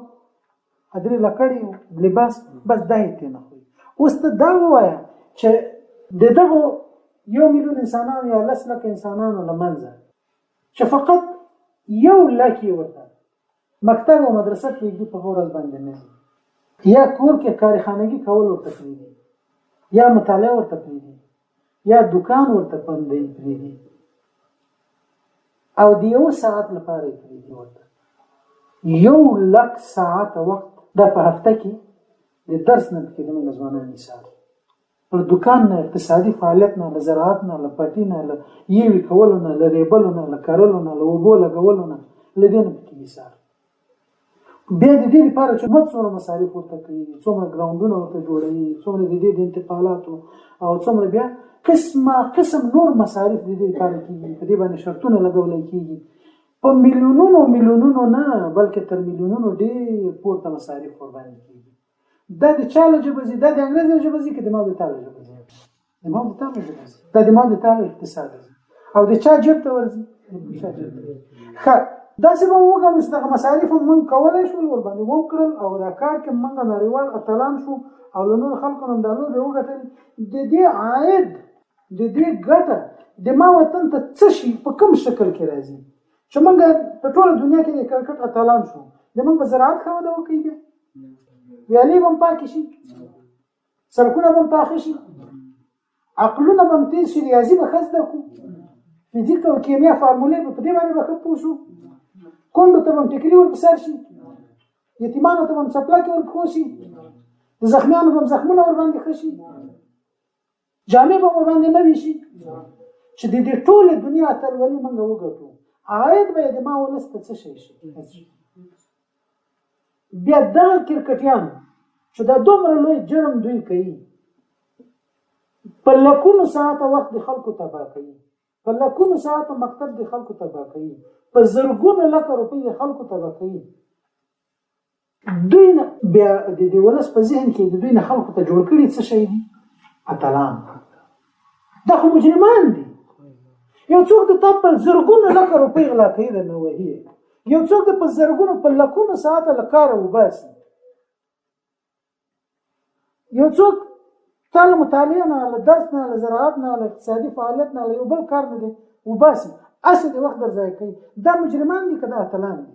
ادرې لکړې لباس بس دا یې ته نه خوي اوس ته دا ووایه چې دغه 1,000,000 انسانانو یا 10,00,000 انسانانو له منځه چې فقط 1,00,000 ورته مکتب او مدرسه کې په ورځ باندې نه یا کور کې کارخانګي کول ورته پریږي یا مطالعه ورته پریږي یا دکان ورته پندې پریږي او د 1 ساعت لپاره پریږي ورته 1,00,000 ساعت وخت دا په هفته کې د درس نه کې د ځوانانو مثال پر دکان نه اقتصادي فعالیت نه زراعت نه لپټی نه یوي کولو نه لریبلو نه لکارلو نه لوبو لګولو نه لدین کې مثال بیا د دې لپاره چې موږ څومره مصارف ورته کوي څومره ګراوندونه ورته جوړوي څومره د دې د انتقالاتو او څومره بیا قسم نور مصارف د دې لپاره کیږي په دې باندې شرطونه لګول کیږي په میلیونونو نه بلکې تر میلیونونو ډېر پورته مصارف ور باندې کیږي دا د چاله جبزي دا د انګريزي جبزي کې د ما د تعالی جبزي د ما د تعالی جبزي دا د ما د تعالی اقتصاد او د چا جب ته ورزي ښه دا څه به وګورم چې دغه مصارف مونږ کولای شو ور باندې وکړل او دا کار کې مونږ نړیوال اتلان شو او له نور خلکو هم دا لوبه وګټل د دې عاید د دې ګټه د ما وطن ته څه شي په کوم شکل کې راځي چې مونږ په ټول دنیا کې د کرکټ اتلان شو د مونږ په زراعت خو دا وکړي ویالې هم پاکې شي سړکونه هم پاخه شي عقلونه هم تیز شي ریاضي به خزده کو فزیک او کیمیا فارمولې په دې باندې به خپو شو کونډو ته هم ټیکري ور بسر شي یتیمانو ته هم سپلاکي ور خوشي زخمیانو هم زخمونه ور باندې خشي جامې به ور باندې نه وي شي چې د دې ټول دنیا تر ولې موږ وګټو عاید به د ما ولسته څه شي بیا دا کرکټیان چې دا دومره لوی جرم دوی کوي په لکونو ساعت وخت د خلکو تباہ کوي په لکونو ساعت مکتب د خلکو تباہ کوي په زرګونو لک روپۍ د خلکو تباہ کوي دوی نه بیا د دې ولس په ذهن کې د دوی نه خلکو ته جوړ کړي څه شي دي اتلان دا خو مجرمان دي یو څوک د تاسو په زرګونو لک روپۍ غلا کوي د نوهي یو څوک په زرګونو په لکونو ساعت لکاره وباسي یو څوک تعلم مطالعه نه له درس نه له زراعت نه له اقتصادي فعالیت نه له یو بل کار نه دی وباسي اصل د وخت درځي کوي دا مجرمان دي کدا اتلان دي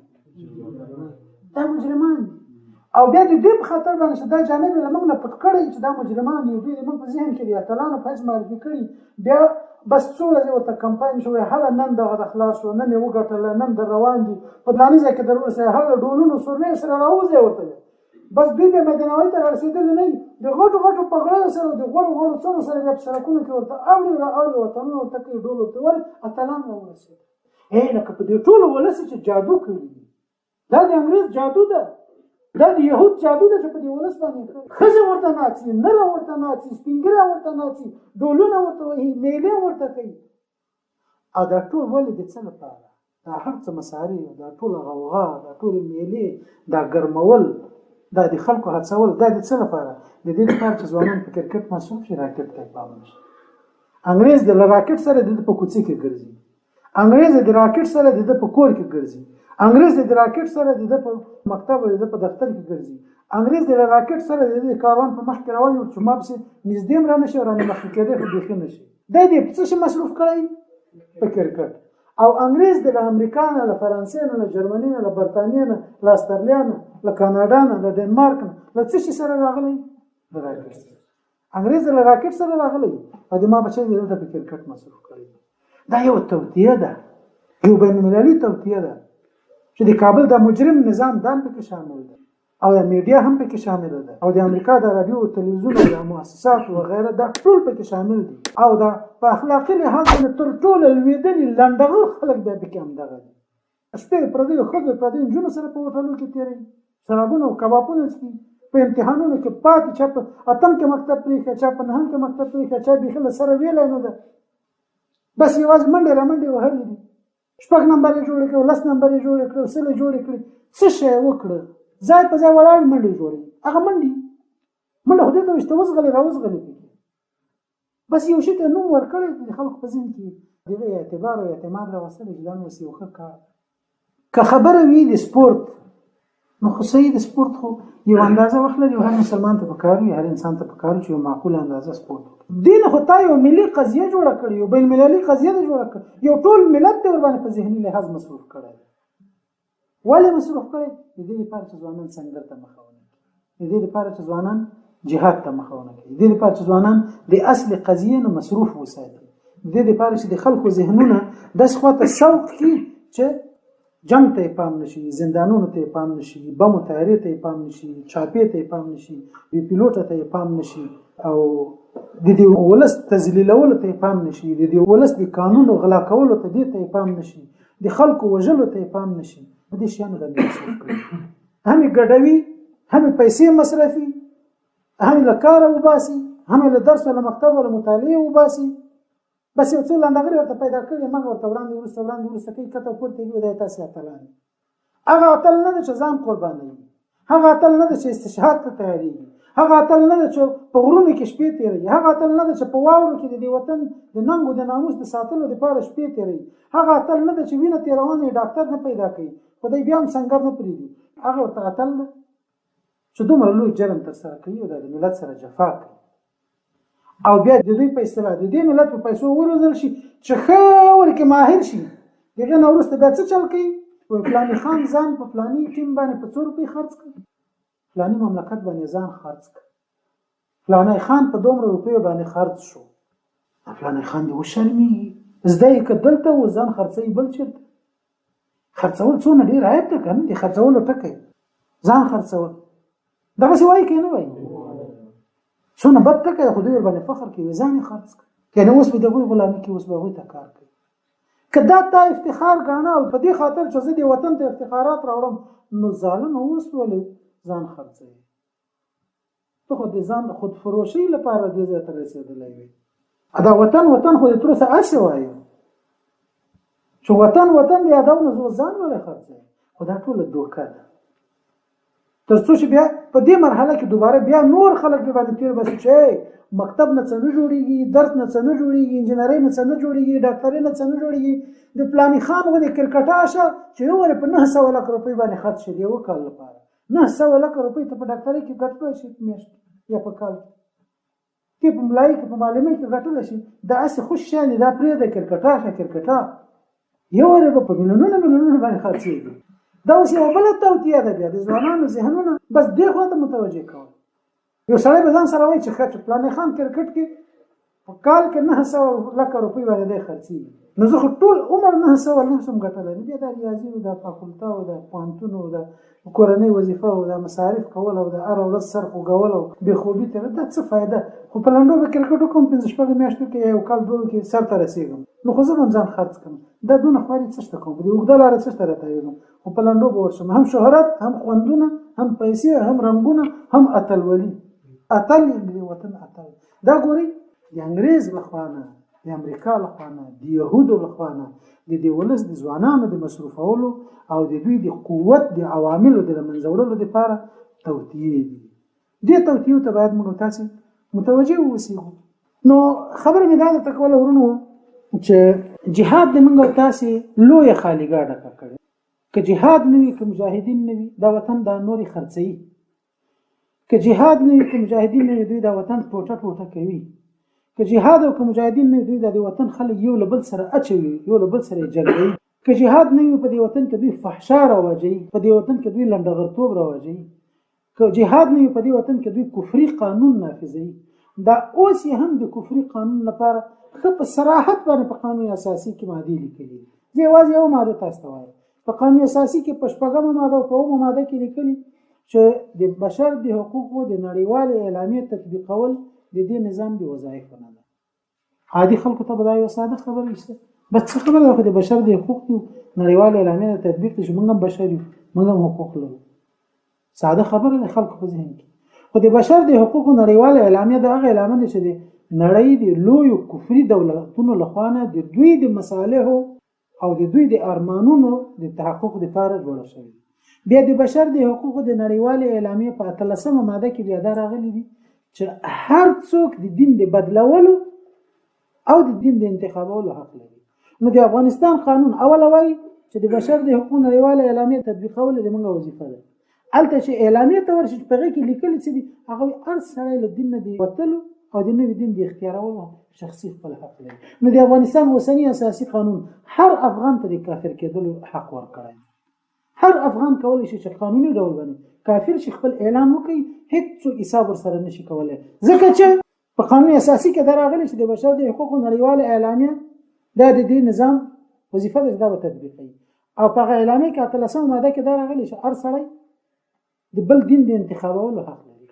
دا مجرمان دي او بیا د دې په خاطر باندې دا جانب له موږ نه پټ کړی چې دا مجرمان دي دوی موږ په ذهن کې دي اتلانو په اسم معرفي کړي بیا بس څو ورځې ورته کمپاین شوی هله نن دغه د خلاص شو نن یې وګټل نن د روان دي په دانې ځای کې درور سره هله ډولونو سورنۍ سره راوځي ورته بس دوی به مدینوي ته رسیدل نه د غټو پګړې سره د غړو څونو سره په سرکونو کې ورته اوري وطنونو ورته کې ډول ورته ول اتلان راوځي لکه په دې ټول ولس چې جادو کوي دا د انګريز جادو ده دا د يهود جادو ده چې په دې ولس باندې خزه ورته ناڅي نره ورته ناڅي سپینګره ورته ناڅي ډولونه ورته وهي میلې ورته کوي او دا ټول ولې د څه لپاره دا هر څه مصاري دا ټول غوغا دا ټول میلې دا ګرمول دا د خلکو هڅول دا د څه لپاره د دې لپاره چې ځوانان په کرکټ مصروف شي راکټ ته پام شي انګريز د راکټ سره د په کوڅې کې ګرځي انګريز د راکټ سره د په کور کې ګرځي انګريز د راکټ سره د په مکتب د په دفتر کې ګرځي انګريز د راکټ سره د کاروان په مخ کې روان یو چې ما به نږدې را نشي را نه مخ کې ده په دې نشي د دې په څه مصروف کړی په کرکټ او انګريز د امریکا نه له فرانسې نه له جرمني نه له برتانیې نه له استرالیا نه له کاناډا نه له ډنمارک نه له څه شي سره راغلی د راکټ انګريز له راکټ سره راغلی او د ما بچي د کرکټ مصروف کړی دا یو توطیه ده یو بین المللي توطیه ده چې د کابل د مجرم نظام دام پکې شامل ده او د میډیا هم پکې شامل ده او د امریکا د رادیو او تلویزیون او د مؤسسات او غیره دا ټول پکې شامل دي او دا په اخلاقي لحاظ تر ټولو لویدلي لنډغر خلک بیا پکې هم دغه دي شپې پردیو ښځو پردیو نجونو سره په هوټلو کې تېروي شرابونه او کبابونه څښي په امتحانونو کې پاتې چا په اتم کې مکتب پرېښی چا په نهم کې مکتب پرېښی چا بیخي له سره ویلی نه ده بس یوازې منډې رامنډې وهلې دي 6 نمبر یې جوړې کړې 10 نمبر یې جوړې کړې 100 یې جوړې کړې څه شی وکړه ځای په ځای ولاړ منډې جوړې هغه منډه خو دې ته وایي چې وزغلې راوزغلې پکې بس یو شي ته نوم ورکړی د خلکو په ذهن کې دغه اعتبار او اعتماد راوستلی چې دا نو اوس یو ښه کار که خبره وي د سپورت نو خو صحیح د سپورت خو یو اندازه وخت لري هر مسلمان ته پکار وي هر انسان ته پکار چې یو معقول اندازه سپورت دین خو تا یو ملي قضیه جوړه کړې یو بین المللي قضیه جوړه کړې یو ټول ملت ته ور باندې په ذهني لحاظ مصروف کړی ولې مصروف کړی د دې لپاره چې ځوانان سنگر ته مخاونه کوي د دې لپاره چې ځوانان جهاد ته مخاونه کوي د دې لپاره چې ځوانان د اصل قضیه نه مصروف وساتي د دې لپاره چې د خلکو ذهنونه د څخه سوق کی چې جنگ ته پام نشي زندانونو ته پام نشي بم تیاری ته پام نشي چاپی ته پام نشي بي پیلوټ ته پام نشي او د دې ولس تذلیلولو ته پام نشي د دې ولس د قانون غلا کولو ته دې ته پام نشي د خلکو وژلو ته پام نشي د دې شیانو د مصرف کړي هم ګډوي هم پیسې مصرفي هم لکار وباسي هم له درس ولا مکتب ولا مطالعه وباسي بس یو څو لنډغري ورته پیدا کړي مګر ورته وړاندې ورسته کوي کته پورته کوي د تاسو اتلان هغه اتل نه چې ځان قربانوي هغه اتل نه چې استشهاد ته تیاریږي هغه اتل نه چې په غرونو کې شپې تیروي هغه اتل نه چې په واورو کې د وطن د ننګو د ناموس د ساتلو لپاره شپې تیروي هغه اتل نه چې وینه تیروانه ډاکټر نه پیدا کوي خدای بیا هم څنګه نه پریږدي هغه ورته اتل نه چې دومره لوی جرم تر سره کوي او د ملت سره جفا کوي او بیا د دوی په اصطلاح د دې ملت په پیسو وروزل شي چې خور کې ماهر شي دغه نو ورسته بیا څه چل کوي و فلانی خان ځان په فلانی ټیم باندې په 100 روپۍ خرڅ کړ فلانی مملکت باندې ځان خرڅ کړ فلانی خان په 200 روپۍ باندې خرڅ شو فلانی خان دی وشرمي زده کې دلته و ځان خرڅي بل چیرته خرڅول څونه ډیر عیب ده کنه دي خرڅول ټکي ځان خرڅول دا څه وایي کنه وایي څونه بد ټکي خو دې باندې فخر کوي ځان خرڅ کنه اوس به دغه غلامي کې اوس به وي تکار کوي کدا تا افتخار غاڼه او په دې خاطر چې زه د وطن ته افتخارات راوړم نو ظالم اوس ولې ځان خرڅي ته خو د ځان خود فروشي لپاره دې ځای ته رسیدلې وي دا وطن خو دې تر څه اسه وایي چې وطن دی ادم نو ځان ولې خرڅي خدا ټول دوکه ده تر څو چې بیا په دې مرحله کې دوباره بیا نور خلک به باندې تیر بس چې مکتب نه څنګه جوړیږي درس نه څنګه جوړیږي انجنیري نه څنګه جوړیږي ډاکټري نه څنګه جوړیږي د پلاني خان غوډه کرکټاشه چې یو په 900 لک روپۍ باندې خرڅ شي یو کال لپاره 900 لک روپۍ ته په ډاکټري کې ګټل شي میاشت یا په کال کې په ملای کې په معلومي کې ګټل شي دا اسه خوش شانه دا پرې د کرکټا یو ور په مليونونو باندې خرڅيږي دا اوس یو بل توطیه ده بیا د ځوانانو ذهنونه بس دې خواته متوجه کوي یو سړی به ځان سره وایي چې خاطر پلان خان کرکټ کې په کال کې 900 لک روپۍ باندې خرڅي نو زه ټول عمر 900 لسم ګټل نه بیا د ریاضي او د فاکولټا او د پانتون او د کورنۍ وظیفه او د مصارف کول او د ار او د صرف او غول او به خوبي ته د څه فائدہ خو په لاندو به کرکټ کوم 15 میاشتو کې یو کال دوه کې سر ته رسیدم نو خو زه ځان خرڅ کړم دا دونه خوري څه کوم دی وګدلاره څه تر راځم خو په لاندو به ورشم هم شهرت هم خوندونه هم پیسې هم رنگونه هم اتلولي اتل دی وطن اتل دا ګوري د انګريز لخوانه د امریکا لخوانه د يهودو لخوانه د دې ولس د ځوانانو د مصرفولو او د دوی د قوت د عواملو د منځورولو لپاره توطیه دي دې توطیه ته باید موږ تاسو متوجه اوسئ نو خبره مې دا ته کوله ورونو چې جهاد د موږ تاسو لوی خالیګاډه کړي که جهاد نه وي که مجاهدین نه وي دا وطن د نوري خرڅي که جهاد نه وي که مجاهدین نه وي دوی دا وطن ټوټه کوي که جهاد او که مجاهدین نه دوی د وطن خلک یو له بل سره اچوي یو له بل سره جګړي که جهاد نه وي په دې وطن کې دوی فحشا راوځي په دې وطن کې دوی لنډغرتوب راوځي که جهاد نه وي په دې وطن کې دوی کفري قانون نافذوي دا اوس هم د کفري قانون لپاره خو په صراحت باندې په قانون اساسي کې ماده لیکلي دی یوازې یو ماده تاسو ته وایم په قانون اساسي کې په شپږمه ماده او په اومه ماده کې لیکلي چې د بشر د حقوقو د نړیوال اعلامیې تطبیقول د دې نظام د وظایف نه ده عادي خلکو ته بدایي وساده خبره نشته بس څه خبره ده د بشر د حقوقو نړیوال اعلامیې تطبیق چې موږ هم بشر یو موږ هم حقوق لرو ساده خبره ده خلکو په ذهن کې خو د بشر د حقوقو نړیوال اعلامیه د هغه اعلامیه چې د نړۍ د لویو کفري دولتونو لخوا د دوی د مصالحو او د دوی د ارمانونو د تحقق لپاره جوړه شوې بیا د بشر د حقوقو د نړیوال اعلامیه په 13مه ماده کې بیا دا راغلي دي چې هر څوک د دین د بدلولو او د دین د انتخابولو حق لري نو د افغانستان قانون اول وایي چې د بشر د حقوقو نړیوال اعلامیه تطبیقول د موږ وظیفه ده الته چې اعلامیه ته ورشي په هغه کې لیکل چې هغه هر سړی له دین نه دی وتلو او د نوې دین د اختیارولو شخصي خپل حق لري نو د افغانستان اوسنی اساسي قانون هر افغان ته د کافر کېدلو حق ورکړي هر افغان کولی شي چې قانوني ډول باندې کافر شي خپل اعلان وکړي هیڅ حساب ورسره نشي کولای ځکه چې په قانون اساسي کې دراغلي چې د بشر د حقوقو نړیواله اعلامیه دا د دې نظام وظیفه ده دا به تطبیقي او په اعلامیه کې 13مه ماده کې دراغلي چې هر سړی د بل دین د انتخابولو حق لري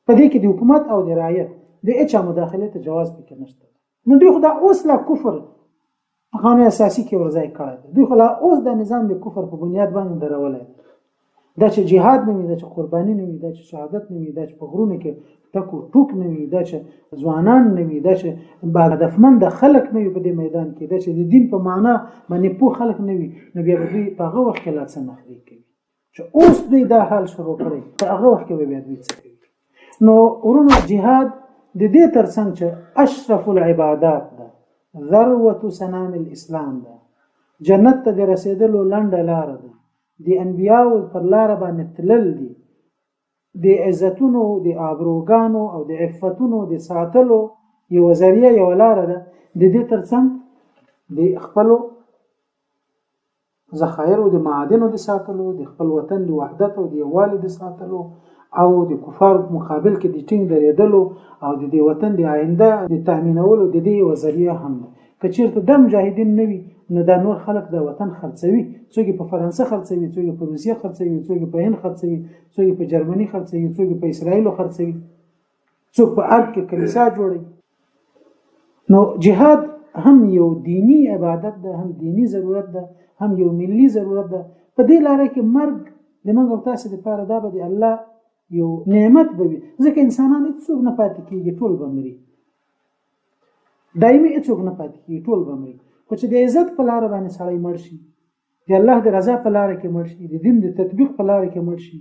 په دې کې د حکومت او د رعایت د اچا مداخله ته جواز پکې نشته نو دوی خدا اوس لا کفر قانون اساسي کې ورځای کړی دوی خلا اوس د نظام د کفر په بنیاد باندې درولای دا چې جهاد نه وي دا چې قرباني نه وي دا چې شهادت نه وي دا چې په غرونو کې ټکو ټوک نه وي دا چې ځوانان نه وي دا چې هدفمند خلک نه وي په دې میدان کې دا چې د دین په معنا باندې پوه خلک نه وي نو بیا دوی په هغه وخت کې لا څه نخري کوي چې اوس دوی دا حال شروع کړی په هغه وخت کې بیا دوی څه کوي نو ورونو جهاد د دې ترڅنګ چې اشرف العبادات ده ذروه سنام الاسلام ده جنت ته رسیدلو لنډه لار ده د انبیاو پر لار باندې تلل دي د عزتونو د آبروګانو او د عفتونو د ساتلو یو ذریعہ یو لار ده د دې ترڅنګ د خپل ذخایر او د معادنو د ساتلو د خپل وطن د وحدت او د یووالي د ساتلو او د کفار مقابل کې د ټینګ درېدلو او د دې وطن د آینده د تامینولو د دې وزریه هم کچیرته د مجاهدین نوي نو دا نور خلک د وطن خرڅوي څوک په فرانسه خرڅوي څوک په روسیه خرڅوي څوک په هند خرڅوي څوک په جرمني خرڅوي څوک په اسرائیل خرڅوي څوک په ارګ کې کلیسا جوړي نو جهاد هم یو دینی عبادت ده هم دینی ضرورت ده هم یو ملي ضرورت ده په دې لاره کې مرګ د موږ او تاسو لپاره دا به د الله یو نعمت به وي ځکه انسانان هیڅ نه پاتې کیږي ټول به مري دایمي هیڅ نه پاتې کیږي ټول به مري خو چې د عزت په لار باندې سړی مړ شي د الله د رضا په لار کې مړ شي د دین د تطبیق په لار کې مړ شي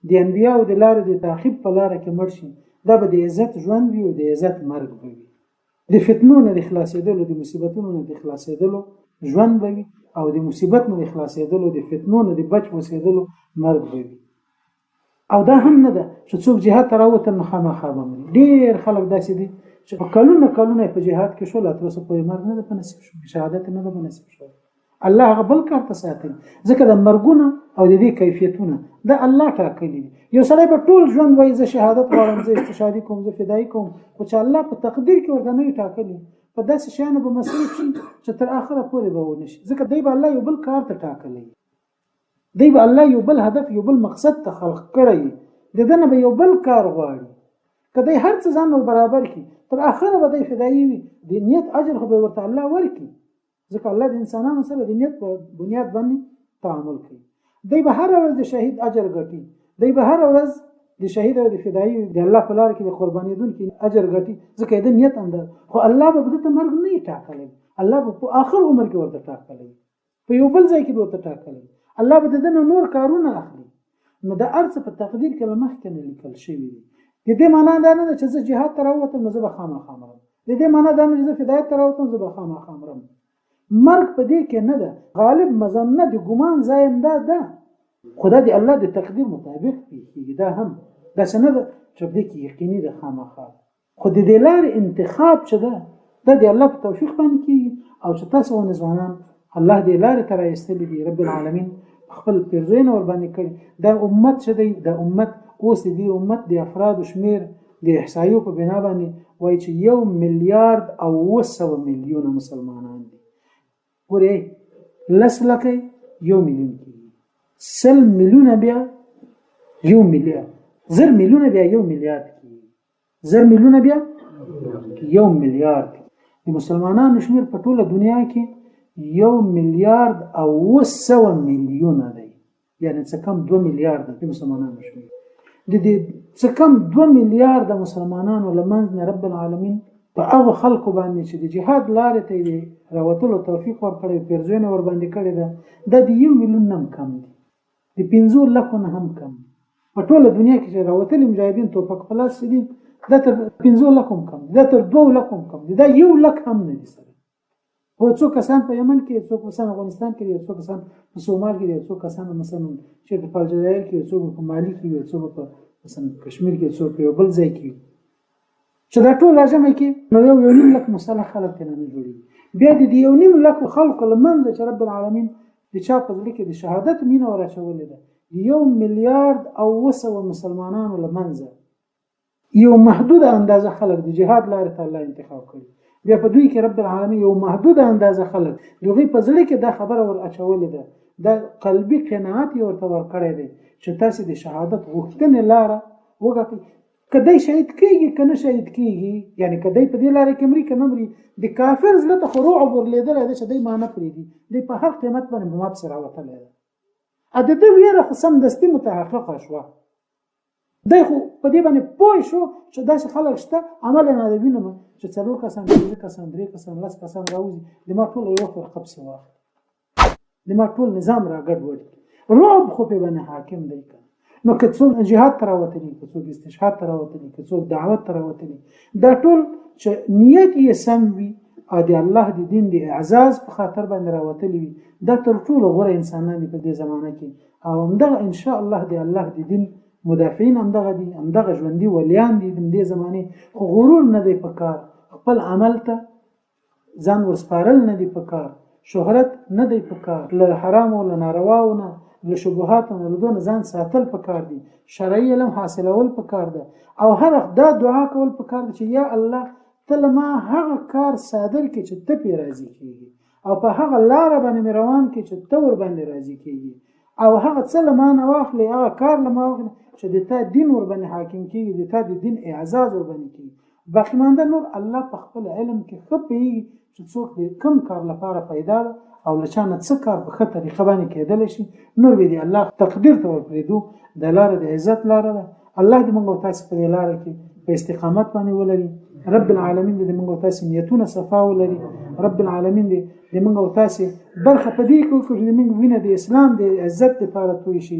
د انبیانو د لار د تعقیب په لار کې مړ شي دا به د عزت ژوند وي او د عزت مرګ وي د فتنو نه د خلاصېدلو د مصیبتونو نه د خلاصېدلو ژوند وي او د مصیبت نه د خلاصېدلو د فتنو نه د بچ وسېدلو مرګ وي او دا هم نه ده چې څوک جهاد ته راوته نو خامخا به مري ډېر خلک داسې دي چې په کلونه په جهاد کې شو لا تر اوسه پورې مرګ نه ده په نصیب شو شهادت نه ده په نصیب شو الله هغه بل کار ته ساتي ځکه د مرګونه او د دې کیفیتونه دا الله ټاکلي دي یو سړی په ټول ژوند وایي زه شهادت غواړم زه استشهادي کوم زه فدایي کوم خو چې الله په تقدیر کې ورته نه ټاکلي په داسې شیانو به مصروف شي چې تر اخره پورې به ونه شي ځکه دی به الله یو بل کار ته ټاکلی دی به الله یو بل هدف یو بل مقصد ته خلق کړی د دنه به یو بل کار غواړي کله هر څه ځان برابر کی تر اخره به دی فدایي وي د نیت اجر خو به ورته الله ورکړي ځکه الله د انسانانو سره د نیت په بنیاد باندې تعامل کوي دی به هر ورځ د شهید اجر ګټي دی به هر ورځ د شهید او د فدایي د الله په لار کې د قرباني دون کې اجر ګټي ځکه د نیت اندر خو الله به د مرګ نه ټاکلی الله به په اخر عمر کې ورته ټاکلی په یو بل ځای کې ورته ټاکلی الله به د نور کارونه اخلي نو د ارث په تقدیر کې مخکې نه لیکل شوی دی د دې معنا دا نه چې زه جهاد ته راووتم نو زه به خامخا مرم د دې معنا دا نه چې زه فدایت ته راووتم زه به خامخا مرم مرګ په دې کې نه ده غالب مظنه د ګمان ځایم ده خدا دی الله د تقدیر مطابق کیږي دا هم دا څنګه ده چې دې کې یقیني ده خامخا خو د دې لارې انتخاب چې ده دا د الله په توفیق باندې کېږي او چې تاسو ځوانان الله دې لارې ته راایستلي دي رب العالمین خپل پیرزوینه ور باندې کړي دا امت چې دی دا امت اوس دې امت د افرادو شمیر د احصایو په بنا باندې وایي چې 1 میلیارډ او 900 میلیونه مسلمانان دي ګورئ 10 لکه 1 میلیون کېږي 100 میلیونه بیا 1 میلیارډ 1000 میلیونه بیا 1 میلیارډ کېږي 1000 میلیونه بیا 1 میلیارډ د مسلمانانو شمیر په ټوله دنیا کې 1 میلیارډ او 900 میلیونه دی یعنی څه کم 2 میلیارډ د مسلمانانو شمیر د دې څه کم 2 میلیارډ مسلمانانو لمنځ نه رب العالمین په هغه خلکو باندې چې د جهاد لارې ته راوتلو توفیق ورکړي پیرزوینه ور باندې کړي ده د 1 میلیون نه کم دي د 15 لکو نه هم کم په ټوله دنیا کې چې راوتلي مجاهدین توپک پلاس دي دا تر 15 لکو کم دا تر 2 لکو کم دا 1 لک هم نه دي سره خو څو کسان په یمن کې څو کسان افغانستان کې څو کسان په سومال کې څو کسان مثلا چې په الجزایر کې څو په مالی کې څو په مثلا کشمیر کې څو په بل ځای کې چې دا ټول راځم کې نو یو نیم لک مصالح خلک نه جوړي بیا د یو نیم لک خلک لمنځ چې رب العالمین د چا په ځل کې د شهادت مینه ورچولې ده 1 میلیارډ او 900 مسلمانانو لمنځ یو محدود اندازه خلک د جهاد لارې ته الله انتخاب کړي بیا په دوی کې رب العالمین یو محدود اندازه خلک دوی په ځل کې دا خبره ور اچولې ده دا قلبي قناعت یې ورته ورکړی دی چې تاسو د شهادت غوښتنې لاره وګټئ کدی شهید کیږي کنه شهید کیږي یعنی کدی په دې لارې کې امریکا نمرې د کافر زړه ته خروع ورلیدل دی چې دای معنی پرې دي د په هر قیمت باندې مواب سره وتل دی ا د دې ویره خو سم دستي متحققه شو دای خو په دې باندې پوه شو چې داسې خلک شته عمل نه دی وینم چې څلور کسان درې کسان درې کسان لاس کسان راوځي د ما ټول یو فرقه په سوا د ما ټول نظام را ګډوډ رعب خو په باندې حاکم دی نو که څوک جهاد تراوتلی که څوک استشهاد تراوتلی که څوک دعوت تراوتلی دا ټول چې نیت یې سم وي او د الله د دین د اعزاز په خاطر باندې راوتلی وي دا تر ټولو غوره انسانان په دې زمانه کې او همدغه ان شاء الله د الله د دین مدافعین همدغه دي همدغه ژوندي ولیان دي د دې زمانه خو غرور نه دی پکار خپل عمل ته ځان ورسپارل نه دی پکار شهرت نه دی پکار له حرام او له نارواو نه له شبهات او له دون ځان ساتل پکار دي شرعي علم حاصلول پکار ده او هر دا دعا کول پکار دي چې یا الله تل ما هغه کار صادر کې چې ته پی راضي کیږي او په هغه لار باندې روان کې چې ته ور باندې راضي کیږي او هغه څه لمه نه واخلې هغه کار لمه واخلې چې د تا دین ور باندې حاکم کیږي د تا د دین اعزاز ور باندې کیږي باقی مانده نور الله په خپل علم کې خپي چې څوک کم کار لپاره پیدا ده او لچانه څه کار په خطر طریقه باندې کېدل شي نور به دي الله تقدیر ته ورپریدو د لار د عزت لار ده الله دې موږ تاسو په لار کې په استقامت باندې ولري رب العالمین دې موږ تاسو نیتونه صفا ولري رب العالمین دې موږ تاسو برخه پدې کو چې موږ وینه د اسلام د عزت لپاره توي شي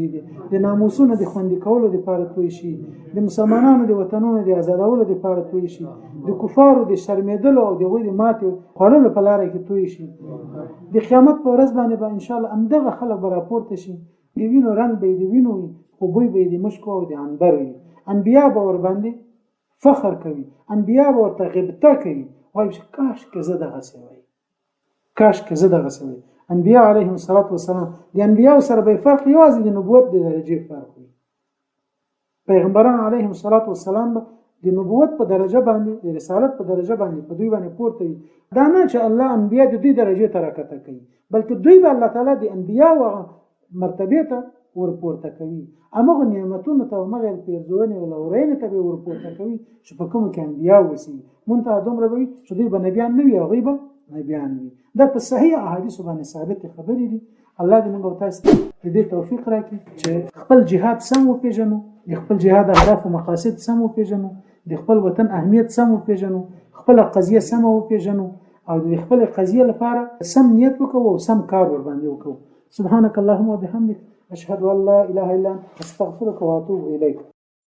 د ناموسونو د خوندې کولو لپاره توي شي د مسلمانانو د وطنونو د آزادولو لپاره توي شي د کفارو د شرمېدلو او د وې د ماتو خړلو په لار کې توي شي د قیامت په ورځ باندې به ان شاء الله همدغه خلک به راپورته شي د وینو رنگ به د وینو خو بوی به د مشکو او د عنبر وي انبیا به ور باندې فخر کوي انبیا به ورته غیبته کوي وایي کاش که زه دغه سوي کاش که زه دغه سوي انبیا علیهم الصلاه والسلام د انبیا سره به فرق یوازې د نبوت د درجه فرق وي پیغمبران علیهم الصلاه والسلام د نبوت په درجه باندې د رسالت په درجه باندې په دوی باندې پورته وي دا نه چې الله انبیا د دوی درجه ته راکته کوي بلکې دوی به الله تعالی د انبیا او مرتبه ته ورپورته کوي امغه نعمتونو ته مغل پیرزونه او لورین ته ورپورته کوي چې په کوم کې انبیا وسی مونته دومره وي چې دوی به نبیان نه وي غیبه نبیان وي دا په صحیح احادیث باندې ثابت خبرې دي الله دې موږ تاسو ته دې توفیق راکړي چې خپل جهاد سم وپیژنو د خپل جهاد اهداف او مقاصد سم وپیژنو د خپل وطن اهمیت سم وپیژنو خپل قضیه سم وپیژنو او د خپل قضیه لپاره سم نیت وکړو او سم کار ور باندې وکړو سبحانك اللهم وبحمدك اشهد ان لا اله الا انت استغفرك واتوب اليك